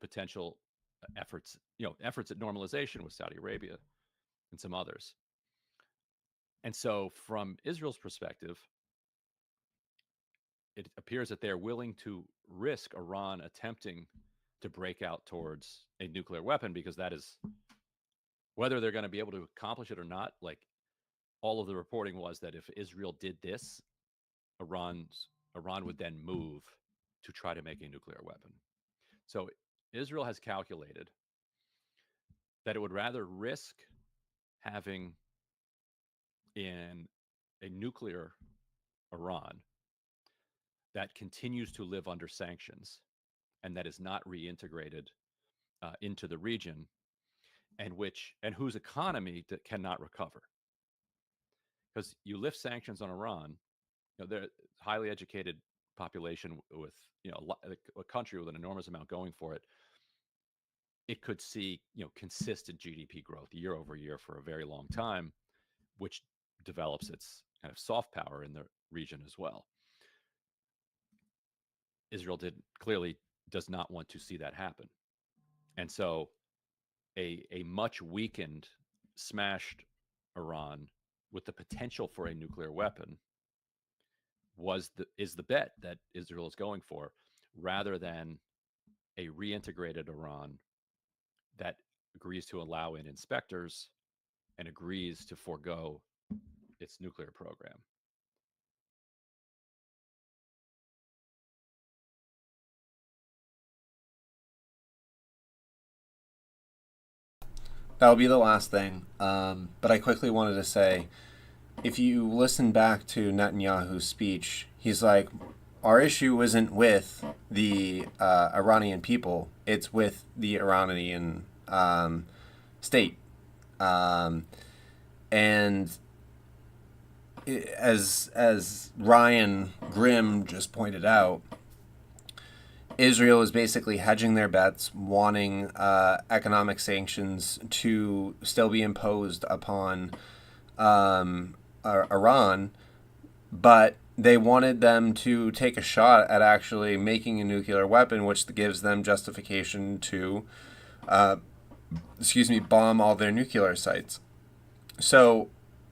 potential efforts at normalization with Saudi Arabia and some others. And so from Israel's perspective, it appears that they're willing to risk Iran attempting to break out towards a nuclear weapon, because that is, whether they're going to be able to accomplish it or not, like, all of the reporting was that if Israel did this, Iran would then move to try to make a nuclear weapon. So Israel has calculated that it would rather risk having in a nuclear Iran that continues to live under sanctions and that is not reintegrated into the region, and whose economy that cannot recover. Because you lift sanctions on Iran, they're a highly educated population with a country with an enormous amount going for it. It could see consistent GDP growth year over year for a very long time, which develops its kind of soft power in the region as well. Israel clearly does not want to see that happen. And so a much weakened, smashed Iran with the potential for a nuclear weapon is the bet that Israel is going for, rather than a reintegrated Iran that agrees to allow in inspectors and agrees to forego its nuclear program. That'll be the last thing. But I quickly wanted to say, if you listen back to Netanyahu's speech, he's like, our issue isn't with the Iranian people, it's with the Iranian state. And as Ryan Grimm just pointed out, Israel is basically hedging their bets, wanting economic sanctions to still be imposed upon Iran, but they wanted them to take a shot at actually making a nuclear weapon, which gives them justification to, bomb all their nuclear sites. So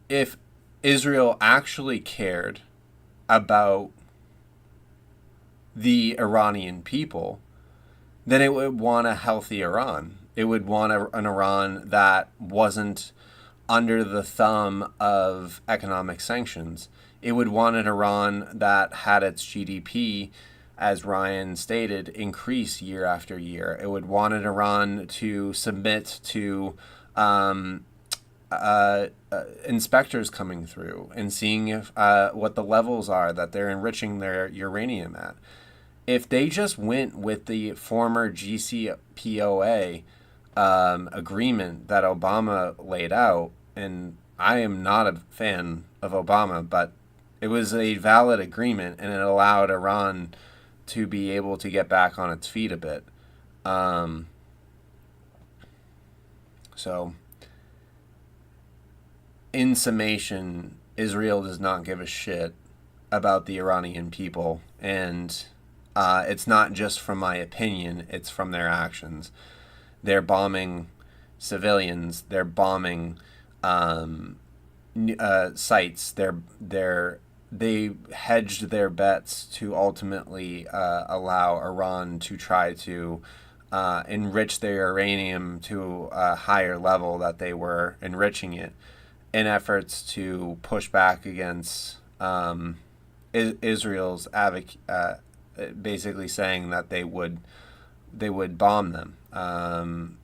if Israel actually cared about the Iranian people, then it would want a healthy Iran. It would want an Iran that wasn't under the thumb of economic sanctions. It would want an Iran that had its GDP, as Ryan stated, increase year after year. It would want an Iran to submit to inspectors coming through and seeing if what the levels are that they're enriching their uranium at. If they just went with the former JCPOA agreement that Obama laid out, and I am not a fan of Obama, but it was a valid agreement and it allowed Iran to be able to get back on its feet a bit. So, in summation, Israel does not give a shit about the Iranian people, and it's not just from my opinion, it's from their actions. They're bombing civilians, they're bombing sites, they hedged their bets to ultimately allow Iran to try to enrich their uranium to a higher level that they were enriching it, in efforts to push back against Israel's basically saying that they would bomb them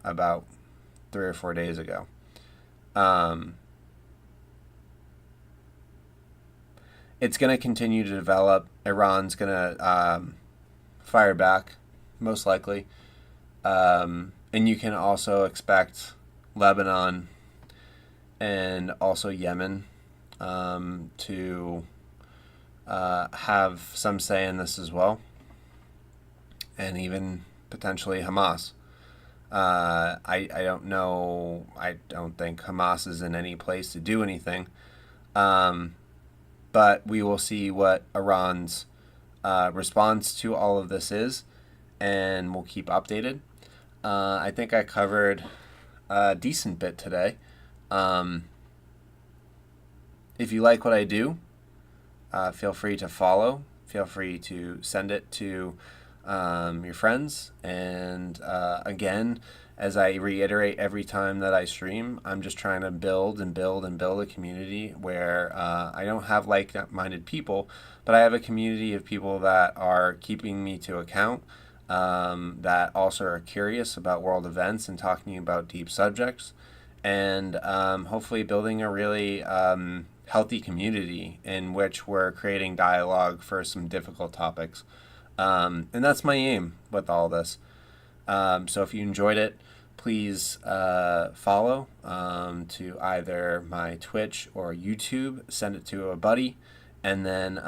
about 3 or 4 days ago. It's going to continue to develop. Iran's going to fire back, most likely. And you can also expect Lebanon and also Yemen to have some say in this as well, and even potentially Hamas. I don't know. I don't think Hamas is in any place to do anything, but we will see what Iran's response to all of this is, and we'll keep updated. I think I covered a decent bit today. If you like what I do, feel free to follow. Feel free to send it to your friends. And again, as I reiterate every time that I stream, I'm just trying to build and build and build a community where I don't have like-minded people, but I have a community of people that are keeping me to account, that also are curious about world events and talking about deep subjects, and hopefully building a really healthy community in which we're creating dialogue for some difficult topics. And that's my aim with all this. So if you enjoyed it, please follow to either my Twitch or YouTube, send it to a buddy, and then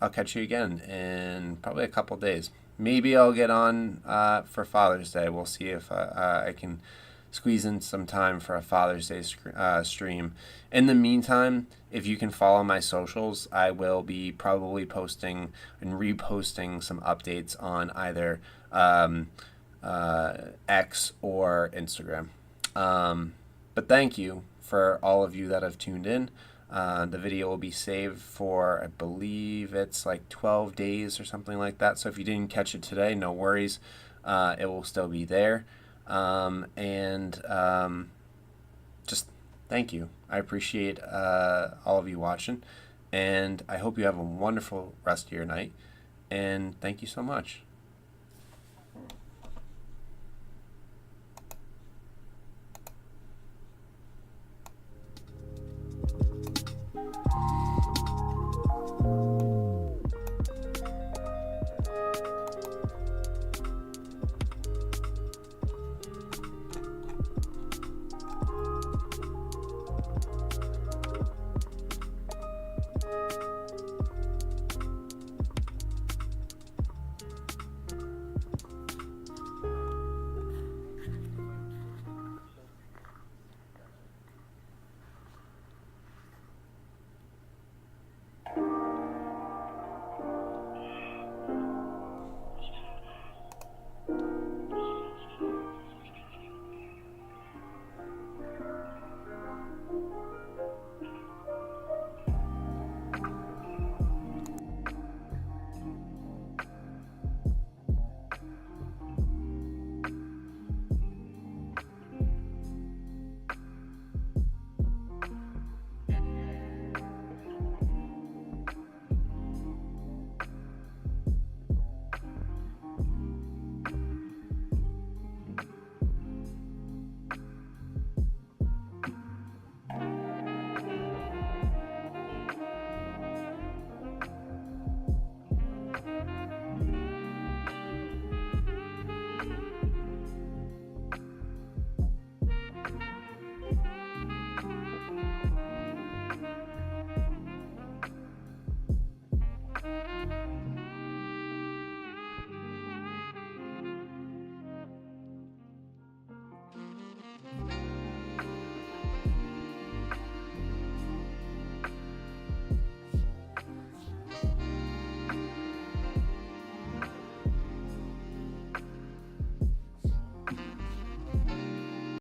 I'll catch you again in probably a couple days. Maybe I'll get on for Father's Day. We'll see if I can squeeze in some time for a Father's Day stream. In the meantime, if you can follow my socials, I will be probably posting and reposting some updates on either X or Instagram. But thank you for all of you that have tuned in. The video will be saved for, I believe it's like 12 days or something like that. So if you didn't catch it today, no worries. It will still be there. Just thank you. I appreciate all of you watching, and I hope you have a wonderful rest of your night, and thank you so much.